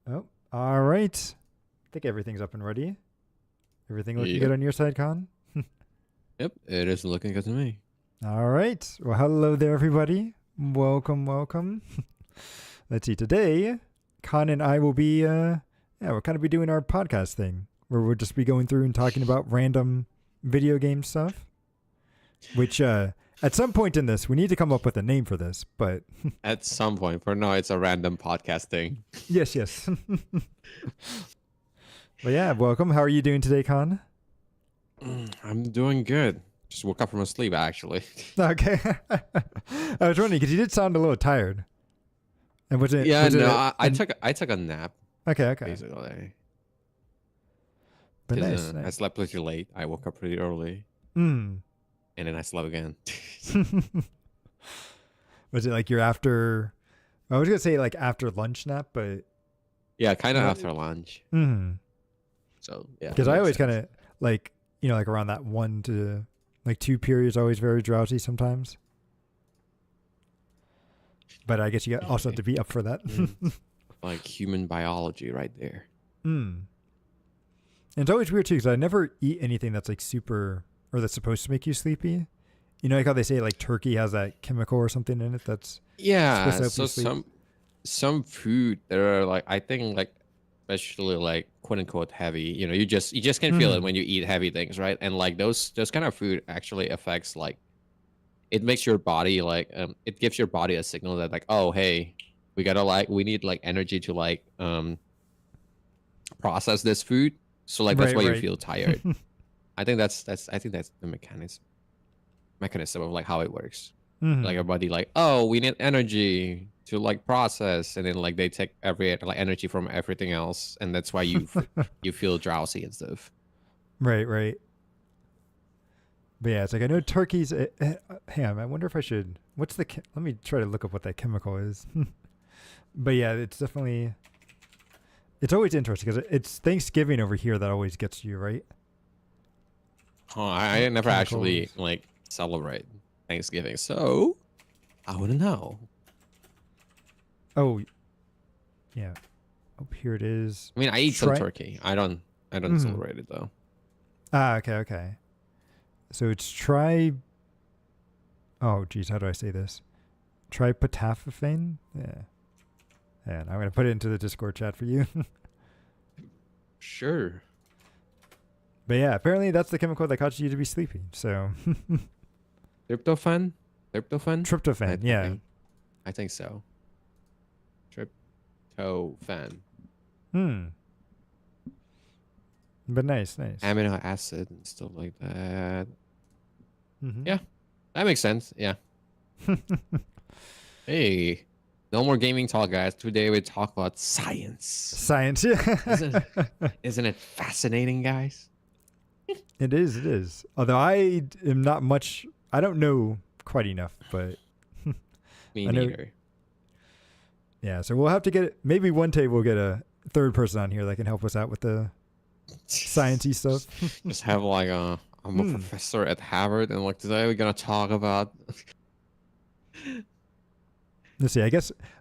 Oh, all right. I think everything's up and ready. Everything looking good Yep. on your side, Con? Yep. It is looking good to me. All right. Well, hello there, everybody. Welcome, welcome. Let's see. Today, Con and I will be, we'll kind of be doing our podcast thing where we'll just be going through and talking about random video game stuff. Which, at some point in this, we need to come up with a name for this. But At some point, for now, it's a random podcast thing. yes, yes. But yeah, welcome. How are you doing today, Con? I'm doing good. Just woke up from a sleep, actually. Okay. I was wondering because you did sound a little tired. And was it? Yeah, Was it no, a- I an- took a nap Okay, okay. basically. But 'Cause, nice, I nice. slept pretty late. I woke up pretty early, Mm. and then I slept again. Was it like your after? I was gonna say like after lunch nap, but Yeah, kind of Well, after lunch. So yeah, because that I makes always kind sense. of like like around that 1 to 2 periods, always very drowsy sometimes. But I guess you also have Okay. to be up for that. Like human biology, right there. And it's always weird too because I never eat anything that's like super or that's supposed to make you sleepy. You know, like how they say like turkey has that chemical or something in it that's Yeah, supposed to help you so sleep. some food that are like I think like especially like quote unquote heavy, you just can feel it Mhm. when you eat heavy things, right? And like those kind of food actually affects like it makes your body like it gives your body a signal that like, oh hey, we need like energy to like process this food. So like that's Right, why you right. feel tired. I think that's the mechanism of like how it works. Like Hmm. your body like, oh, we need energy to like process, and then like they take every like energy from everything else, and that's why you feel drowsy and stuff. Right, right. But yeah, it's like I know turkeys. Hang on, I wonder if I should. Let me try to look up what that chemical is. But yeah, it's definitely. It's always interesting because it's Thanksgiving over here that always gets you, right? Oh, I never actually Chemicals. like celebrate Thanksgiving, so I wouldn't know. Oh, yeah. Oh, here it is. I mean, I eat some Try. turkey. I don't Mm. celebrate it though. Ah, okay, okay. So it's try. Oh, geez, how do I say this? Triptofan. Yeah. And I'm gonna put it into the Discord chat for you. Sure. But yeah, apparently that's the chemical that causes you to be sleepy. So Tryptophan? Tryptophan? I tryptophan, yeah. think I think so. Tryptophan. Hmm. But nice, nice. Amino acid and stuff like that. Mm-hmm. Yeah, that makes sense. Yeah. Hey, no more gaming talk, guys. Today we talk about science. Science, yeah. Isn't it fascinating, guys? It is, it is. Although am not much. I don't know quite enough, but Me I know. neither. Yeah, so we'll have to get. Maybe one day we'll get a third person on here that can help us out with the sciencey stuff. Just have like I'm a Hmm. professor at Harvard, and like today we're gonna talk about. Let's see.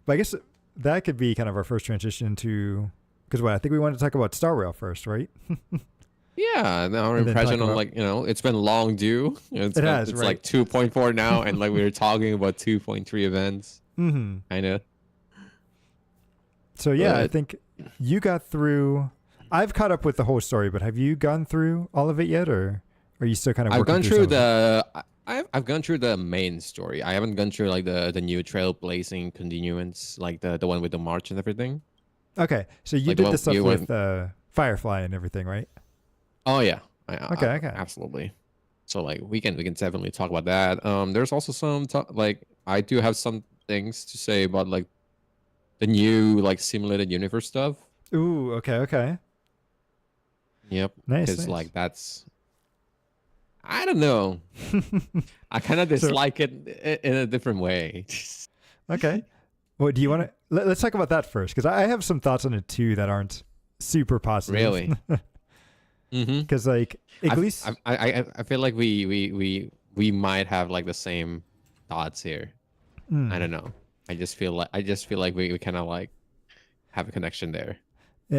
But I guess that could be kind of our first transition to because what I think we wanted to talk about Star Rail first, right? Yeah, and our And then talk impression on about like it's been long due. it has It's right. like 2.4 now, and like we were talking about 2.3 events. Mm-hmm. I know. So yeah, I But think you got through. I've caught up with the whole story, but have you gone through all of it yet, or are you still kind of I've working gone through through some of it? I've gone through the main story. I haven't gone through like the new trailblazing continuance, like the one with the march and everything. Okay, so you Like the did the one stuff you with went. Firefly and everything, right? Oh yeah, Okay, okay. absolutely. So like we can definitely talk about that. There's also like I do have some things to say about like the new like simulated universe stuff. Ooh, okay, okay. Yep, Nice, because nice. like that's I don't know. I kind of So dislike it in a different way. okay, well, do you want to? Let's talk about that first, because I have some thoughts on it too that aren't super positive. Really. Mm-hmm. Because like at least I feel like we might have like the same thoughts here. I mm, don't know. I just feel like we kind of like have a connection there.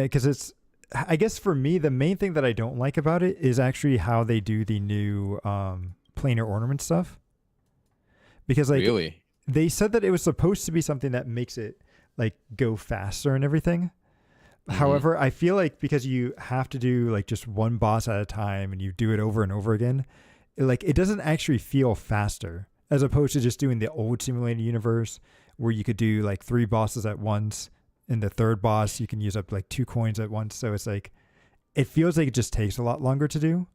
Because I guess for me, the main thing that I don't like about it is actually how they do the new planar ornament stuff. Because like Really? they said that it was supposed to be something that makes it like go faster and everything. However, I feel like because you have to do like just one boss at a time and you do it over and over again, it doesn't actually feel faster as opposed to just doing the old simulated universe where you could do like 3 bosses at once. In the third boss, you can use up like 2 coins at once. So it's like, it feels like it just takes a lot longer to do.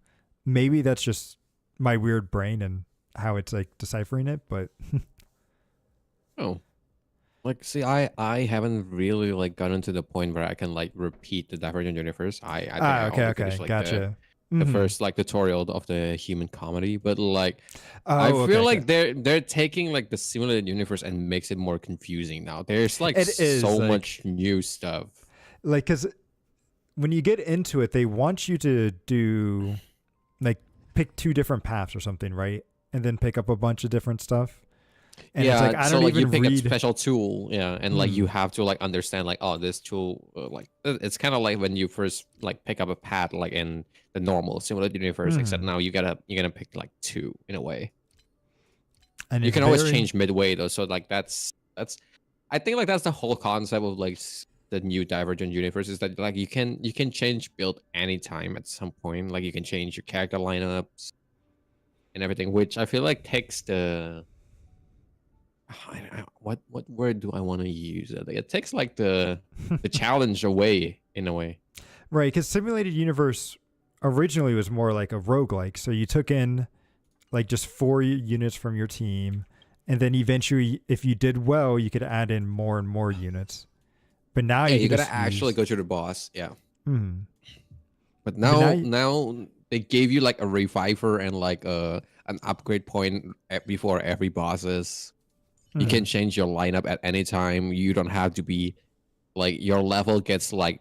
Maybe that's just my weird brain and how it's like deciphering it, but Oh, like see, I haven't really like gotten to the point where I can like repeat the Divergent Universe. I think I okay, only okay, finished like gotcha. the Mhm. first like tutorial of the human comedy, but like I Oh, okay, feel okay. like they're taking like the simulated universe and makes it more confusing now. There's like It is so like, much new stuff. because when you get into it, they want you to do like pick 2 different paths or something, right? And then pick up a bunch of different stuff. And it's Yeah, like, I so don't like you even pick a read. special tool, yeah, and like you Mm, have to like understand like oh this tool like it's kind of like when you first like pick up a pad like in the normal simulated universe, except mm. now you're gonna pick like 2 in a way. And You it's can always very, change midway though, so like that's I think like that's the whole concept of like the new Divergent universe is that like you can change build anytime at some point, like you can change your character lineups and everything, which I feel like takes the what word do I want to use? It takes like the challenge away in a way. right. Because Simulated Universe originally was more like a roguelike. So you took in like just 4 units from your team. And then eventually, if you did well, you could add in more and more units. But now Yeah, you you can gotta just actually use. go to the boss. Yeah, Mm. but But now, now they gave you like a reviver and like an upgrade point before every bosses. You can mm. change your lineup at any time. You don't have to be like your level gets like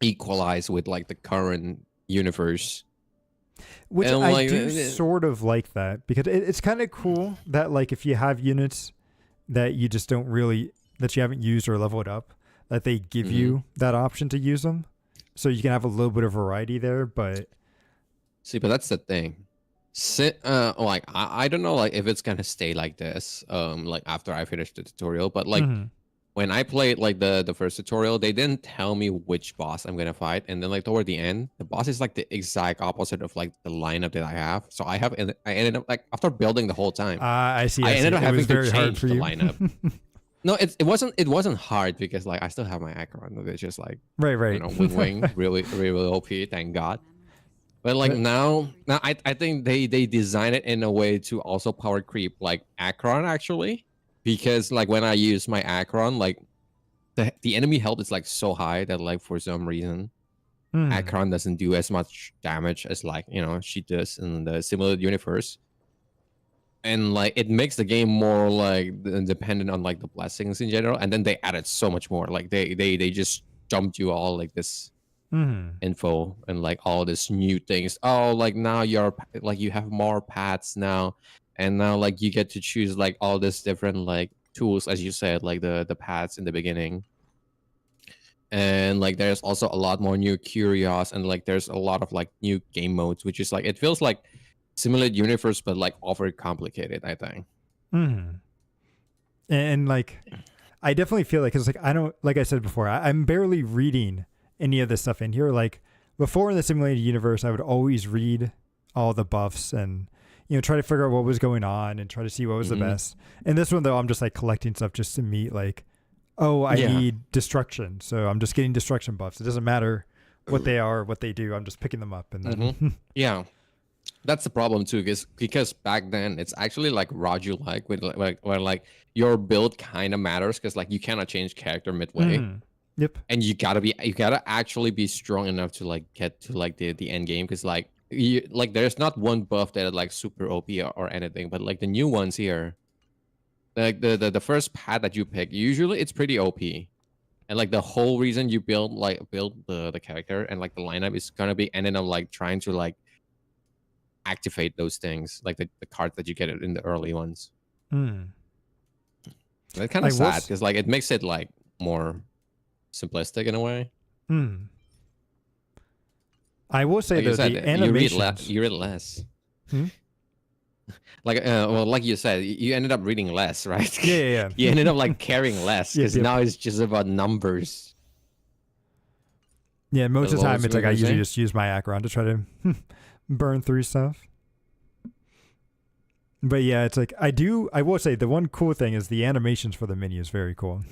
equalized with like the current universe. Which And I like do sort of like that because it's kind of cool that like if you have units that you just don't really that you haven't used or leveled up, that they give mhm. you that option to use them, so you can have a little bit of variety there. But See, but that's the thing. Like I don't know like if it's gonna stay like this like after I finish the tutorial, but like mhm. when I played like the first tutorial, they didn't tell me which boss I'm gonna fight, and then like toward the end, the boss is like the exact opposite of like the lineup that I have. So I ended up like after building the whole time, I see, I I see. ended up It was having to very hard change for the you. lineup. No, it wasn't hard because like I still have my Acheron. It's just like Right, you right. know wing really OP, thank God. But like But now I think they design it in a way to also power creep like Acheron actually, because like when I use my Acheron, like the enemy health is like so high that like for some reason mm, Acheron doesn't do as much damage as like you know she does in the simulated universe, and like it makes the game more like dependent on like the blessings in general. And then they added so much more, like they just dumped you all like this mm. info and like all this new things. Oh, like now you're like you have more paths now, and now like you get to choose like all this different like tools as you said, like the paths in the beginning. And like there's also a lot more new curios, and like there's a lot of like new game modes, which is like it feels like simulated universe but like over complicated, I think. Mm. And like I definitely feel like because like I don't like I said before, I'm barely reading any of this stuff in here. Like before in the simulated universe, I would always read all the buffs and try to figure out what was going on and try to see what was the Hmm. best. And this one though, I'm just like collecting stuff just to meet like, oh, I Yeah. need destruction, so I'm just getting destruction buffs. It doesn't matter what they are, what they do. I'm just picking them up and Hmm. then. Yeah, that's the problem too, because back then it's actually like Raju like with like where like your build kind of matters because like you cannot change character midway, Mm. Yep. and you gotta actually be strong enough to like get to like the end game because like like there's not one buff that is like super OP or anything, but like the new ones here, like the first pad that you pick, usually it's pretty OP. And like the whole reason you build the character and like the lineup is gonna be ending up like trying to like activate those things, like the cards that you get in the early ones. Mm. That's kind I of sad was because like it makes it like more simplistic in a way. Hmm. I will say Like you though, said, the animations. you read less. Hmm? Like well, like you said, you ended up reading less, right? Yeah, yeah, yeah. You ended up like caring less Yep, because yep. now it's just about numbers. Yeah, most of the What time was it's we like I gonna usually say? just use my Acheron to try to burn through stuff. But yeah, it's like I will say the one cool thing is the animations for the menu is very cool.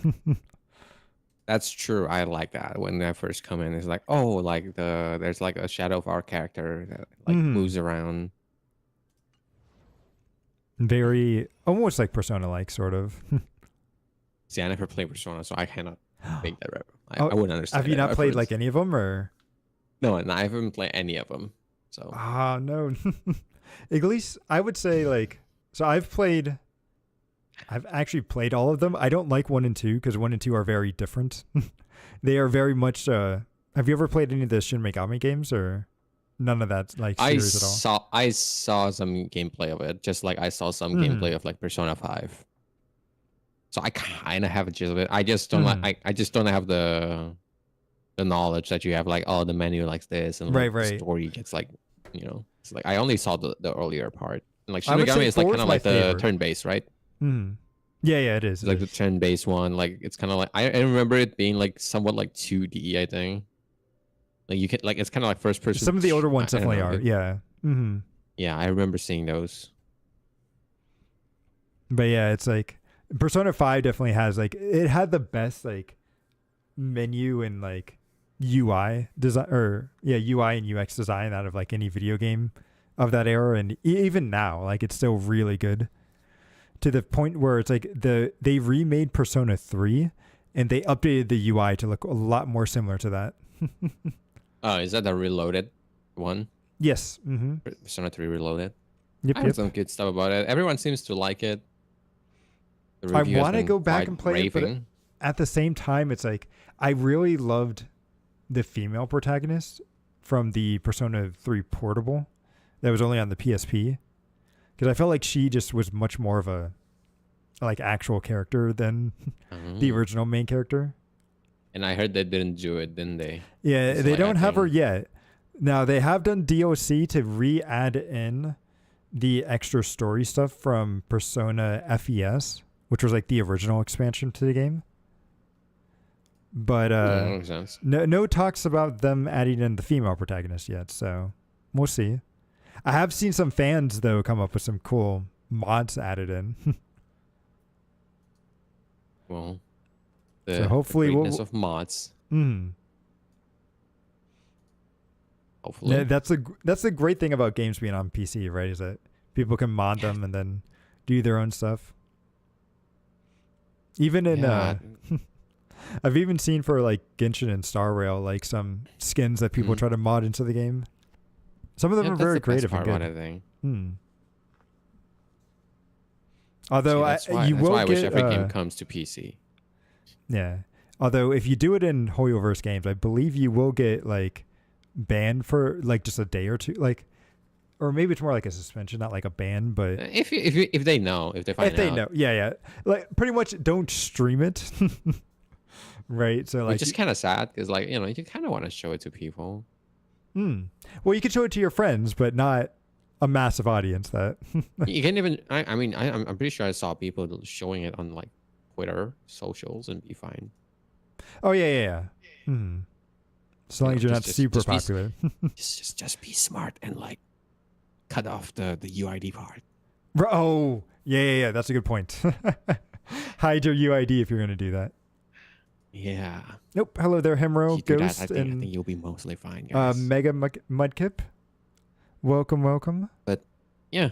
That's true. I like that when I first come in. It's like, oh, like there's like a shadow of our character that like moves around. Very almost like Persona like sort of. See, I never played Persona, so I cannot make that reference. Oh, I wouldn't understand. Have you that not played like reference. any of them or? No, and I haven't played any of them. So Ah, no. At least I would say like so I've actually played all of them. I don't like 1 and 2 because 1 and 2 are very different. They are very much have you ever played any of the Shin Megami games or none of that like series at all? I saw some gameplay of it, just like I saw some gameplay of like Persona 5. So I kind of have a gist of it. I just don't I just don't have the knowledge that you have. Like, oh, the menu likes this, and like, Right. the story gets like, it's like I only saw the earlier part. And like I Shin would say Megami is like 4 kind is of my like the favorite. turn-based, right? Yeah, it is. It's like the turn-based one. Like it's kind of like I remember it being like somewhat like 2D. I think. Like you can like it's kind of like first person. Some of the older ones I don't definitely know. are. Yeah. Yeah, I remember seeing those. But yeah, it's like Persona 5 definitely has like it had the best like menu and like UI design or UI and UX design out of like any video game of that era, and even now like it's still really good to the point where it's like they remade Persona 3 and they updated the UI to look a lot more similar to that. Oh, is that the Reloaded one? Yes. Persona 3 Reloaded. Yep. I heard some good stuff about it. Everyone seems to like it. The I review has want to been go back quite and play it, but raving. at the same time, it's like I really loved the female protagonist from the Persona 3 Portable that was only on the PSP, because I felt like she just was much more of a like actual character than the original main character. And I heard they didn't do it, didn't they? Yeah, It's they like, don't I have her think- yet. Now they have done DLC to re-add in the extra story stuff from Persona FES, which was like the original expansion to the game. But that makes sense. no talks about them adding in the female protagonist yet, so we'll see. I have seen some fans though come up with some cool mods added in. Well, So hopefully the we'll- greatness of mods. Hopefully, Yeah, that's the great thing about games being on PC, right? Is that people can mod them and then do their own stuff. Even in Yeah. I've even seen for like Genshin and Star Rail like some skins that people try to mod into the game. Some of them are that's very the best creative part and about good. it, I think. Although See, that's you will why I wish get every game comes to PC. yeah. Although if you do it in Hoyoverse games, I believe you will get like banned for like just a day or two, like, or maybe it's more like a suspension, not like a ban, but If they know, if they find if they out, know, yeah, like pretty much don't stream it, right? So like, which is kind of sad because like you kind of want to show it to people. well, you can show it to your friends, but not a massive audience. That You can't even. I mean, I'm pretty sure I saw people showing it on like Twitter, socials, and be fine. oh yeah. As long as you're not super just be- popular. just be smart and like cut off the UID part. Oh yeah. That's a good point. Hide your UID if you're gonna do that. Yeah. Nope. Hello there, Hemro, You do that, Ghost, I think and you'll be mostly fine, guys. Mega Mudkip. Welcome. Yeah.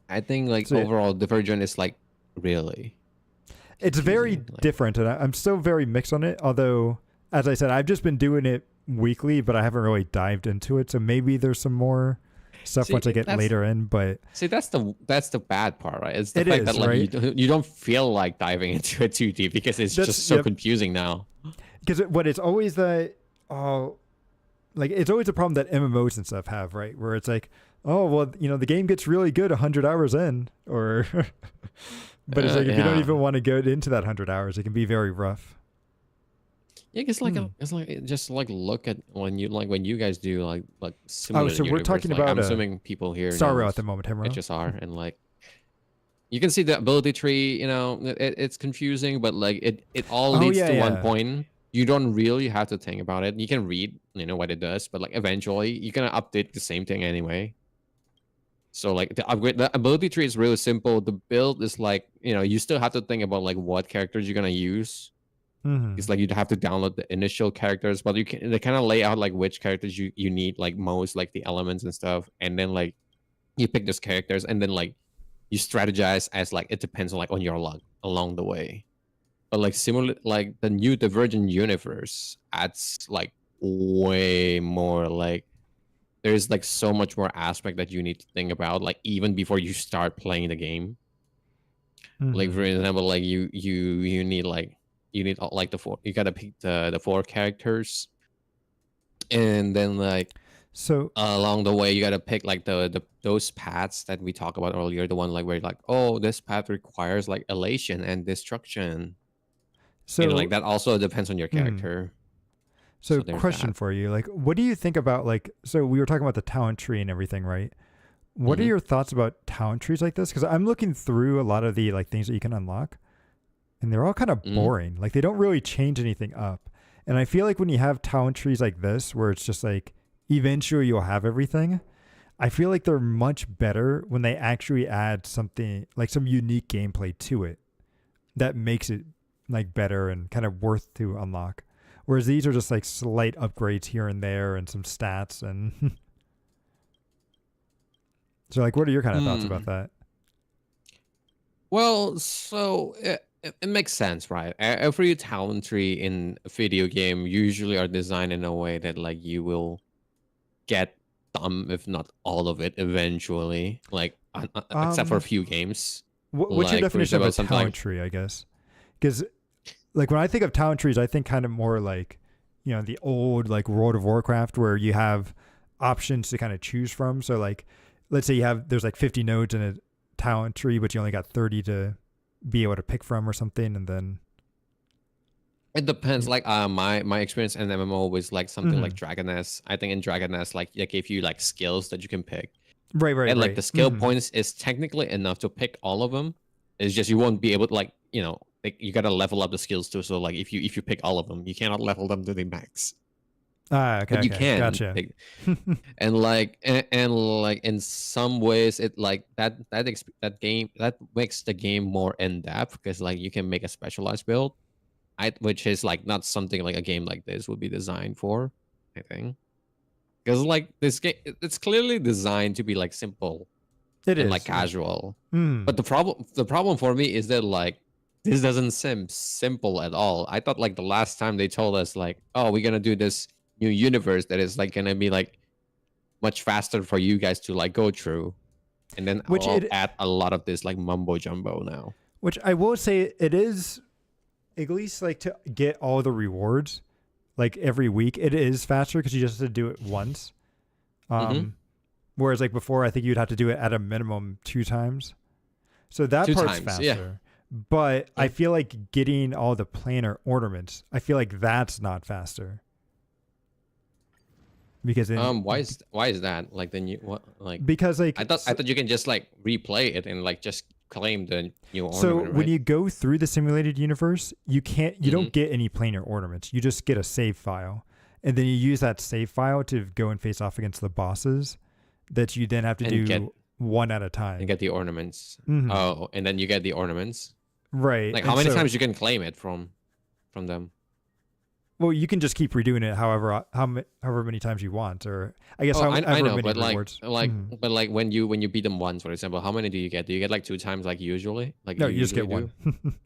I think like So, yeah. overall Divergent is like really. It's very confusing, like- different, and I'm still very mixed on it. Although, as I said, I've just been doing it weekly, but I haven't really dived into it. So maybe there's some more stuff See, once I get that's- later in. But See, that's the bad part, right? It's the It fact is, that like right? you don't feel like diving into it too deep because it's That's- just so yep. confusing now. because it's always the like it's always a problem that MMOs and stuff have, right? Where it's like, oh well, the game gets really good 100 hours in, or but it's like if you don't Yeah. even want to go into that 100 hours, it can be very rough. Yeah, it's like just like look at when you guys do like Oh, simulated so we're universe. talking Like about I'm assuming people here Sorrow at the knows moment, Himuro. HSR and like you can see the ability tree. It's confusing, but like it all Oh leads yeah, to one yeah. point. You don't really have to think about it. You can read what it does, but like eventually you're gonna update the same thing anyway. So like the ability tree is really simple. The build is like you still have to think about like what characters you're gonna use. Mm-hmm. It's like you'd have to download the initial characters, but they kind of lay out like which characters you need like most, like the elements and stuff, and then like you pick those characters, and then like you strategize as like it depends on like on your luck along the way. But like similar, like the new Divergent universe adds like way more like there's like so much more aspect that you need to think about like even before you start playing the game. Like for example, like you need like the four, you gotta pick the four characters, and then like So along the way you gotta pick like the those paths that we talked about earlier, the one like where like, oh, this path requires like elation and destruction, like so that also depends on your mm, character. so So there's question that. for you. Like what do you think about like so we were talking about the talent tree and everything, right? What are Hmm. your thoughts about talent trees like this? Cuz I'm looking through a lot of the like things that you can unlock and they're all kind of Hmm. boring. Like they don't really change anything up. And I feel like when you have talent trees like this where it's just like eventually you'll have everything, I feel like they're much better when they actually add something like some unique gameplay to it that makes it like better and kind of worth to unlock. Whereas these are just like slight upgrades here and there and some stats and so like what are your kind of thoughts about Mm. that? Well, so it makes sense, right? Every talent tree in a video game usually are designed in a way that like you will get some, if not all of it, eventually. Like except for a Um few games. what's your Like for definition of example, a something talent like tree, I guess? Cuz like when I think of talent trees, I think kind of more like, the old like World of Warcraft where you have options to kind of choose from. So like, let's say there's like 50 nodes in a talent tree, but you only got 30 to be able to pick from or something, and then. it depends. Like my experience in MMO was like something Mm-hmm. like Dragon Nest. I think in Dragon Nest, like they gave you like skills that you can pick. Right, right, And like right. the skill Mm-hmm. points is technically enough to pick all of them. It's just you won't be able to like like you gotta level up the skills too. So like if you pick all of them, you cannot level them to the max, Ah, okay, but you okay, can gotcha. pick. And like and like in some ways it like that game that makes the game more in depth because like you can make a specialized build, which is like not something like a game like this would be designed for, I think. Because like this game, it's clearly designed to be like simple It and like is. casual. Mm. But the problem for me is that like this doesn't seem simple at all. I thought like the last time they told us like, oh, we're gonna do this new universe that is like gonna be like much faster for you guys to like go through, and then Which I'll it, add a lot of this like mumbo jumbo now. which I will say, it is at least like to get all the rewards, like every week. It is faster because you just have to do it once. Mm-hmm. Whereas like before, I think you'd have to do it at a minimum 2 times. So that Two part's times, yeah. faster. But Yeah. I feel like getting all the planar ornaments, I feel like that's not faster. Because Why is that? Like the new what? Like because like I thought you can just like replay it and like just claim the new so ornament, when right? you go through the simulated universe, you don't Mm-hmm. get any planar ornaments. You just get a save file. And then you use that save file to go and face off against the bosses that you then have to And do get one at a and time. get the ornaments. Mhm. Oh, and then you get the ornaments. Right. Like And how many so, times you can claim it from them? well, you can just keep redoing it however many times you want, or I guess Oh, I however know, many but rewards. Mhm. when you beat them once, for example, how many do you get? Do you get like two times like usually? Like No, you you just usually get do? one.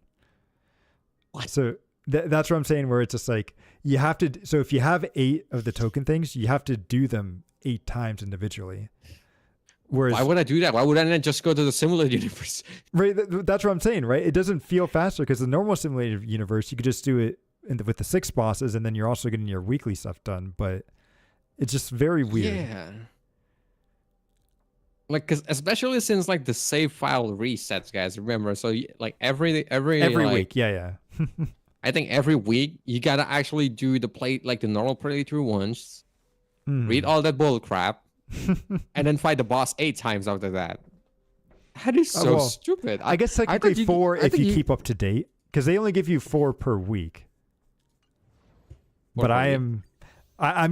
What? So that's what I'm saying. Where it's just like you have to. So if you have 8 of the token things, you have to do them 8 times individually. Whereas, Why would I do that? Why would I not just go to the simulated universe? right, that's what I'm saying. Right, it doesn't feel faster because the normal simulated universe, you could just do it with the 6 bosses, and then you're also getting your weekly stuff done. But it's just very weird. Yeah. Like, cause especially since like the save file resets, guys. Remember, so like every Every like week, yeah, yeah. I think every week you gotta actually do the play like the normal playthrough once, read all that bull crap, and then fight the boss 8 times after that. That is so well, stupid. I guess thought technically you- 4 I if think you keep up to date, because they only give you 4 per week. But I'm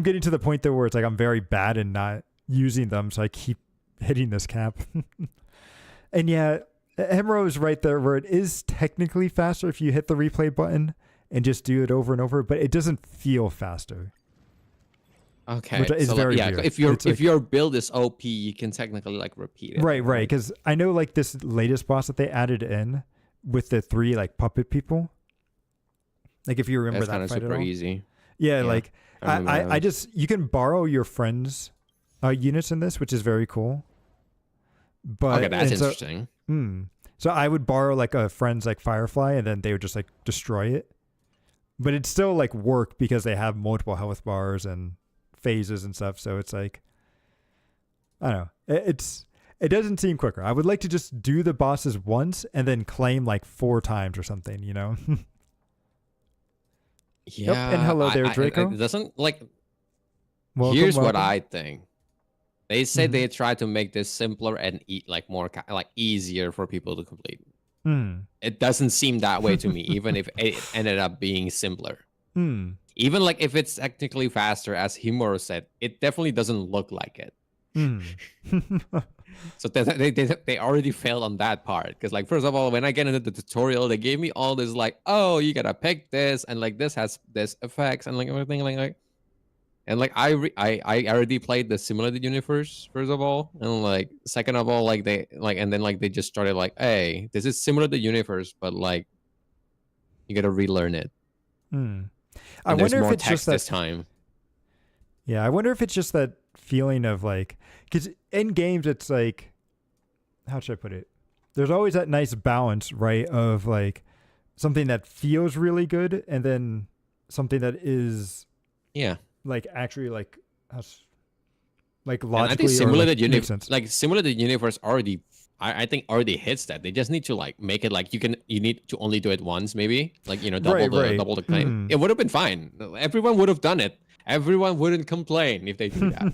getting to the point though where it's like I'm very bad in not using them, so I keep hitting this cap. And yeah, Hemro is right there where it is technically faster if you hit the replay button and just do it over and over, but it doesn't feel faster. Okay, which is so very yeah. weird. If your It's if like- your build is OP, you can technically like repeat it. Right. Because I know like this latest boss that they added in with the 3 like puppet people. Like if you remember That's that kind of fight at super all. Yeah, Yeah, like remember I that. just you can borrow your friends' units in this, which is very cool. But Okay, that's and so- interesting. So I would borrow like a friend's like Firefly, and then they would just like destroy it. But it's still like work because they have multiple health bars and phases and stuff. So it's like, I don't know. It doesn't seem quicker. I would like to just do the bosses once and then claim like 4 times or something. You know. Yeah. and hello there, Draco. It doesn't like. Welcome, Here's what welcome. I think. They said Mhm. they try to make this simpler and like more like easier for people to complete. Hmm. It doesn't seem that way to me, even if it ended up being simpler. Hmm. Even like if it's technically faster, as Himuro said, it definitely doesn't look like it. Hmm. So they already failed on that part. Because like first of all, when I get into the tutorial, they gave me all this like, oh, you gotta pick this, and like this has this effects and like everything like. And like I already played the Simulated Universe first of all, and like second of all, like they like and then like they just started like, hey, this is Simulated Universe, but like you gotta relearn it. Hmm. I And there's wonder if more it's just text this that. time. Yeah, I wonder if it's just that feeling of like, because in games it's like, how should I put it? There's always that nice balance, right? Of like something that feels really good, and then something that is Yeah. like actually like like And I logically think or Simulated like, makes Universe, sense. like Simulated Universe already, I think already hits that. They just need to like make it like you need to only do it once, maybe like double Right. double the claim. Mhm. It would have been fine. Everyone would have done it. Everyone wouldn't complain if they do that.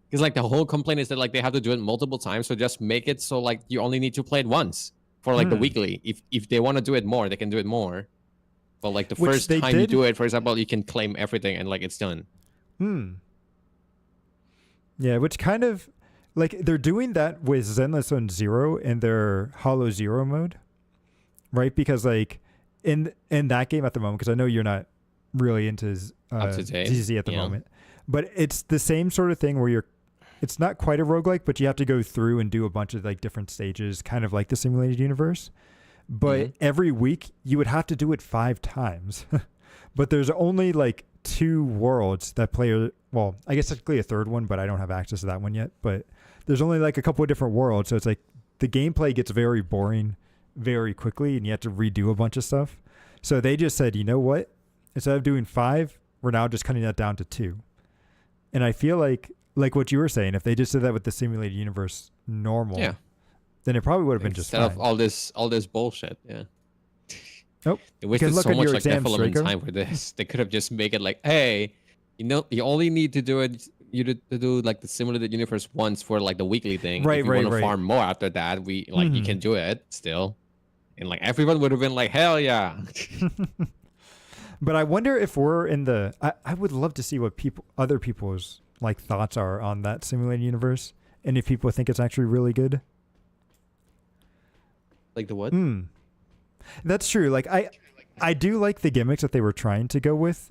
Because like the whole complaint is that like they have to do it multiple times. So just make it so like you only need to play it once for like the Hmm. weekly. If they want to do it more, they can do it more. But like the Which first they time you did. do it, for example, you can claim everything and like it's done. Yeah, which kind of like they're doing that with Zenless Zone Zero in their Hollow Zero mode, right? Because like in that game at the moment, because I know you're not really into Up to date, ZZ at the yeah. moment, but it's the same sort of thing where it's not quite a roguelike, but you have to go through and do a bunch of like different stages, kind of like the Simulated Universe. But Mhm. every week you would have to do it 5 times. But there's only like 2 worlds that play, well, I guess technically a third one, but I don't have access to that one yet. But there's only like a couple of different worlds. So it's like the gameplay gets very boring very quickly and you have to redo a bunch of stuff. So they just said, you know what? Instead of doing 5, we're now just cutting that down to 2. And I feel like what you were saying, if they just did that with the Simulated Universe normal, Yeah. then it probably would have been just Instead fine. of all this bullshit. Yeah. Nope. They Good wasted luck so on much your like exams, development Draco. time for this. They could have just make it like, hey, you only need to do it. To do like the Simulated Universe once for like the weekly thing. Right, if you right, want to right. farm more after that, you can do it still. And like everyone would have been like, hell yeah. But I wonder if we're in the. I would love to see what other people's like thoughts are on that Simulated Universe, and if people think it's actually really good. Like the what? That's true. Like I do like the gimmicks that they were trying to go with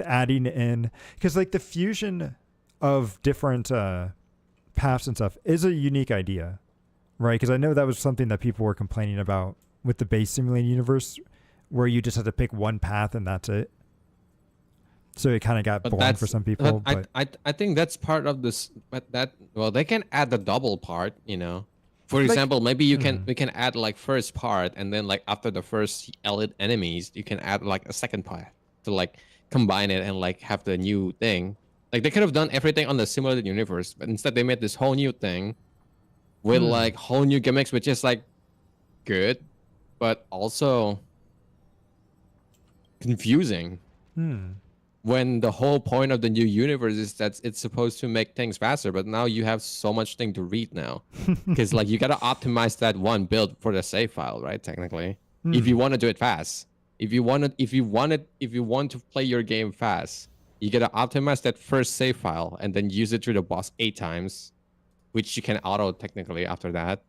adding in, because like the fusion of different paths and stuff is a unique idea, right? Because I know that was something that people were complaining about with the base Simulated Universe, where you just have to pick one path and that's it. So it kind of got But boring for some people. But I think that's part of this. But they can add the double part. For Like- example, maybe we can add like first part, and then like after the first elite enemies, you can add like a second part to like combine it and like have the new thing. Like they could have done everything on the Simulated Universe, but instead they made this whole new thing with like whole new gimmicks, which is like good, but also confusing. When the whole point of the new universe is that it's supposed to make things faster, but now you have so much thing to read now, because like you gotta optimize that one build for the save file, right? Technically, if you want to do it fast, if you want to play your game fast, you gotta optimize that first save file and then use it through the boss 8 times, which you can auto technically after that.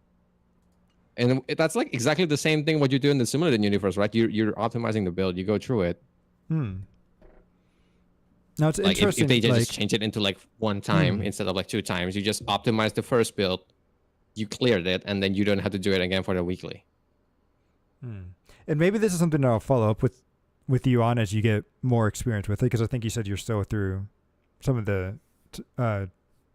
And that's like exactly the same thing what you do in the simulated universe, right? You're optimizing the build, you go through it. Now it's Like interesting. if they just like, change it into like 1 time instead of like 2 times, you just optimize the first build, you cleared it, and then you don't have to do it again for the weekly. and maybe this is something I'll follow up with you on as you get more experience with it, because I think you said you're still through some of the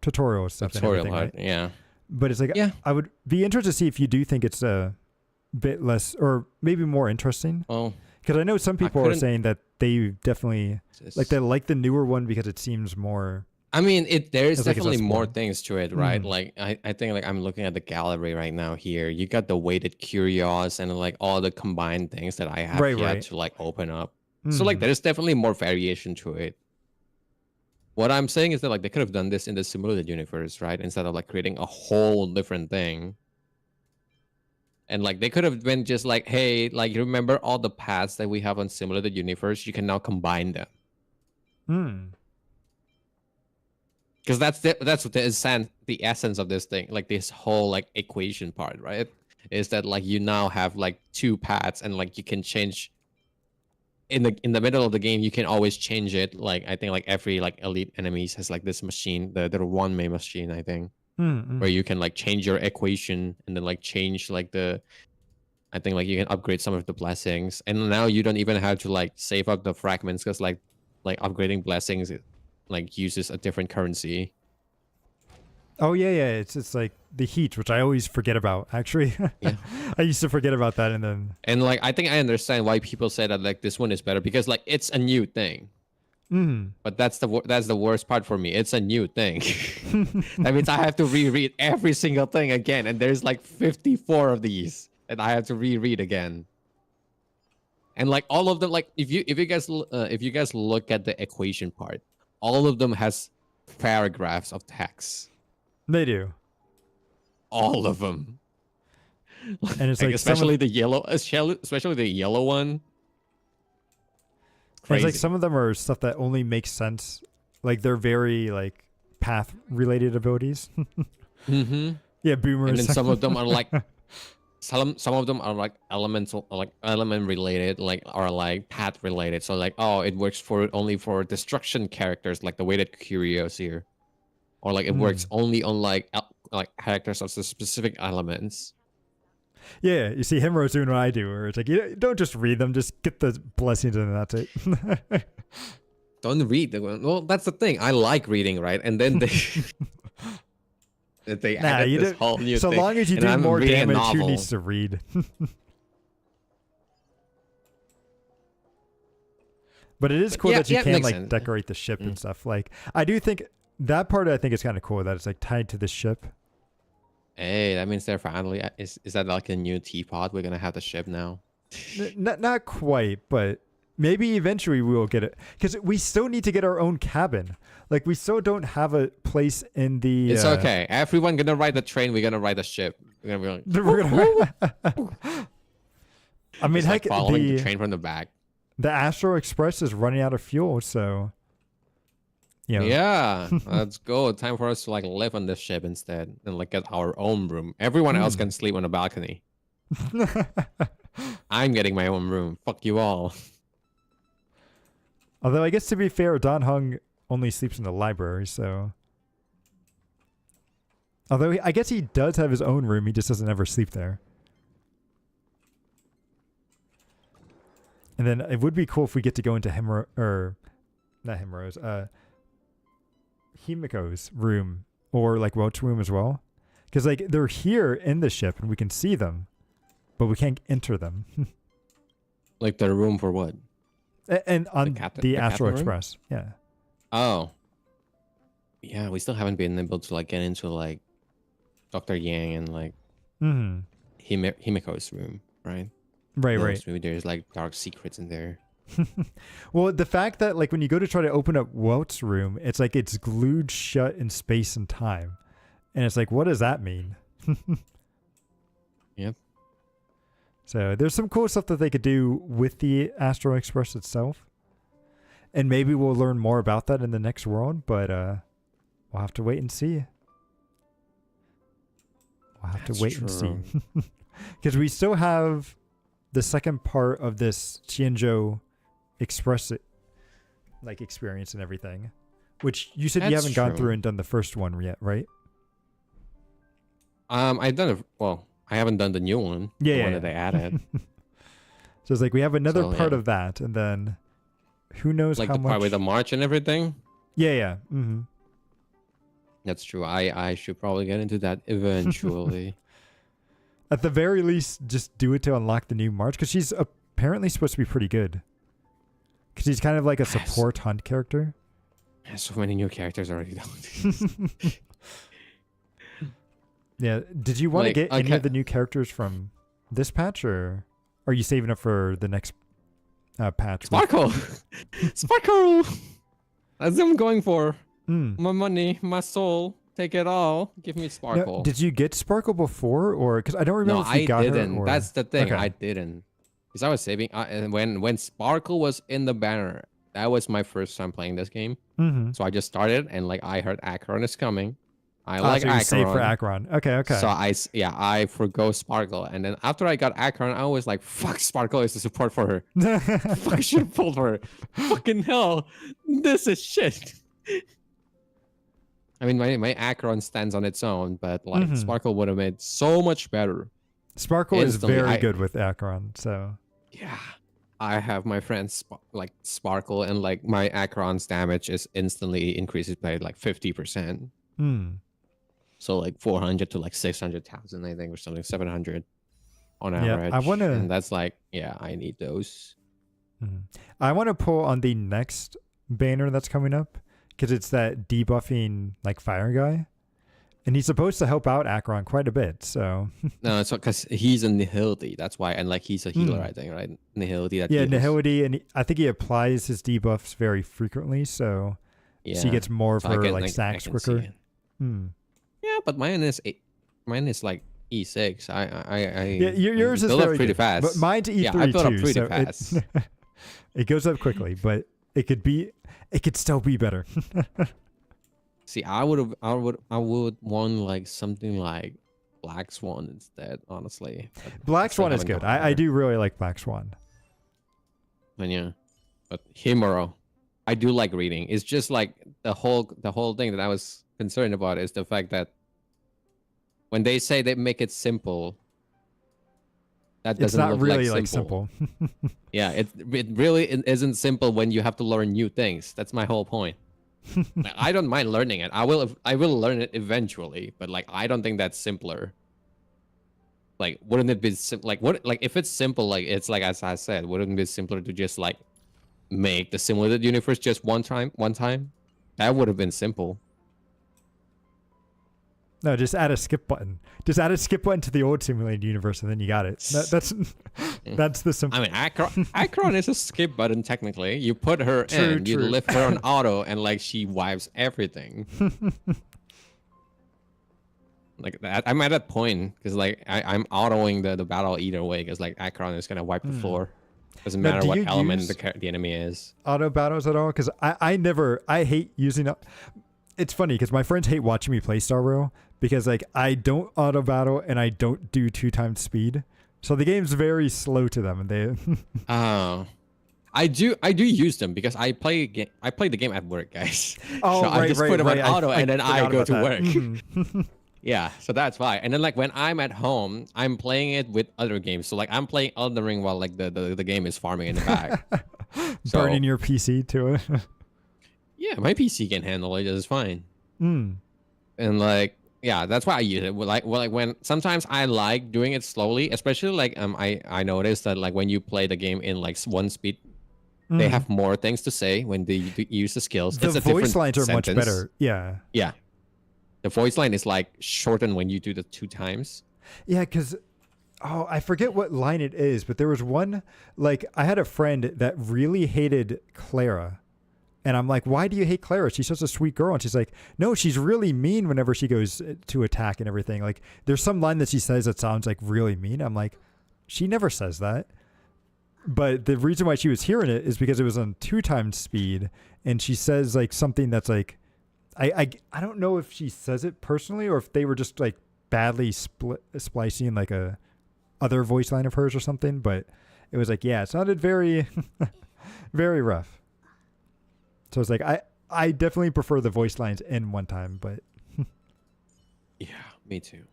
tutorial stuff and everything, right? Yeah. But it's like, Yeah. I would be interested to see if you do think it's a bit less or maybe more interesting. Oh, Because I know some people are couldn't- saying that they definitely like they like the newer one because it seems more. I mean, there's It's like it's definitely less more boring. things to it, right? Mhm. Like I think like I'm looking at the gallery right now here. You got the weighted curios and like all the combined things that I have Right, yet right. to like open up. So like Mhm. there's definitely more variation to it. What I'm saying is that like they could have done this in the simulated universe, right? Instead of like creating a whole different thing. And like they could have been just like, hey, like remember all the paths that we have on simulated universe? You can now combine them. Because that's the essence of this thing, like this whole like equation part, right? Is that like you now have like 2 paths and like you can change in the middle of the game, you can always change it. Like I think like every like elite enemies has like this machine, the one main machine, I think, where you can like change your equation and then like change like I think like you can upgrade some of the blessings, and now you don't even have to like save up the fragments, because like upgrading blessings like uses a different currency. Oh yeah. It's like the heat, which I always forget about. Actually, Yeah. I used to forget about that, and then And like I think I understand why people say that like this one is better, because like it's a new thing. But that's the worst part for me. It's a new thing. That means I have to reread every single thing again, and there's like 54 of these that I have to reread again. And like all of them, like if you guys look at the equation part, all of them has paragraphs of text. they do. All of them. And it's like especially the yellow, especially the yellow one. It's Crazy. like some of them are stuff that only makes sense. Like they're very like path related abilities. Mm-hmm. Yeah, boomers. And then some of them are like some of them are like elemental, like element related, like are like path related. So like, oh, it works for only for destruction characters, like the weighted curios here, or like it works only on like characters of the specific elements. Yeah, you see Himro's doing what I do, where it's like you don't just read them, just get the blessings and that's it. Don't read the one. Well, that's the thing. I like reading, right? And then they they added you this don't- whole new so thing. long as you and do I'm more reading a damage, who novel. needs to read? But it is cool yeah, that you yeah, it can makes like sense. decorate the ship and stuff. Like I do think that part I think is kind of cool that it's like tied to the ship. Hey, that means they're finally is that like a new teapot? We're gonna have the ship now. Not quite, but maybe eventually we will get it because we still need to get our own cabin. Like we still don't have a place in the. It's okay. Everyone gonna ride the train. We're gonna ride the ship. We're gonna be like, We're gonna- I mean, just, like, heck, following the the train from the back. Astro Express is running out of fuel, so. You know, Yeah, let's go. Time for us to like live on this ship instead and like get our own room. Everyone else can sleep on the balcony. I'm getting my own room. Fuck you all. Although I guess to be fair, Don Hung only sleeps in the library, so. Although I guess he does have his own room, he just doesn't ever sleep there. And then it would be cool if we get to go into Himiko's room or like Welch's room as well, because like they're here in the ship and we can see them, but we can't enter them. Like the room for what? And on the Astro captain room? Express, yeah. Oh. Yeah, we still haven't been able to like get into like Dr. Yang and like Mm-hmm. Himiko's room, right? Right, Those, right. maybe there's like dark secrets in there. Well, the fact that like when you go to try to open up Welt's room, it's like it's glued shut in space and time. And it's like, what does that mean? Yep. So there's some cool stuff that they could do with the Astral Express itself. And maybe we'll learn more about that in the next world, but we'll have to wait and see. We'll have to wait and see. Because we still have the second part of this Qianzhou Express like experience and everything. Which you said you That's haven't gone true. through and done the first one yet, right? I've done it. Well, I haven't done the new one. Yeah, the yeah, one yeah. that they added. So it's like we have another So, part yeah. of that, and then who knows Like how the much. part with the march and everything. Yeah, yeah. Mm-hmm. That's true. I should probably get into that eventually. At the very least, just do it to unlock the new March, because she's apparently supposed to be pretty good. Because he's kind of like a Yes. support hunt character. There's so many new characters already. Though. Yeah. Did you want to Like, get any okay. of the new characters from this patch, or are you saving up for the next patch? Sparkle, Sparkle. That's what I'm going for. Mm. My money, my soul, take it all. Give me Now, Sparkle. did you get Sparkle before, or because I don't remember No, if you I got didn't. her? Or... That's the thing. Okay. I didn't. Because I was saving. And when Sparkle was in the banner, that was my first time playing this game. Mm-hmm. So I just started, and like I heard Acheron is coming. I like so you saved for Acheron. Acheron. Okay, okay. So I forgo Sparkle, and then after I got Acheron, I was like, "Fuck, Sparkle is the support for her. Fuck, I should have pulled for her. Fucking hell, this is shit." I mean, my Acheron stands on its own, but like Mhm. Sparkle would have made so much better. Sparkle is Instantly, very I- good with Acheron, so Yeah, I have my friends like Sparkle, and like my Acheron's damage is instantly increases by like 50%. So like 400 to like 600,000, I think, or something, 700 on Yeah, average. I wanna- And that's like, yeah, I need those. I want to pull on the next banner that's coming up, because it's that debuffing like fire guy, and he's supposed to help out Acheron quite a bit. So No, it's because he's a Nihility. That's why, and like he's a healer, Hmm. I think, right? Nihility. That yeah, heals. Nihility, and I think he applies his debuffs very frequently, so Yeah. she gets more of So I her can- like I stacks can see quicker. it. Hmm. Yeah, but mine is like E6. Yeah, yours is build up very pretty good. fast. But mine's E3 Yeah, I built up too, pretty so fast. it goes up quickly, but it could still be better. See, I would want like something like Black Swan instead, honestly. Black still Swan is haven't good. gone I there. do really like Black Swan. And yeah, but Himuro, I do like reading. It's just like the whole thing that I was concerned about is the fact that when they say they make it simple, that It's doesn't not look really like like simple. Yeah, it really isn't simple when you have to learn new things. That's my whole point. Like, I don't mind learning it. I will learn it eventually, but like I don't think that's simpler. Like, wouldn't it be like if it's simple, like it's like as I said, wouldn't it be simpler to just like make the simulated universe just one time? That would have been simple. No, just add a skip button. Just add a skip button to the old simulated universe, and then you got it. That's the simple. I mean, Acheron is a skip button technically. You put her True, in, you true. lift her on auto, and like she wipes everything. Like that, I'm at that point because like I'm autoing the battle either way because like Acheron is gonna wipe the floor. Doesn't Now, matter do what you element use- the enemy is. Auto battles at all? Because I hate using. It's funny because my friends hate watching me play Star Rail because like I don't auto battle and I don't do 2x speed, so the game's very slow to them, and they. Oh, I do use them because I play the game at work, guys. Oh, so I just put them on auto and then I forgot go about to that. work. Mhm. Yeah, so that's why. And then like when I'm at home, I'm playing it with other games. So like I'm playing Elden Ring while like the game is farming in the back. So- Burning your PC to it. Yeah, my PC can handle it. It's fine. Mm. And like yeah, that's why I use it. Like when sometimes I like doing it slowly, especially like I noticed that like when you play the game in like one speed, they Mm. have more things to say when they use the skills. The It's a voice different lines are much sentence. better. Yeah. Yeah. The voice line is like shortened when you do the 2 times. Yeah, because oh, I forget what line it is, but there was one, like, I had a friend that really hated Clara. And I'm like, why do you hate Clara? She's such a sweet girl. And she's like, no, she's really mean whenever she goes to attack and everything. Like, there's some line that she says that sounds like really mean. I'm like, she never says that. But the reason why she was hearing it is because it was on 2 times speed. And she says like something that's like, I don't know if she says it personally or if they were just like badly splicing like a other voice line of hers or something. But it was like, yeah, it sounded very, very rough. So it's like, I definitely prefer the voice lines in one time, but. Yeah, me too.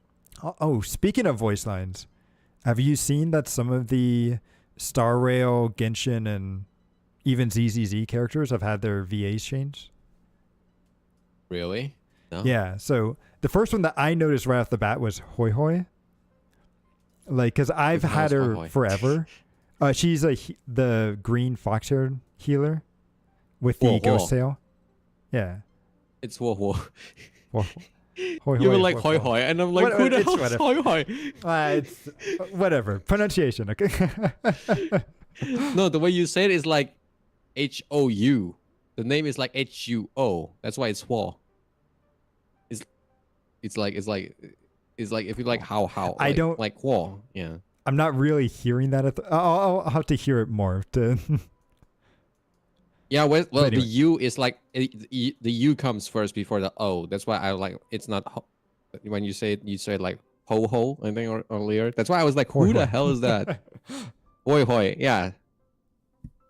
Oh, speaking of voice lines, have you seen that some of the Star Rail, Genshin, and even ZZZ characters have had their VAs changed? Really? No. Yeah. So the first one that I noticed right off the bat was Hoi Hoi. Like, because I've had her Hoi Hoi? forever. She's the green fox-haired healer with the Whoa, ghost whoa. tail. Yeah. It's Hoi Hoi. Hoi Hoi. You were like Hoi Hoi, and I'm like, What- who the it's hell is whatever. Hoi Hoi? It's whatever pronunciation. Okay. No, the way you say it is like HOU. The name is like HUO. That's why it's Hua. It's like if you like how I like, don't- like Hua. Yeah. I'm not really hearing that. I'll have to hear it more. Yeah, well, the anyway. U is like the U comes first before the O. That's why I like it's not when you say it, you say like ho ho. I think earlier. That's why I was like, Hoi who the hoi. hell is that? Hoi hoi. Yeah,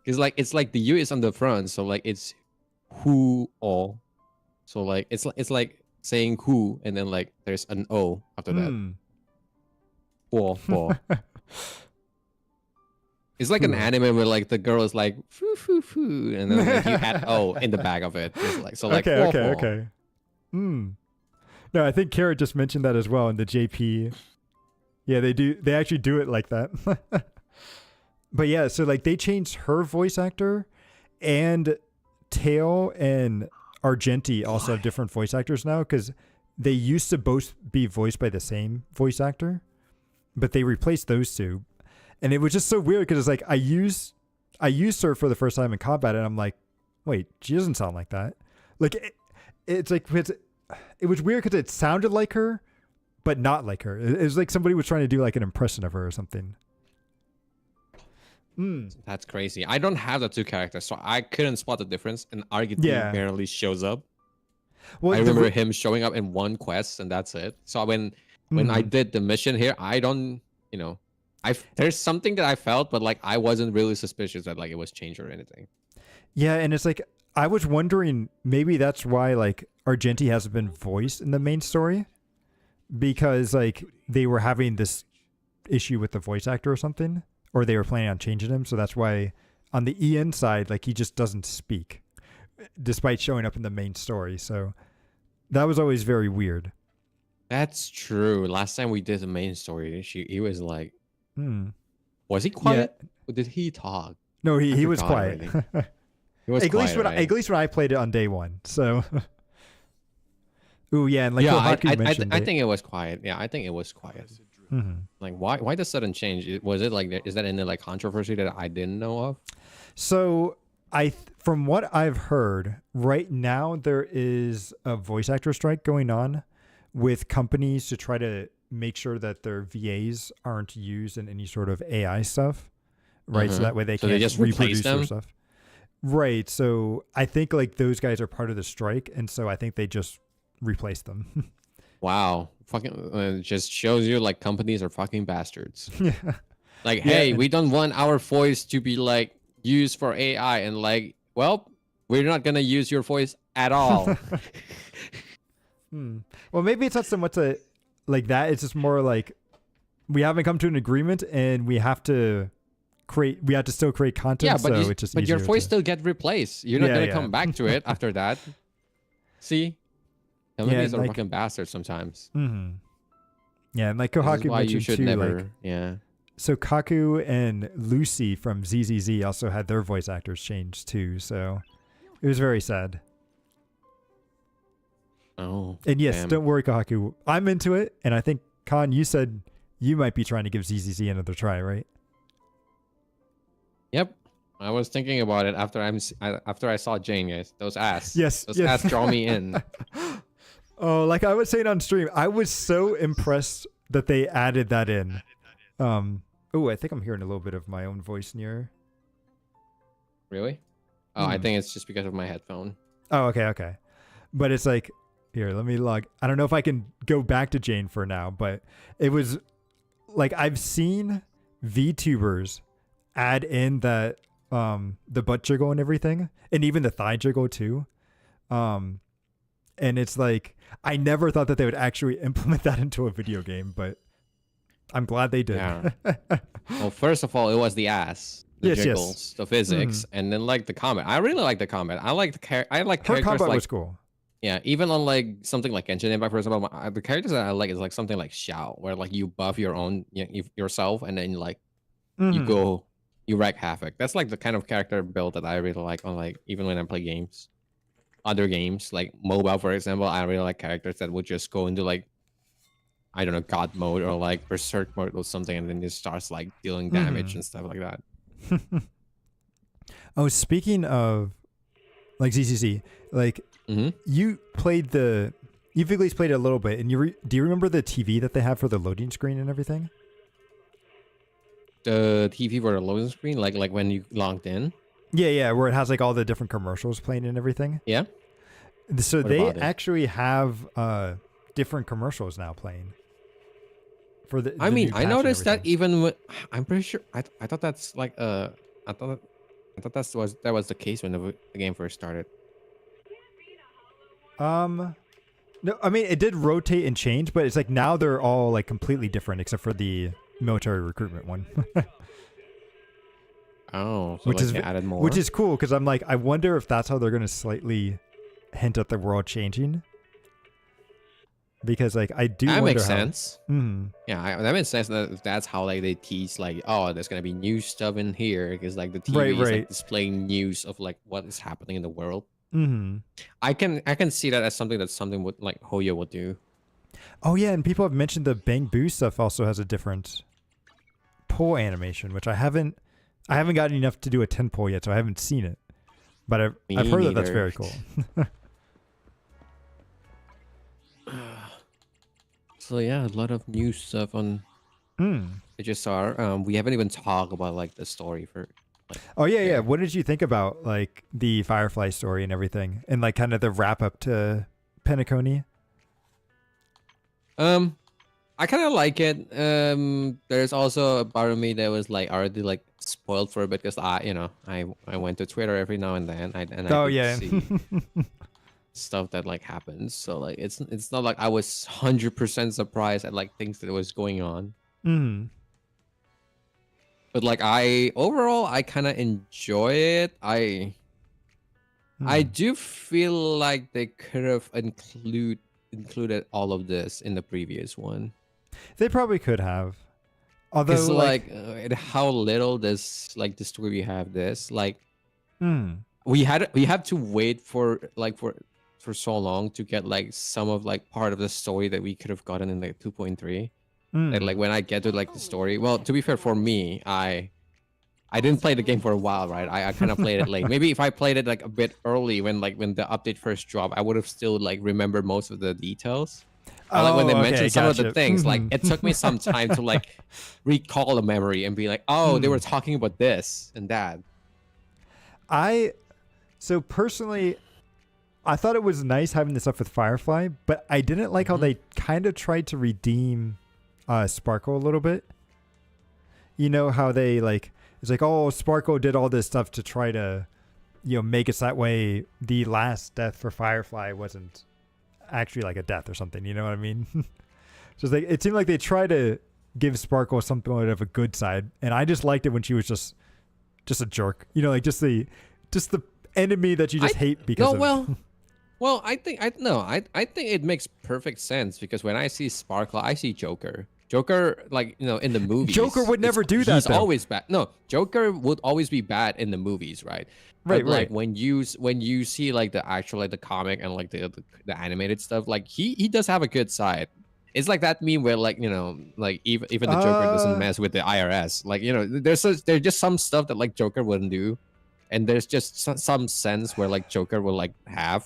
it's like the U is on the front, so like it's who all. So like it's like saying who, and then like there's an O after that. Hmm. Hua, hua. It's like an Hua. anime where like the girl is like foo foo foo, and then like you add O in the back of it. It's like so like Okay. hua, Okay. hua. Okay. Hmm. No, I think Kara just mentioned that as well in the JP. Yeah, they do. They actually do it like that. But yeah, so like they changed her voice actor, and Tail and Argenti also have different voice actors now because they used to both be voiced by the same voice actor, but they replaced those two, and it was just so weird because it's like I used her for the first time in combat, and I'm like, wait, she doesn't sound like that. Like it's like it was weird because it sounded like her, but not like her. It was like somebody was trying to do like an impression of her or something. That's crazy. I don't have the 2 characters, so I couldn't spot the difference. And Argentine Yeah. barely shows up. Well, I remember him showing up in one quest, and that's it. So when I Mhm. did the mission here, I don't, there's something that I felt, but like I wasn't really suspicious that like it was changed or anything. Yeah, and it's like I was wondering maybe that's why like Argenti hasn't been voiced in the main story because like they were having this issue with the voice actor or something, or they were planning on changing him. So that's why on the EN side, like he just doesn't speak despite showing up in the main story. So that was always very weird. That's true. Last time we did the main story, he was like, Hmm. was he quiet? Or did he talk? No, I he was forgot quiet. already. He was at least quiet, right? at least when I played it on day one. So, ooh yeah, and like yeah, Kohaku mentioned, I think it was quiet. Yeah, I think it was quiet. Mhm. Like, why the sudden change? Was it like, is that any like controversy that I didn't know of? So from what I've heard, right now there is a voice actor strike going on with companies to try to make sure that their VAs aren't used in any sort of AI stuff, right? So Mhm. that way they So can't they just replace reproduce their them? stuff. Right. So I think like those guys are part of the strike, and so I think they just replace them. Wow, fucking it just shows you like companies are fucking bastards. Yeah. Like, Yeah, hey, and- we don't want our voice to be like used for AI, and like, well, we're not gonna use your voice at all. Well, maybe it's not so much like that. It's just more like we haven't come to an agreement, and we have to still create content. Yeah, but, so it's just but your easier voice to- still get replaced. You're not Yeah, gonna yeah. come back to it after that. See, companies and are like- fucking bastards sometimes. Mhm. Yeah, and like This is Kohaku why you mentioned should too, never. like Yeah. so Kaku and Lucy from ZZZ also had their voice actors changed too. So it was very sad. Oh. And yes, damn. don't worry, Kohaku. I'm into it, and I think Khan, you said you might be trying to give ZZZ another try, right? Yep. I was thinking about it after I saw Jane, guys. Those ass. Yes, Those yes. ass draw me in. Oh, like I was saying on stream, I was so impressed that they added that in. Oh, I think I'm hearing a little bit of my own voice near. Really? Oh, I Hmm. think it's just because of my headphone. Oh, okay. But it's like, here, let me log. I don't know if I can go back to Jane for now, but it was like I've seen VTubers add in that the butt jiggle and everything, and even the thigh jiggle too. And it's like I never thought that they would actually implement that into a video game, but I'm glad they did. Yeah. Well, first of all, it was the ass, the Yes, yes. jiggles, the physics, and then like the combat. I really like the combat. I like I like Her characters combat like was cool. yeah, even on like something like Genshin Impact, for example, the characters that I like is like something like Xiao, where like you buff your own yourself, and then like you Mhm. go you wreak havoc. That's like the kind of character build that I really like on like even when I play games, other games like mobile, for example. I really like characters that would just go into like I don't know God mode or like berserk mode or something, and then just starts like dealing damage Mhm. and stuff like that. Oh, speaking of like ZCC, like Mm-hmm. you've at least played it a little bit, and do you remember the TV that they have for the loading screen and everything? The TV for the loading screen, like when you logged in. Yeah, where it has like all the different commercials playing and everything. Yeah. So What they about it? actually have different commercials now playing. For the I new mean, patch I and noticed that everything. even with, I'm pretty sure I thought that's like I thought that was the case when the game first started. No, I mean it did rotate and change, but it's like now they're all like completely different except for the military recruitment one. Oh, so Which like is they added more. Which is cool because I'm like, I wonder if that's how they're going to slightly hint at the world changing. Because like I do that wonder makes how. sense. Mhm. Yeah, that makes sense. That if that's how like they tease like, oh, there's gonna be new stuff in here because like the TV is Right. like displaying news of like what is happening in the world. Mhm. I can see that as something would like Hoyo would do. Oh yeah, and people have mentioned the Bang Boo stuff also has a different pull animation, which I haven't gotten enough to do a 10 pull yet, so I haven't seen it. But I've Me heard that that's neither. very cool. So yeah, a lot of new stuff on Mm. HSR. We haven't even talked about like the story for like Oh yeah. Yeah. What did you think about like the Firefly story and everything, and like kind of the wrap up to Penacony? I kind of like it. There's also a part of me that was like already like spoiled for a bit because I went to Twitter every now and then. I Oh did yeah. see stuff that like happens. So like it's not like I was 100% surprised at like things that was going on. Mm. But like overall I kind of enjoy it. I Mm. do feel like they could have included all of this in the previous one. They probably could have. Although It's like, like how little this like the story we have this like mm, we have to wait for like for so long to get like some of like part of the story that we could have gotten in like 2.3. And mm. like when I get to like the story, well, to be fair, for me, I didn't play the game for a while, right? I kind of played it late. Maybe if I played it like a bit early when the update first dropped, I would have still like remembered most of the details. Or, like when they Oh, okay, mentioned some of the gotcha. things, like Mhm. it took me some time to like recall a memory and be like, oh, they were Hmm. talking about this and that. So personally, I thought it was nice having this stuff with Firefly, but I didn't like how Mhm. they kind of tried to redeem Sparkle a little bit. You know how they like, it's like, oh, Sparkle did all this stuff to try to, make it so that way the last death for Firefly wasn't actually like a death or something. You know what I mean? Just like it seemed like they tried to give Sparkle something of a good side, and I just liked it when she was just a jerk. Like just the enemy that you just hate because No, of. well, I think I think it makes perfect sense because when I see Sparkle, I see Joker. Joker, like in the movies, Joker would never do that, He's though. always bad. No, Joker would always be bad in the movies, right? Right, But, like right. when you see like the actual like the comic and like the animated stuff, like he does have a good side. It's like that meme where like like even the Joker doesn't Uh, mess with the IRS. Like there's just some stuff that like Joker wouldn't do, and there's just some sense where like Joker will like have.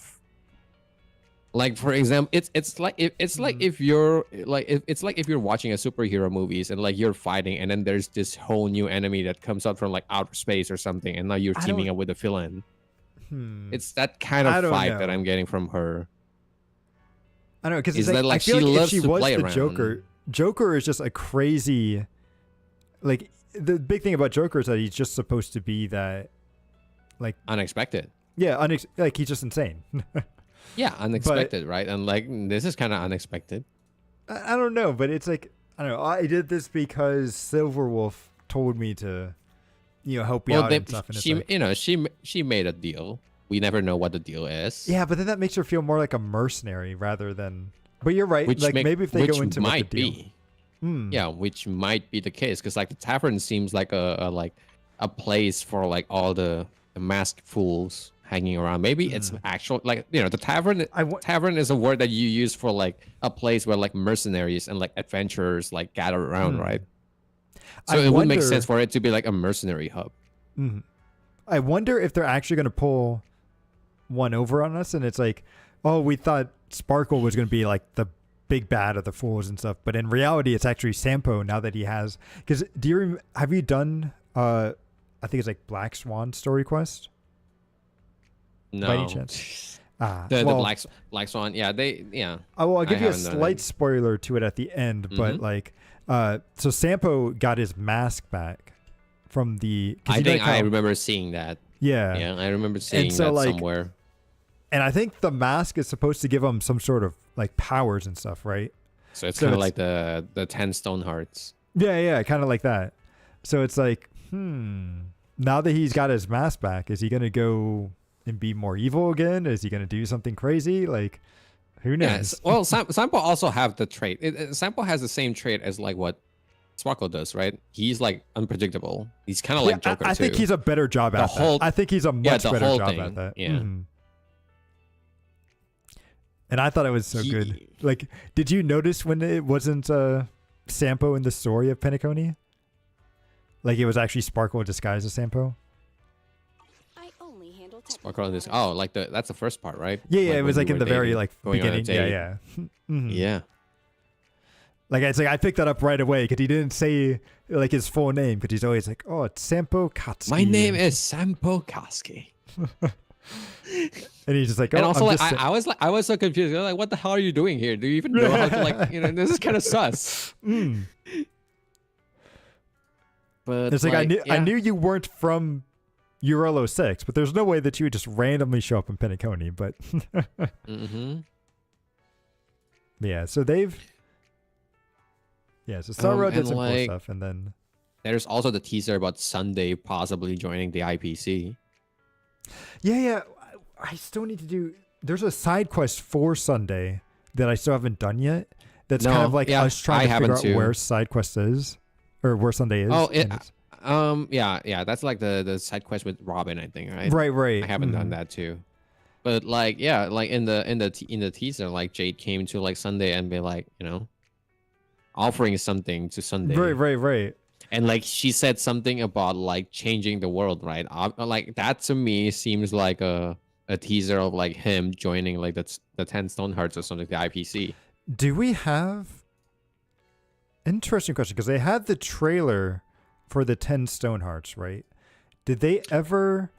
Like for example, it's like it's like hmm, if you're like it's like if you're watching a superhero movies and like you're fighting and then there's this whole new enemy that comes out from like outer space or something and now you're I teaming don't. up with a villain. Hmm. It's that kind of I don't vibe that I'm know. getting from her. I don't know because it's Is like that I like feel she like if loves she to was play the around? Joker, Joker is just a crazy. Like the big thing about Joker is that he's just supposed to be that. Like Unexpected. yeah, like he's just insane. Yeah, unexpected, right? And like this is kind of unexpected. I don't know, but it's like I don't know. I did this because Silverwolf told me to, help you Well, out and stuff. And it's she like, she made a deal. We never know what the deal is. yeah, but then that makes her feel more like a mercenary rather than. But you're right. Which Like maybe if they which go into what might the deal. be. Hmm. Yeah, which might be the case because like the tavern seems like a place for like all the masked fools hanging around. Maybe it's actual like the tavern. Tavern is a word that you use for like a place where like mercenaries and like adventurers like gather around, right? So it would make sense for it to be like a mercenary hub. I wonder if they're actually going to pull one over on us, and it's like, oh, we thought Sparkle was going to be like the big bad of the fools and stuff, but in reality, it's actually Sampo now that he has. Because have you done? I think it's like Black Swan story quest. No. By any chance? The Black Swan. Yeah, I'll give you a haven't done slight it. spoiler to it at the end, but like, so Sampo got his mask back from the. I think I remember seeing that. Yeah. Yeah, I remember seeing so, that like, somewhere. And I think the mask is supposed to give him some sort of like powers and stuff, right? So it's so kind of it's- like the 10 stone hearts. Yeah, kind of like that. So it's like, now that he's got his mask back, is he gonna go and be more evil again? Is he gonna do something crazy? Like, who knows? Yes. Well, Sampo also have the trait. Sampo has the same trait as like what Sparkle does, right? He's like unpredictable. He's kind of like Joker I think too. he's a better job at whole- that. I think he's a much the better whole job thing, at that. yeah. Mhm. And I thought it was so good. He- Like, did you notice when it wasn't Sampo in the story of Penacony? Like, it was actually Sparkle disguised as Sampo? I only handle Sparkle and this. technical Oh, like that's the first part, right? Yeah, it when was we like in were the very dating, like going on a beginning. date. Yeah. Mhm. Yeah. Like it's like I picked that up right away because he didn't say like his full name because he's always like, oh, it's Sampo Katsuki. My name is Sampo Kaski. And he's just like, oh, And also, I'm like, just I was so confused. I was like, what the hell are you doing here? Do you even know how to like, this is kind of sus. But It's like I yeah. knew you weren't from Urolo 6, but there's no way that you would just randomly show up in Penacony. But Mm-hmm. yeah, so they've so Starro did and, some cool like, stuff, and then There's also the teaser about Sunday possibly joining the IPC. yeah, I still need to do. There's a side quest for Sunday that I still haven't done yet. That's kind No, of like yeah, us trying I to figure haven't out too. where side quest is, or where Sunday is. Oh, and it's- yeah, that's like the side quest with Robin, I think, right? right. I haven't done Mhm. that too. But like, yeah, like in the teaser, like Jade came to like Sunday and be like, offering something to Sunday. Right. And like she said something about like changing the world, right? Like that to me seems like a teaser of like him joining like the 10 Stone Hearts or something, the IPC. Do we have? Interesting question because they had the trailer for the 10 Stone Hearts, right? Did they ever?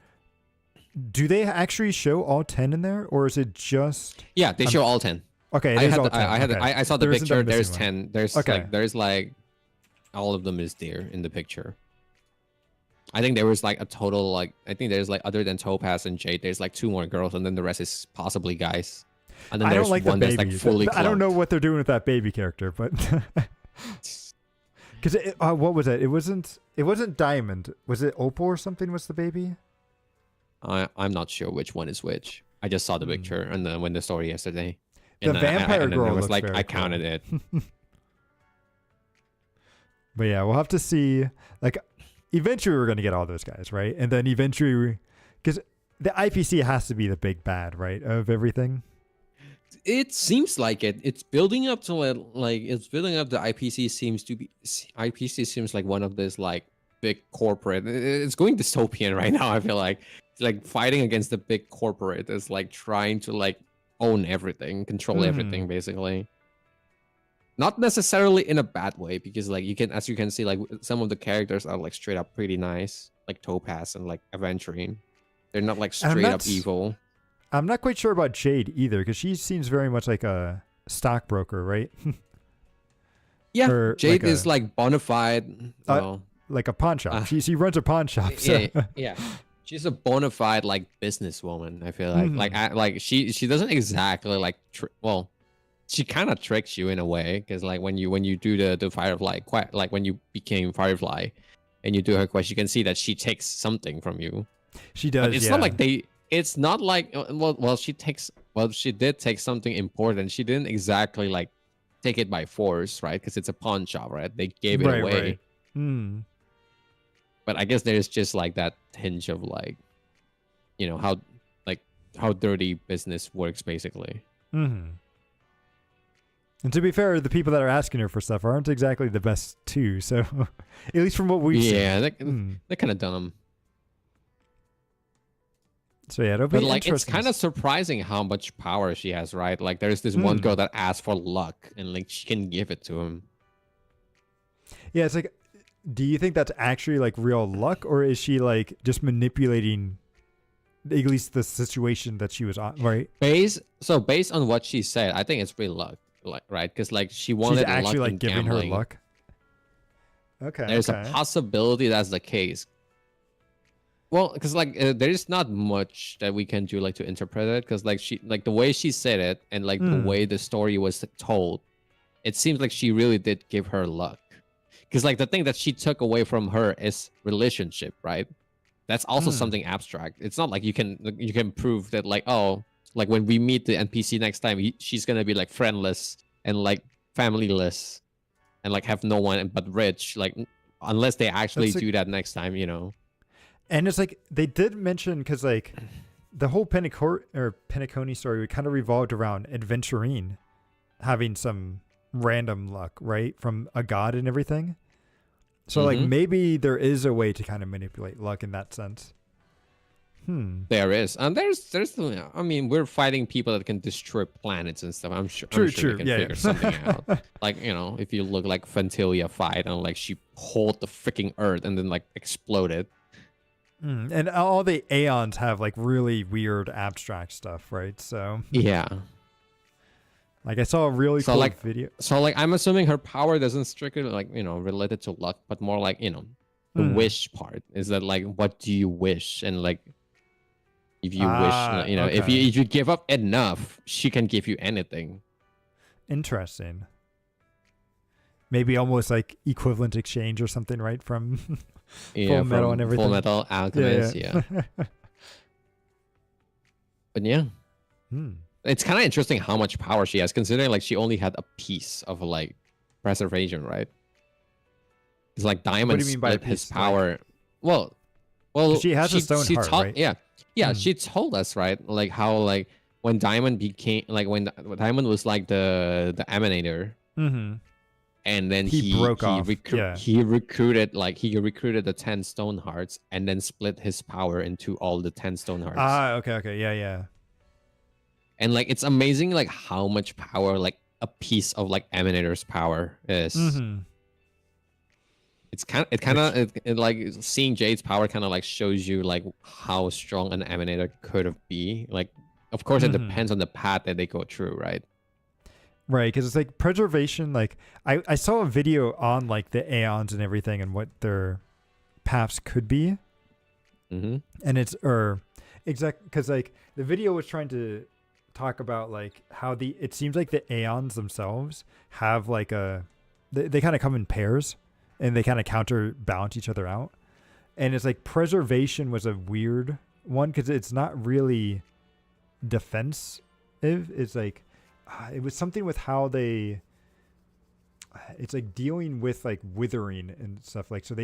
Do they actually show all 10 in there, or is it just? Yeah, they show all 10. Okay, it I is had all 10. Okay. I saw the There isn't a picture. There's missing one. 10. There's Okay. like all of them is there in the picture. I think there was like a total like I think there's like other than Topaz and Jade, there's like 2 more girls, and then the rest is possibly guys. And then I there's don't like one the that's baby. like fully. I don't know cloaked. what they're doing with that baby character, but because what was it? It wasn't Diamond. Was it Opal or something? Was the baby? I'm not sure which one is which. I just saw the picture and then when the story yesterday. The And vampire and then girl it was looks like very I cool. counted it. But yeah, we'll have to see. Like, eventually we're gonna get all those guys, right? And then eventually, because the IPC has to be the big bad, right, of everything. It seems like it. It's building up to it's building up. The IPC seems like one of this like big corporate. It's going dystopian right now. I feel like it's like fighting against the big corporate. It's like trying to like own everything, control everything, basically. Not necessarily in a bad way, because like as you can see, like some of the characters are like straight up pretty nice, like Topaz and like Aventurine. They're not like straight up evil. I'm not quite sure about Jade either, because she seems very much like a stockbroker, right? Yeah, Or Jade like is like bona fide. Well, like a pawn shop. She runs a pawn shop. So. yeah. She's a bona fide like businesswoman. I feel like she doesn't exactly like well, she kind of tricks you in a way, because like when you do the Firefly like when you became Firefly, and you do her quest, you can see that she takes something from you. She does. But it's not like they. It's not like she did take something important. She didn't exactly like take it by force, right? Because it's a pawn shop, right? They gave it away. Right. But I guess there's just like that hinge of like, how dirty business works, basically. And to be fair, the people that are asking her for stuff aren't exactly the best too. So at least from what we've seen. Yeah, they're kind of dumb. So yeah, it'll be like interesting. it's kind of surprising how much power she has, right? Like there's this one girl that asks for luck, and like she can give it to him. Yeah, it's like, do you think that's actually like real luck, or is she like just manipulating at least the situation that she was on, right? Based on what she said, I think it's real luck, like, right? Because like she wanted She's actually luck like in giving gambling. her luck. Okay. There's a possibility that's the case. Well, because like there's not much that we can do like to interpret it, because like the way she said it, and like the way the story was told, it seems like she really did give her luck. Because like the thing that she took away from her is relationship, right? That's also something abstract. It's not like you can prove that like, oh, like when we meet the NPC next time, she's gonna be like friendless and like familyless and like have no one but rich, like unless they actually do that next time, And it's like they did mention, because like the whole Penacony story kind of revolved around Aventurine having some random luck, right, from a god and everything. So like maybe there is a way to kind of manipulate luck in that sense. There is, and there's I mean, we're fighting people that can destroy planets and stuff. I'm sure we can figure something out. Like, if you look like Fantilia fight, and like she pulled the freaking earth and then like exploded. And all the Aeons have like really weird abstract stuff, right? So yeah, like I saw a really cool video. So like I'm assuming her power doesn't strictly like related to luck, but more like the wish part. Is that like, what do you wish? And like if you wish, okay. if you give up enough, she can give you anything. Interesting. Maybe almost like equivalent exchange or something, right? From Full Metal and everything. Full Metal Alchemist, yeah. But yeah. It's kind of interesting how much power she has, considering like she only had a piece of like preservation, right? It's like Diamond split his power. Well, she has a stone heart, right? Yeah. She told us, right? Like how like when Diamond became like when Diamond was like the Emanator. And then he broke off. He recruited the 10 stone hearts, and then split his power into all the 10 stone hearts. Okay. Yeah. And like it's amazing like how much power like a piece of like Emanator's power is. It's kind of like seeing Jade's power kind of like shows you like how strong an Emanator could have be. Like, of course, it depends on the path that they go through, right? Right, because it's like preservation. Like I saw a video on like the Aeons and everything and what their paths could be, and it's because like the video was trying to talk about like how it seems like the Aeons themselves have like they kind of come in pairs and they kind of counterbalance each other out, and it's like preservation was a weird one because it's not really defensive. It's like it was something with how it's like dealing with like withering and stuff, like so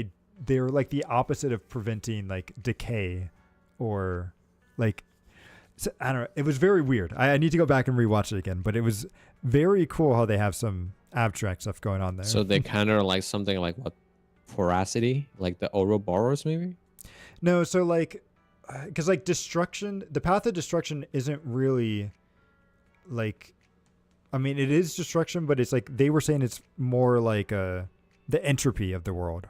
they're like the opposite of preventing like decay or like So, I don't know. It was very weird. I need to go back and rewatch it again, but it was very cool how they have some abstract stuff going on there. So they kind of like something like what, porosity, like the Ouroboros maybe. No, so like, because like destruction, the path of destruction isn't really like, I mean, it is destruction, but it's like they were saying it's more like the entropy of the world,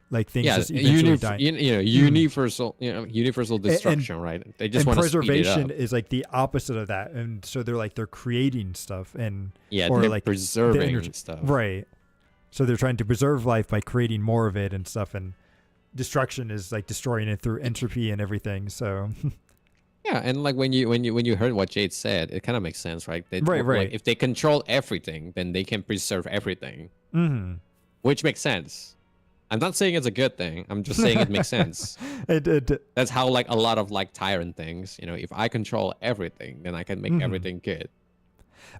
like things Yeah, just eventually die. universal, universal destruction, right? They just And want to speed it preservation up. is like the opposite of that, and so they're creating stuff and Yeah, or they're like the preserving energy- stuff. right. So they're trying to preserve life by creating more of it and stuff, and destruction is like destroying it through entropy and everything. So Yeah, and like when you heard what Jade said, it kind of makes sense, right? Right. Like, if they control everything, then they can preserve everything, mm-hmm. which makes sense. I'm not saying it's a good thing. I'm just saying it makes sense. it That's how like a lot of like tyrant things, if I control everything, then I can make Mhm. everything good.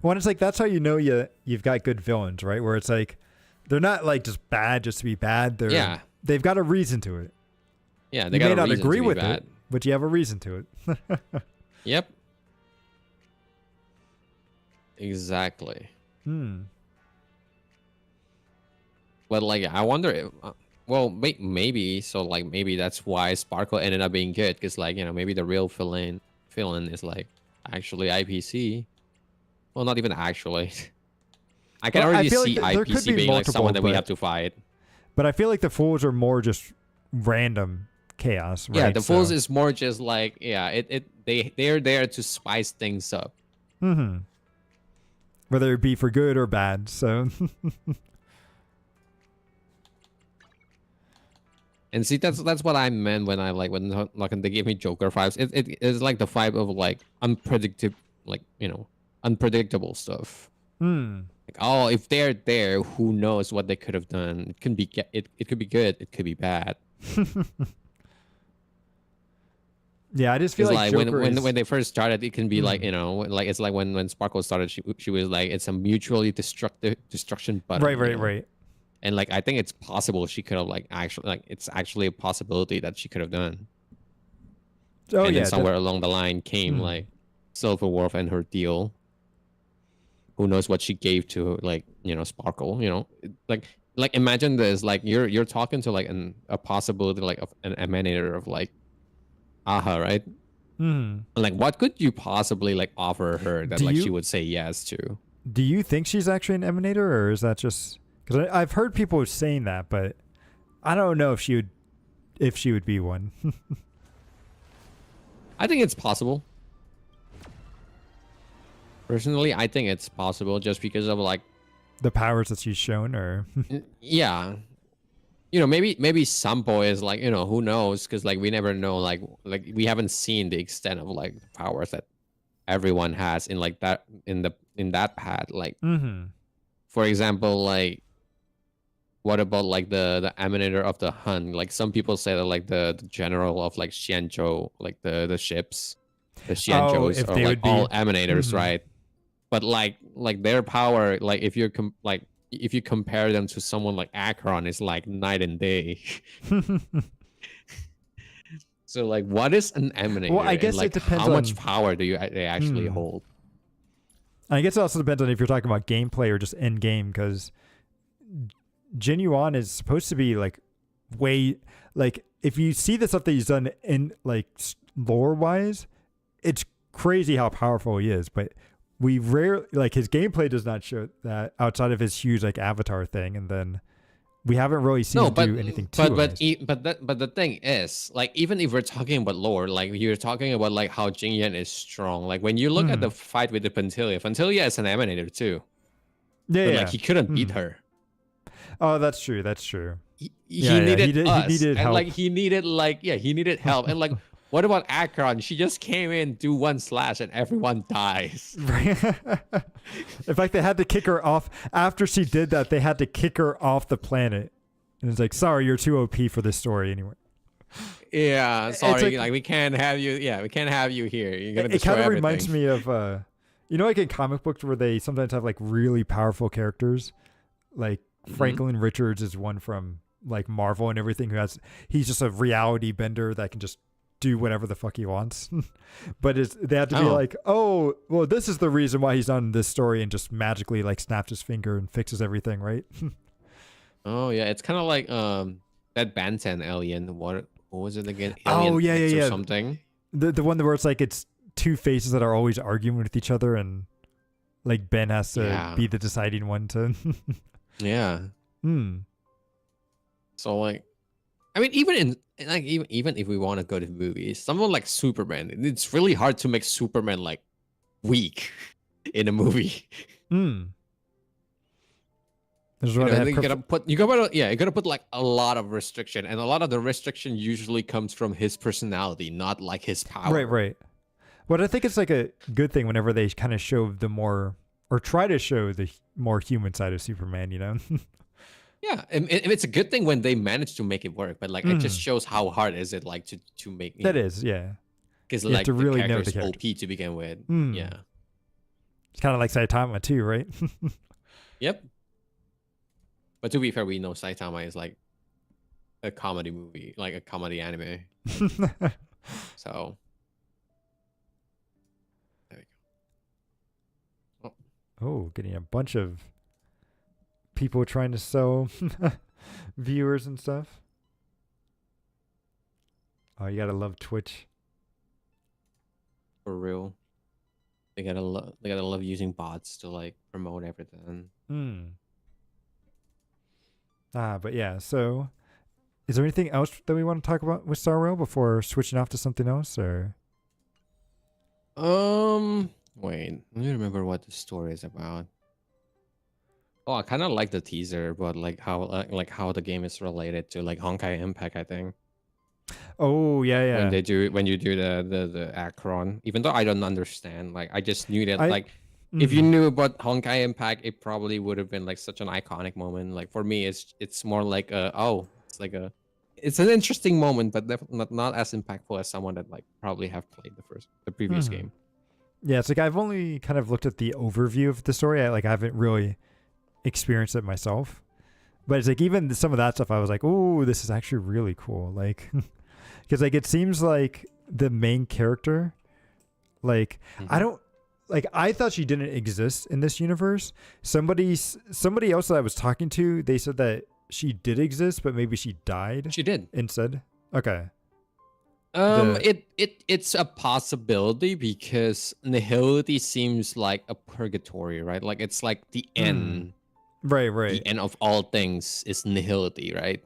Well, it's like that's how you know you've got good villains, right? Where it's like they're not like just bad just to be bad. They've got a reason to it. Yeah, they You got may a not reason agree to be with bad. it, but you have a reason to it. Yep. Exactly. But like, I wonder if, well, maybe so. Like, maybe that's why Sparkle ended up being good, because like maybe the real villain is like actually IPC. Well, not even actually. I can Well, I already feel like see there could IPC be being like someone multiple, that we but- have to fight. But I feel like the fools are more just random chaos, right? Yeah, the Fools So- is more just like they're there to spice things up. Mhm. Whether it be for good or bad. So And see, that's what I meant when when they gave me Joker vibes. It is like the vibe of like unpredictable, like unpredictable stuff. Like, oh, if they're there, who knows what they could have done? It can be it could be good, it could be bad. yeah, I just feel Because like like Joker when they first started, it can be like Mm. like it's like when Sparkle started, she was like it's a mutually destruction button. right. And like I think it's possible she could have it's actually a possibility that she could have done. Oh And yeah, then somewhere along the line came Hmm. like Silverwolf and her deal. Who knows what she gave to Sparkle? Like imagine this, like you're talking to like a possibility like of an emanator of like Aha, right? Like what could you possibly like offer her that Do like you- she would say yes to? Do you think she's actually an emanator, or is that just because I've heard people saying that, but I don't know if she would be one. I think it's possible. Personally, I think it's possible just because of like The powers that she's shown, or yeah. Maybe Sampo is like, who knows? Because like we never know, like we haven't seen the extent of like the powers that everyone has in like that in that path. Like for example, like what about like the emanator of the Hun? Like some people say that like the general of like Xianzhou, like the ships, the Xianzhous if are they like would be- all emanators, Mhm. right? But like their power, like if you compare them to someone like Akron, is like night and day. So like, what is an emanator? Well, I and, guess it like, depends how much on- power do they actually Hmm. hold? I guess it also depends on if you're talking about gameplay or just end game, because Jin Yuan is supposed to be like way like if you see the stuff that he's done in like lore wise, it's crazy how powerful he is. But we rarely like his gameplay does not show that outside of his huge like avatar thing, and then we haven't really seen him do anything too amazing. but the thing is, like, even if we're talking about lore, like you're talking about like how Jing Yan is strong. Like when you look at the fight with the Pantilia is an emanator too. Yeah, But yeah. like he couldn't beat Mhm. her. Oh, that's true. That's true. He Yeah, needed he did- he us, needed and help. like he needed help. And like, what about Akron? She just came in, do one slash, and everyone dies. In fact, they had to kick her off after she did that. They had to kick her off the planet, and it's like, sorry, you're too OP for this story anyway. Yeah, sorry, like- like we can't have you. Yeah, we can't have you here. You're gonna It destroy kind of everything. reminds me of like in comic books where they sometimes have like really powerful characters, like Franklin Richards is one from like Marvel and everything, he's just a reality bender that can just do whatever the fuck he wants. But they have to be Oh. like, oh, well, this is the reason why he's on this story, and just magically like snaps his finger and fixes everything, right? Oh yeah, it's kind of like that Bantan alien. What was it again? Oh, Alien yeah, X yeah, or yeah. something. The one where it's like it's two faces that are always arguing with each other, and like Ben has to Yeah. be the deciding one to. Yeah. So like, I mean, even even if we want to go to movies, someone like Superman, it's really hard to make Superman like weak in a movie. There's You one know, that you gotta put like a lot of restriction, and a lot of the restriction usually comes from his personality, not like his power. Right. But I think it's like a good thing whenever they kind of show the more, or try to show the more human side of Superman, you know? Yeah, and it's a good thing when they manage to make it work, but like it just shows how hard is it like to make That is, yeah. because you have like to the really know character's the character. OP to begin with. Yeah. It's kind of like Saitama too, right? Yep. But to be fair, we know Saitama is like a comedy movie, like a comedy anime. So there we go. Oh, getting a bunch of people trying to sell viewers and stuff. Oh, you gotta love Twitch. For real. They gotta love using bots to like promote everything. But yeah, so is there anything else that we want to talk about with Star Rail before switching off to something else, or? Wait, let me remember what the story is about. Oh, I kind of like the teaser, but like how the game is related to like Honkai Impact, I think. Oh yeah. When you do the Akron, even though I don't understand, like I just knew that I- if you knew about Honkai Impact, it probably would have been like such an iconic moment. Like for me, it's more like it's an interesting moment, but not as impactful as someone that like probably have played the previous game. Yeah, it's like I've only kind of looked at the overview of the story. I haven't really experienced it myself. But it's like even some of that stuff I was like, "Oh, this is actually really cool." Like cuz like it seems like the main character like I don't like I thought she didn't exist in this universe. Somebody else that I was talking to, they said that she did exist, but maybe she died She did. instead. Okay. It's a possibility because nihility seems like a purgatory, right? Like it's like the end. Right. The end of all things is nihility, right?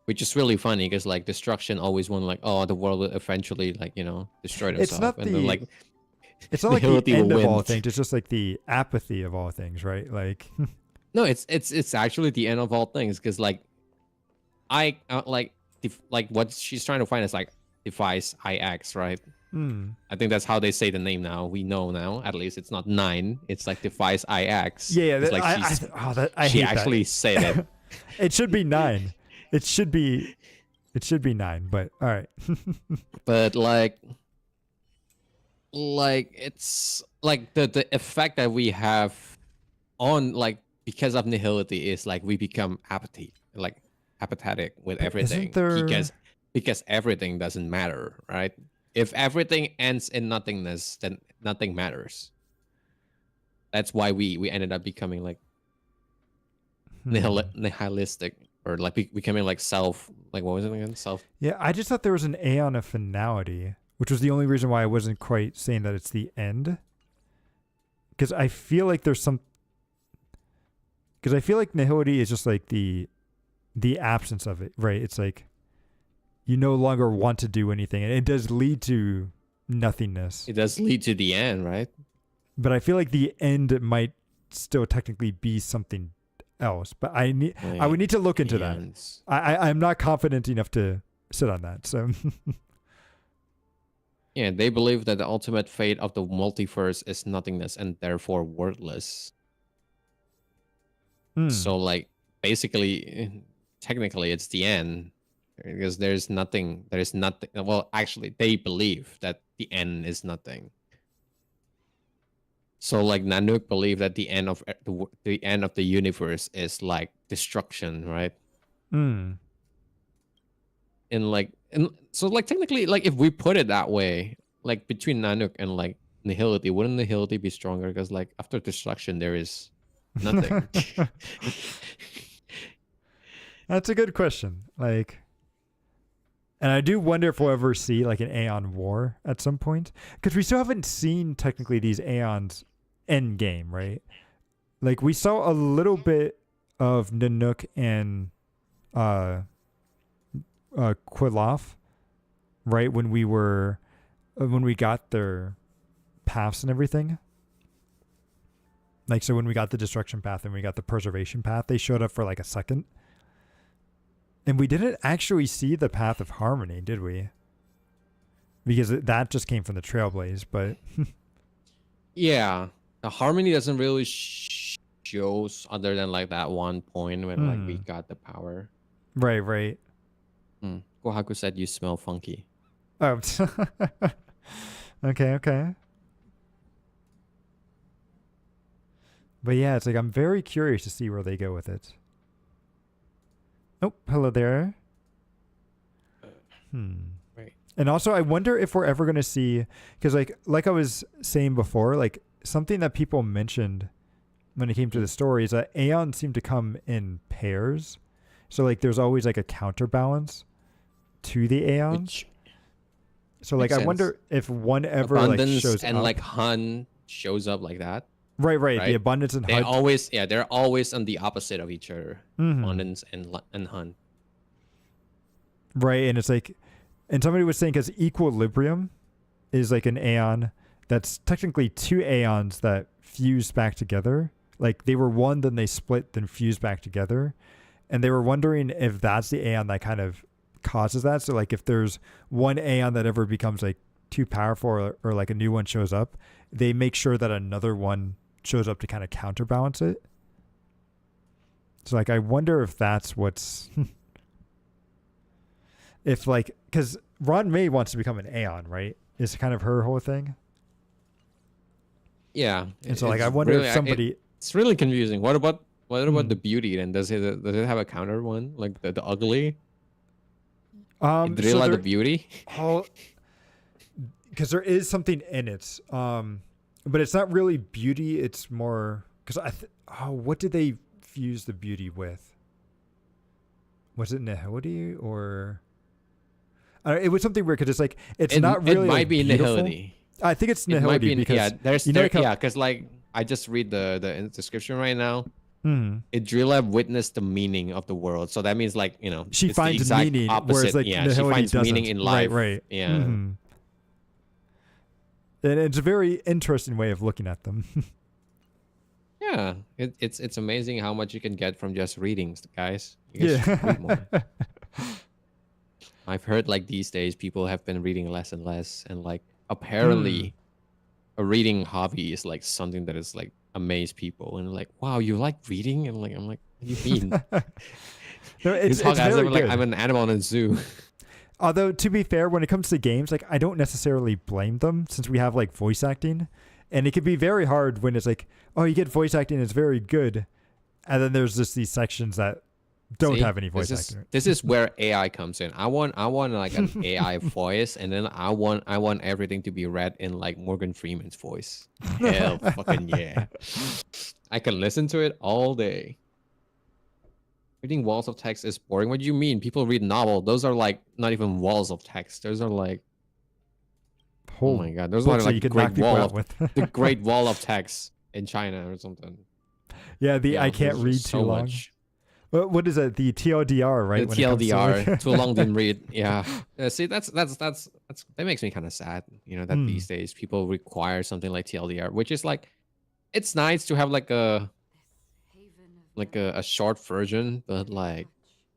Which is really funny because like destruction always want like, oh, the world will eventually like, destroy itself. It's not and then, like it's not like the nihility will end of all win. things. It's just like the apathy of all things, right? Like No, it's actually the end of all things because like I like what she's trying to find is like device IX, right? I think that's how they say the name now. We know now, at least it's not 9. It's like device IX. Yeah. It's like I she hate actually that. said it. It should be 9. It should be 9. But all right. But like it's like the effect that we have on like because of nihility is like we become apathetic with everything because everything doesn't matter, right? If everything ends in nothingness, then nothing matters. That's why we ended up becoming like nihilistic, or like becoming like what was it again? Yeah, I just thought there was an aeon of finality, which was the only reason why I wasn't quite saying that it's the end. Because I feel like nihility is just like the absence of it, right? It's like you no longer want to do anything, and it does lead to nothingness. It does lead to the end, right? But I feel like the end might still technically be something else. But I would need to look into that. Ends. I'm not confident enough to sit on that. So Yeah, they believe that the ultimate fate of the multiverse is nothingness and therefore worthless. So like basically technically it's the end because there's nothing. Well, actually they believe that the end is nothing. So like Nanook believe that the end of the universe is like destruction, right? in like, and so like technically, like if we put it that way, like between Nanook and like Nihility, wouldn't Nihility be stronger? Because like after destruction, there is nothing. That's a good question. Like, and I do wonder if we'll ever see like an Aeon War at some point, because we still haven't seen technically these Aeons end game, right? Like we saw a little bit of Nanook and Quilloff, right, when we got their paths and everything. Like, so when we got the destruction path and we got the preservation path, they showed up for like a second. And we didn't actually see the path of harmony, did we? Because that just came from the Trailblaze, but Yeah, the harmony doesn't really shows other than like that one point when like we got the power. right. Kohaku said you smell funky. Oh, okay. But yeah, it's like I'm very curious to see where they go with it. Oh, hello there. Right. And also, I wonder if we're ever going to see, because like I was saying before, like something that people mentioned when it came to the story is that Aeons seem to come in pairs. So like there's always like a counterbalance to the Aeons. So like makes I wonder sense. if one ever Abundance like shows and up. like Hun shows up like that. Right. The right? abundance and They HUD. always, yeah, they're always on the opposite of each other. Mhm. Abundance and Hun. Right, and it's like, and somebody was saying because equilibrium is like an Aeon that's technically two Aeons that fuse back together. Like they were one, then they split, then fuse back together. And they were wondering if that's the Aeon that kind of causes that. So like if there's one Aeon that ever becomes like too powerful or like a new one shows up, they make sure that another one shows up to kind of counterbalance it. So like I wonder if that's what's if like, because Ron May wants to become an Aeon, right? Is kind of her whole thing. Yeah. And so like it's I wonder really, if somebody it's really confusing. What about the beauty then? Does it have a counter one? Like the ugly? Drilla the beauty? because there is something in it. But it's not really beauty, it's more because what did they fuse the beauty with? Was it Nihility or it was something weird because it's like it's not really It might like, be beautiful. Nihility. I think it's It might Nihility be, because yeah, you know, because like I just read the description right now. Idrilla witnessed the meaning of the world, so that means like she it's the finds exact meaning, opposite. whereas like yeah, Nihility she finds doesn't. meaning in life. Right. Yeah. And it's a very interesting way of looking at them. Yeah, it's amazing how much you can get from just readings, guys. You guys should read more. I've heard like these days people have been reading less and less, and like apparently a reading hobby is like something that is like amaze people and like, wow, you like reading? And like I'm like, what do you mean? No, it's talk as very if like good. I'm an animal in a zoo. Although to be fair, when it comes to games, like I don't necessarily blame them since we have like voice acting, and it can be very hard when it's like, oh, you get voice acting, it's very good, and then there's just these sections that don't See, have any voice acting. This is where AI comes in. I want like an AI voice, and then I want everything to be read in like Morgan Freeman's voice. Hell, fucking yeah! I can listen to it all day. Reading walls of text is boring. What do you mean? People read novel. Those are like not even walls of text. Those are like, oh my god, those are books that like you the can knock Great people Wall out of with. the Great Wall of Text in China or something. Yeah, You know, I can't there's read just too so long. much. What is it? The TLDR, right? The when it comes to, TLDR, like- too long didn't read. Yeah. See, that's that makes me kind of sad. You know that these days people require something like TLDR, which is like, it's nice to have like a short version, but like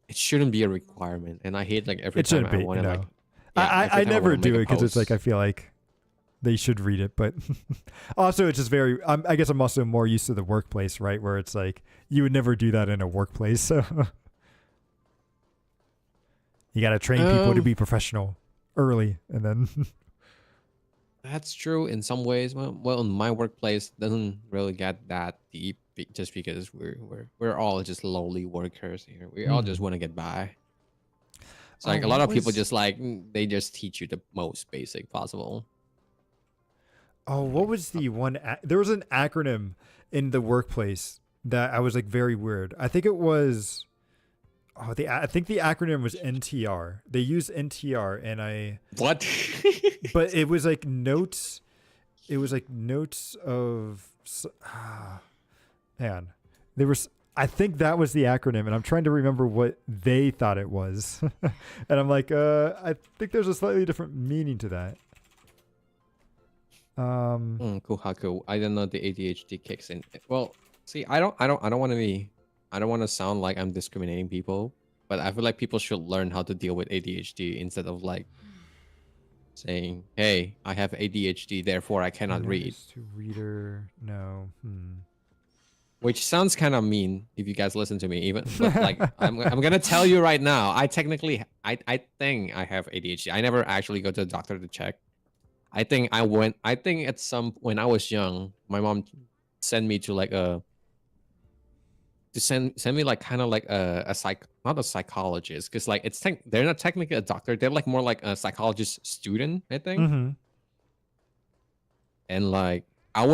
it shouldn't be a requirement. And I hate like every It time shouldn't I be. want to No. like. Yeah, every I time never wanna do make it a because it's like I post. feel like they should read it, but also it's just very. I guess I'm also more used to the workplace, right? Where it's like you would never do that in a workplace, so you got to train people to be professional early, and then That's true in some ways. Well, in my workplace doesn't really get that deep, just because we're all just lowly workers here. We all just want to get by. It's like Oh, a lot what of people was- just like they just teach you the most basic possible. Oh, what was the one? There was an acronym in the workplace that I was like very weird. I think it was. Oh, I think the acronym was NTR. They used NTR, and What? but it was like notes. It was like notes of. Man, there was. I think that was the acronym, and I'm trying to remember what they thought it was. And I'm like, I think there's a slightly different meaning to that. Kohaku. I don't know the ADHD kicks in. Well, see, I don't want to be. I don't want to sound like I'm discriminating people, but I feel like people should learn how to deal with ADHD instead of like saying, "Hey, I have ADHD, therefore I cannot read," Notice to reader, no. which sounds kind of mean if you guys listen to me. Even but like I'm gonna tell you right now, I technically I think I have ADHD. I never actually go to the doctor to check. I think at some when I was young, my mom sent me to like a to send me like kind of like a not a psychologist, because like they're not technically a doctor, they're like more like a psychologist student, I think. Mm-hmm. And like I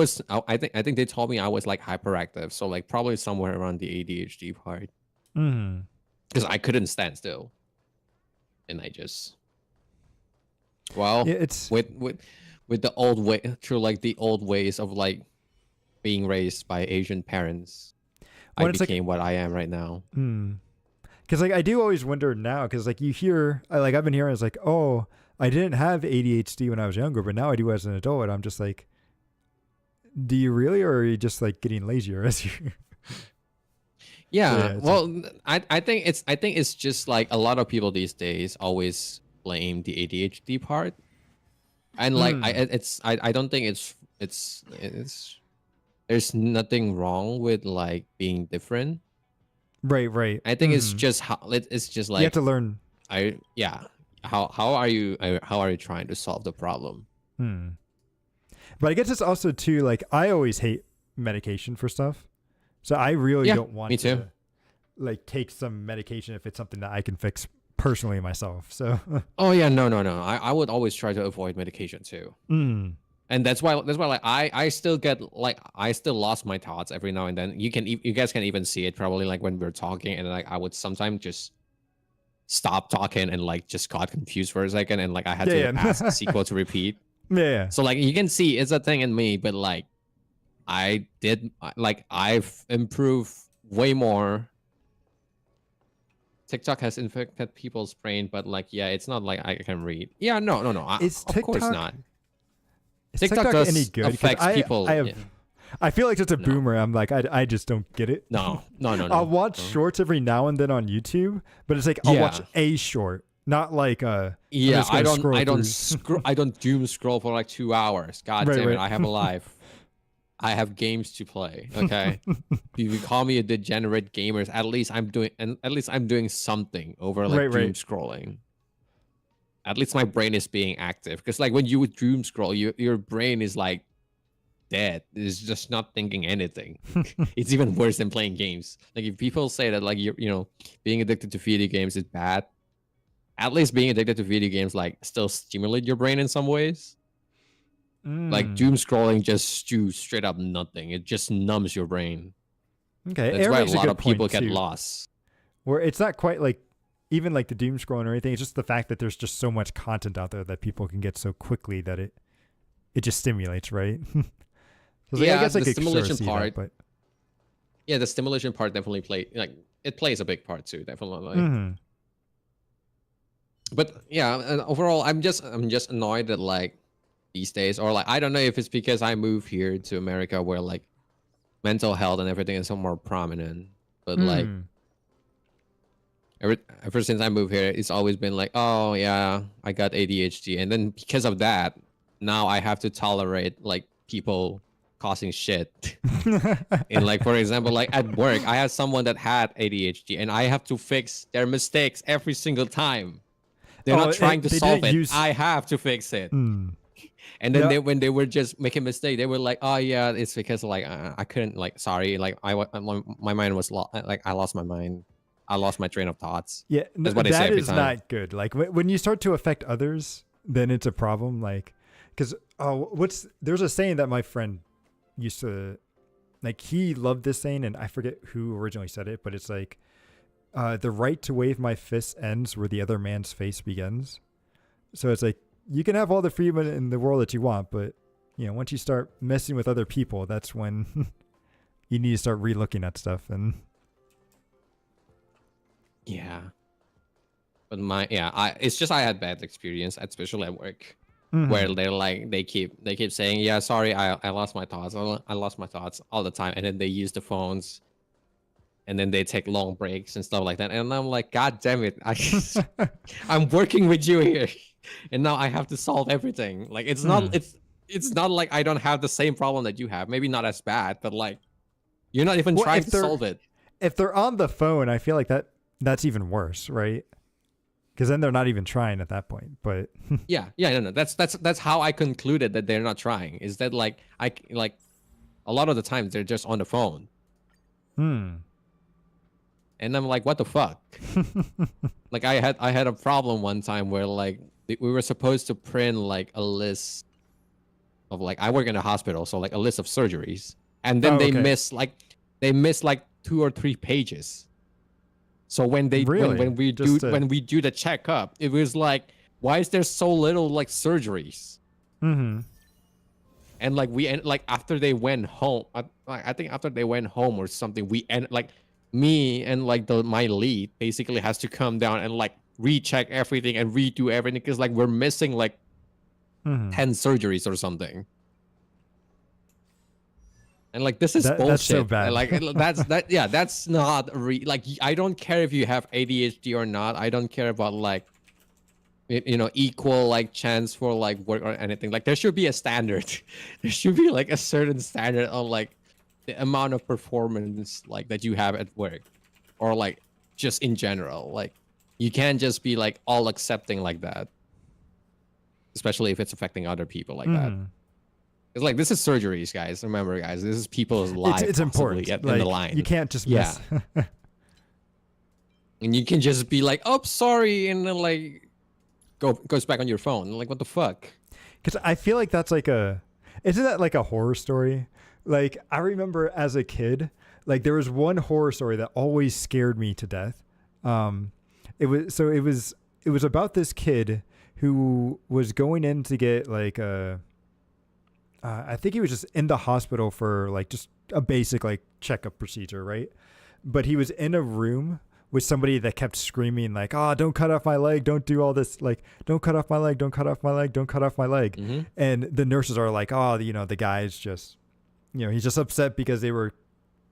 think they told me I was like hyperactive, so like probably somewhere around the ADHD part, Mm-hmm. because I couldn't stand still, and I just well Yeah, it's with the old way through like the old ways of like being raised by Asian parents, When I it's like- became what I am right now. because like I do always wonder now, because like you hear, I've been hearing, it's like, oh, I didn't have ADHD when I was younger, but now I do as an adult. I'm just like, do you really, or are you just like getting lazier as you? Yeah, it's well, I think it's just like a lot of people these days always blame the ADHD part, and like I don't think it's there's nothing wrong with like being different. Right. I think it's Mhm. just how it's just You have like to learn. how are you trying to solve the problem? But I guess it's also too, like, I always hate medication for stuff, so I really Yeah, don't want me to too. like take some medication if it's something that I can fix personally myself. So Oh yeah, no. I would always try to avoid medication too. And that's why like I still get like I still lost my thoughts every now and then. You guys can even see it probably like when we're talking, and like I would sometimes just stop talking and like just got confused for a second, and like I had to Yeah. ask Sequel to repeat. yeah. So like you can see it's a thing in me, but like I've improved way more. TikTok has infected people's brain, but like yeah, it's not like I can read. Yeah, no. Is Of course TikTok- not. Is TikTok TikTok does any good? 'Cause affects people. I have. Yeah. I feel like it's a No. boomer. I'm like, I just don't get it. No. I'll watch no. shorts every now and then on YouTube, but it's like I'll watch Yeah. a short, not like Yeah, just gonna scroll I don't through. I don't doom scroll for like 2 hours. God Right, damn it, right. I have a life. I have games to play. Okay, if you call me a degenerate gamer, at least I'm doing something over like Right, doom right. scrolling. At least my brain is being active, because like when you would doom scroll, your brain is like dead. It's just not thinking anything. It's even worse than playing games. Like if people say that like being addicted to video games is bad, at least being addicted to video games like still stimulate your brain in some ways. Like Mm. doom scrolling just do straight up nothing. It just numbs your brain. Okay, That's Aaron why a makes a lot good of people point, get too, lost. where it's not quite like even like the doom scrolling or anything. It's just the fact that there's just so much content out there that people can get so quickly that it just stimulates, right? So it's like, Yeah, I guess the I could sort of stimulation see that, part- but Yeah, the stimulation part definitely it plays a big part too, definitely. Mhm. But yeah, and overall, I'm just annoyed that like these days, or like I don't know if it's because I moved here to America where like mental health and everything is so more prominent. But like Mm. ever since I moved here, it's always been like, oh yeah, I got ADHD, and then because of that, now I have to tolerate like people causing shit. And like for example, like at work, I had someone that had ADHD, and I have to fix their mistakes every single time. They're Oh, not trying to they solve didn't it. use- I have to fix it. Mm. And then Yeah. when they were just making a mistake, they were like, "Oh yeah, it's because like I couldn't like sorry, like my mind was like I lost my mind." I lost my train of thoughts. Yeah, That's what they say that every is time. not good. Like when you start to affect others, then it's a problem. Like, because there's a saying that my friend used to, like, he loved this saying, and I forget who originally said it, but it's like, the right to wave my fist ends where the other man's face begins. So it's like, you can have all the freedom in the world that you want, but once you start messing with other people, that's when you need to start re-looking at stuff. And Yeah. But it's just I had bad experience, especially at work, Mhm. where they keep saying, yeah, sorry, I lost my thoughts. I lost my thoughts all the time, and then they use the phones, and then they take long breaks and stuff like that. And I'm like, God damn it, I'm working with you here, and now I have to solve everything. Like it's not it's not like I don't have the same problem that you have. Maybe not as bad, but like you're not even Well, trying if to they're- solve it. if they're on the phone, I feel like that's even worse, right? Because then they're not even trying at that point. But Yeah, no. That's how I concluded that they're not trying. Is that like a lot of the times they're just on the phone, and I'm like, what the fuck? Like I had a problem one time where like we were supposed to print like a list of like I work in a hospital, so like a list of surgeries, and then Oh, they okay. miss like 2 or 3 pages. So when Really? when we Just to- when we do the checkup, it was like, why is there so little like surgeries? mm-hmm. And like like after they went home, I think after they went home or something, we end like me and like my lead basically has to come down and like recheck everything and redo everything because like we're missing like Mm-hmm. 10 surgeries or something. And like this is bullshit. That's so bad. Like that's not like I don't care if you have ADHD or not. I don't care about like equal like chance for like work or anything. Like there should be a standard. There should be like a certain standard on like the amount of performance like that you have at work or like just in general. Like you can't just be like all accepting like that, especially if it's affecting other people like that. Mhm. It's like this is surgeries, guys. Remember, guys, this is people's lives. It's important. in Like, the line. you can't just Yeah. miss. And you can just be like, "Oh, sorry," and then like goes back on your phone. Like, what the fuck? Because I feel like that's like isn't that like a horror story? Like I remember as a kid, like there was one horror story that always scared me to death. It was about this kid who was going in to get like I think he was just in the hospital for like just a basic like checkup procedure, right? But he was in a room with somebody that kept screaming like, "Oh, don't cut off my leg! Don't do all this! Like, don't cut off my leg! Don't cut off my leg! Don't cut off my leg!" Mm-hmm. And the nurses are like, "Oh, the guy's just, he's just upset because they were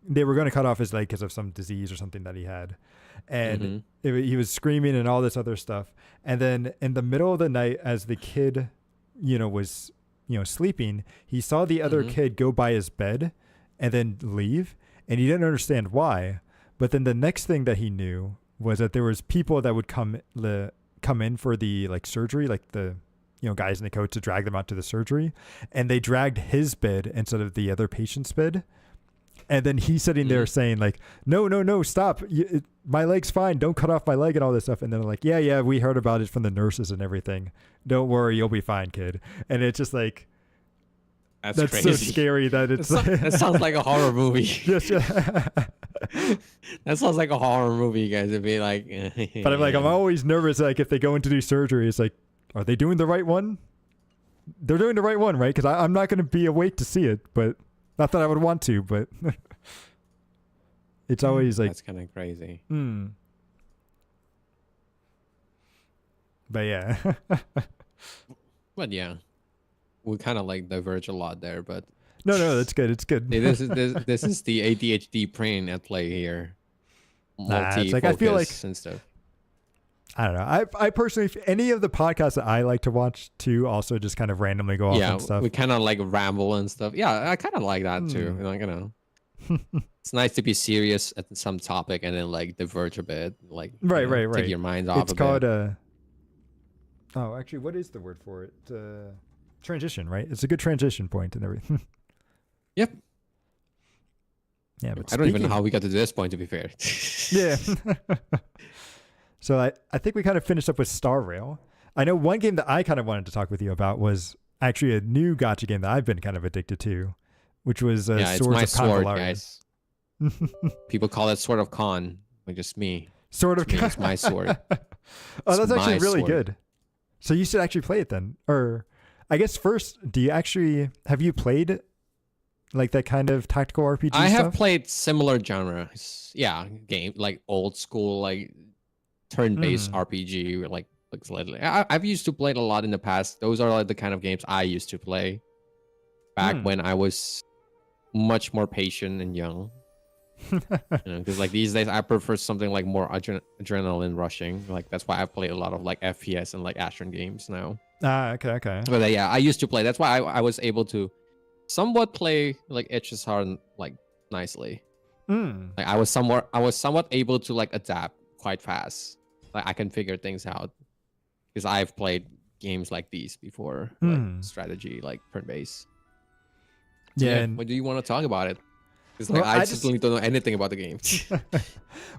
going to cut off his leg because of some disease or something that he had." And he was screaming and all this other stuff. And then in the middle of the night, as the kid, was, sleeping, he saw the other kid go by his bed and then leave. And he didn't understand why. But then the next thing that he knew was that there was people that would come in for the like surgery, like the, guys in the coat to drag them out to the surgery. And they dragged his bed instead of the other patient's bed. And then he's sitting there saying like, no, stop. My leg's fine. Don't cut off my leg and all this stuff. And then they're like, yeah, we heard about it from the nurses and everything. Don't worry. You'll be fine, kid. And it's just like, that's crazy. so scary that it's that sounds like a horror movie. Just, That sounds like a horror movie, guys. It'd be like, but I'm always nervous. Like if they go in to do surgery, it's like, are they doing the right one? They're doing the right one, right? Because I'm not going to be awake to see it, but not that I would want to, but it's always like, that's kind of crazy. But yeah. But yeah, we kind of like diverge a lot there, but No, that's good. It's good. this is the ADHD brain at play here. Nah, it's like I feel like and stuff. I don't know. I personally, any of the podcasts that I like to watch too, also just kind of randomly go off Yeah, and stuff. we kind of like ramble and stuff. Yeah, I kind of like that too. Like, it's nice to be serious at some topic and then like diverge a bit, like Right. take your mind off. It's called oh, actually, what is the word for it? Transition, right? It's a good transition point and everything. Yep. Yeah, but I don't even know speaking- how we got to this point, to be fair. Yeah. So I think we kind of finished up with Star Rail. I know one game that I kind of wanted to talk with you about was actually a new gacha game that I've been kind of addicted to, which was Yeah, it's Swords my of sword, Panvalaria. guys. People call it Sword of Khan, but just me. Sword of To me, it's my sword. Oh, It's that's actually my really sword. good. So you should actually play it then. Or I guess first, have you played like that kind of tactical RPG I have stuff? played similar genres. Yeah, game like old school, like turn-based RPG, or like slightly. I've used to play it a lot in the past. Those are like the kind of games I used to play back when I was much more patient and young. Because like these days I prefer something like more adrenaline rushing. Like that's why I play a lot of like FPS and like action games now. Okay. But yeah, I used to play. That's why I was able to somewhat play like HSR like nicely. Like I was somewhat able to like adapt quite fast. Like I can figure things out because I've played games like these before, like strategy, like turn-based. So, Yeah, and- what do you want to talk about it? Because like, Well, I I certainly don't know anything about the game.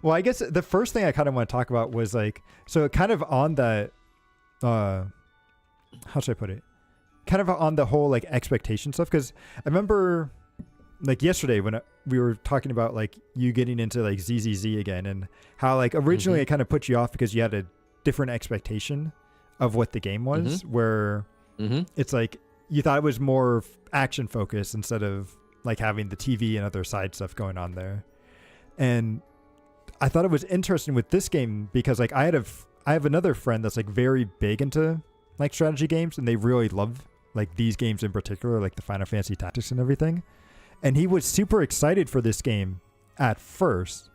Well, I guess the first thing I kind of want to talk about was like, so kind of on that, how should I put it? Kind of on the whole like expectation stuff. Because I remember like yesterday when we were talking about like you getting into like ZZZ again and how like originally it kind of put you off because you had a different expectation of what the game was, where it's like you thought it was more action focused instead of like having the TV and other side stuff going on there. And I thought it was interesting with this game because like I have another friend that's like very big into like strategy games and they really love like these games in particular, like the Final Fantasy Tactics and everything. And he was super excited for this game at first.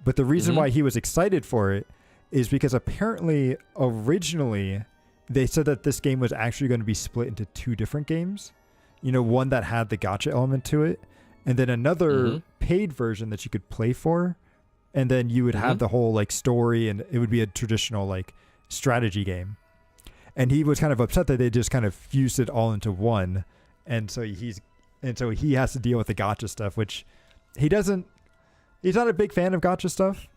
But the reason why he was excited for it is because apparently originally they said that this game was actually going to be split into two different games. You know, one that had the gacha element to it, and then another paid version that you could play for. And then you would have the whole like story and it would be a traditional like strategy game. And he was kind of upset that they just kind of fused it all into one. And so he has to deal with the gacha stuff, which he's not a big fan of gacha stuff.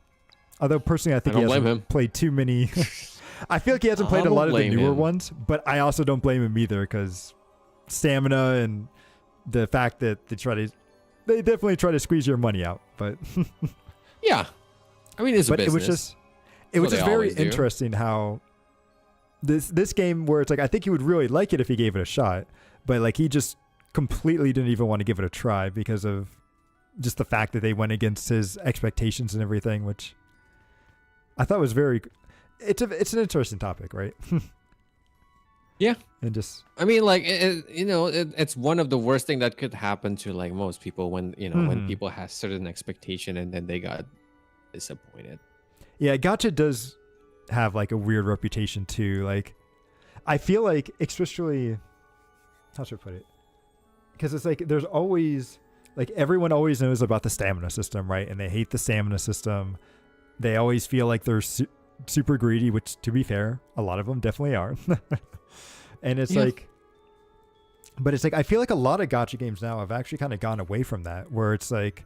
Although personally, I think he hasn't played too many. I feel like he hasn't played a lot of the newer ones, but I also don't blame him either because stamina and the fact that they definitely try to squeeze your money out. But yeah, I mean it's a but business. it was just very always do. interesting how this game where it's like I think he would really like it if he gave it a shot, but like he just completely didn't even want to give it a try because of just the fact that they went against his expectations and everything, which I thought was it's an interesting topic, right? Yeah. And just I mean, like it's one of the worst thing that could happen to like most people when when people have certain expectation and then they got disappointed. Yeah, gacha does have like a weird reputation too. Like I feel like especially how should I put it? Because it's like there's always like everyone always knows about the stamina system, right? And they hate the stamina system. They always feel like they're super greedy, which to be fair, a lot of them definitely are. And it's like, but it's like, I feel like a lot of gacha games now have actually kind of gone away from that, where it's like,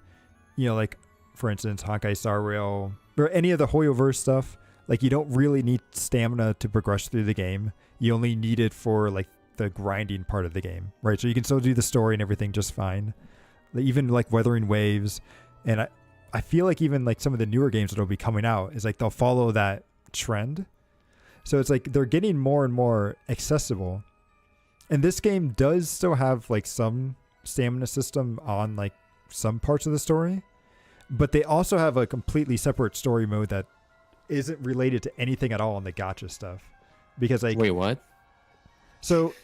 like for instance, Honkai Star Rail or any of the Hoyoverse stuff, like you don't really need stamina to progress through the game. You only need it for like the grinding part of the game, right? So you can still do the story and everything just fine. Even like Weathering Waves. And I feel like even like some of the newer games that will be coming out is like they'll follow that trend. So it's like they're getting more and more accessible. And this game does still have like some stamina system on like some parts of the story, but they also have a completely separate story mode that isn't related to anything at all in the gacha stuff. Because like wait, what? So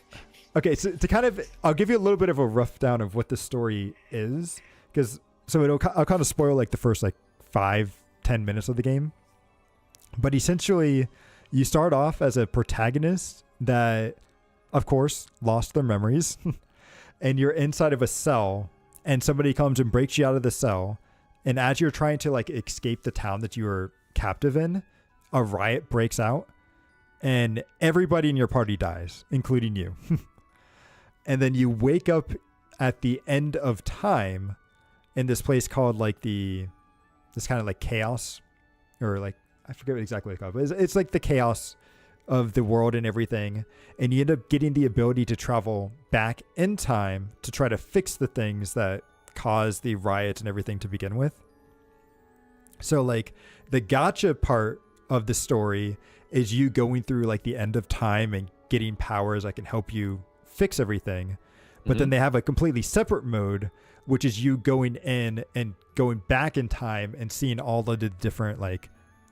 okay, so to kind of I'll give you a little bit of a rough down of what the story is, because I'll kind of spoil like the first like 5-10 minutes of the game. But essentially you start off as a protagonist that of course lost their memories and you're inside of a cell and somebody comes and breaks you out of the cell, and as you're trying to like escape the town that you were captive in, a riot breaks out and everybody in your party dies, including you. And then you wake up at the end of time in this place called like this kind of like chaos, or like I forget what exactly it's called, but it's like the chaos of the world and everything, and you end up getting the ability to travel back in time to try to fix the things that caused the riots and everything to begin with. So like the gotcha part of the story is you going through like the end of time and getting powers that can help you fix everything. But then they have a completely separate mode, which is you going in and going back in time and seeing all of the different like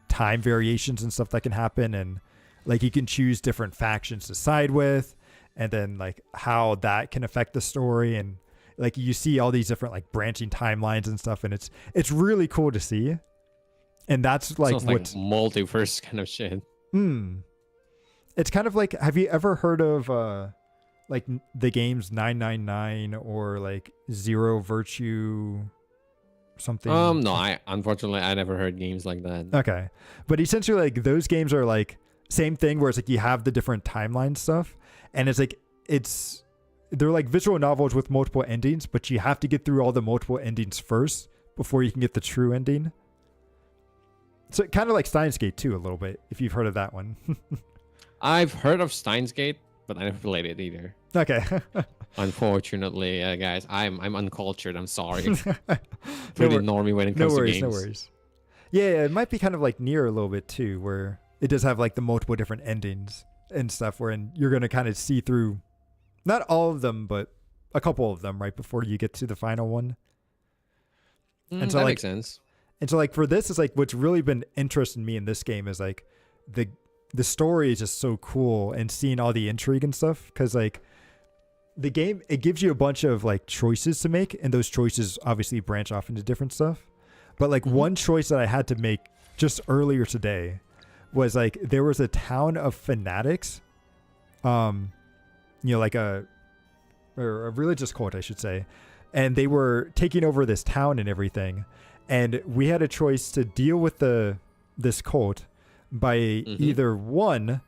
time variations and stuff that can happen. And like you can choose different factions to side with, and then like how that can affect the story. And like you see all these different like branching timelines and stuff. And it's really cool to see. And that's like Sounds like multiverse kind of shit. It's kind of like, have you ever heard of like the games 999 or like Zero Virtue something? No, I unfortunately I never heard games like that. Okay. But essentially like those games are like same thing, where it's like you have the different timeline stuff, and it's like they're like visual novels with multiple endings, but you have to get through all the multiple endings first before you can get the true ending. So kind of like Steins Gate too, a little bit, if you've heard of that one. I've heard of Steins Gate, but I never played it either. Okay. Unfortunately, guys, I'm uncultured. I'm sorry. No Pretty wor- normie when it no comes to worries, games. no worries. Yeah, it might be kind of like Nier a little bit too, where it does have like the multiple different endings and stuff, wherein you're going to kind of see through not all of them, but a couple of them right before you get to the final one. And so that like, makes sense. And so like for this, is like what's really been interesting me in this game is like the story is just so cool, and seeing all the intrigue and stuff, because like the game, it gives you a bunch of like choices to make, and those choices obviously branch off into different stuff. But like one choice that I had to make just earlier today was like there was a town of fanatics, like a religious cult, I should say, and they were taking over this town and everything. And we had a choice to deal with this cult by either one,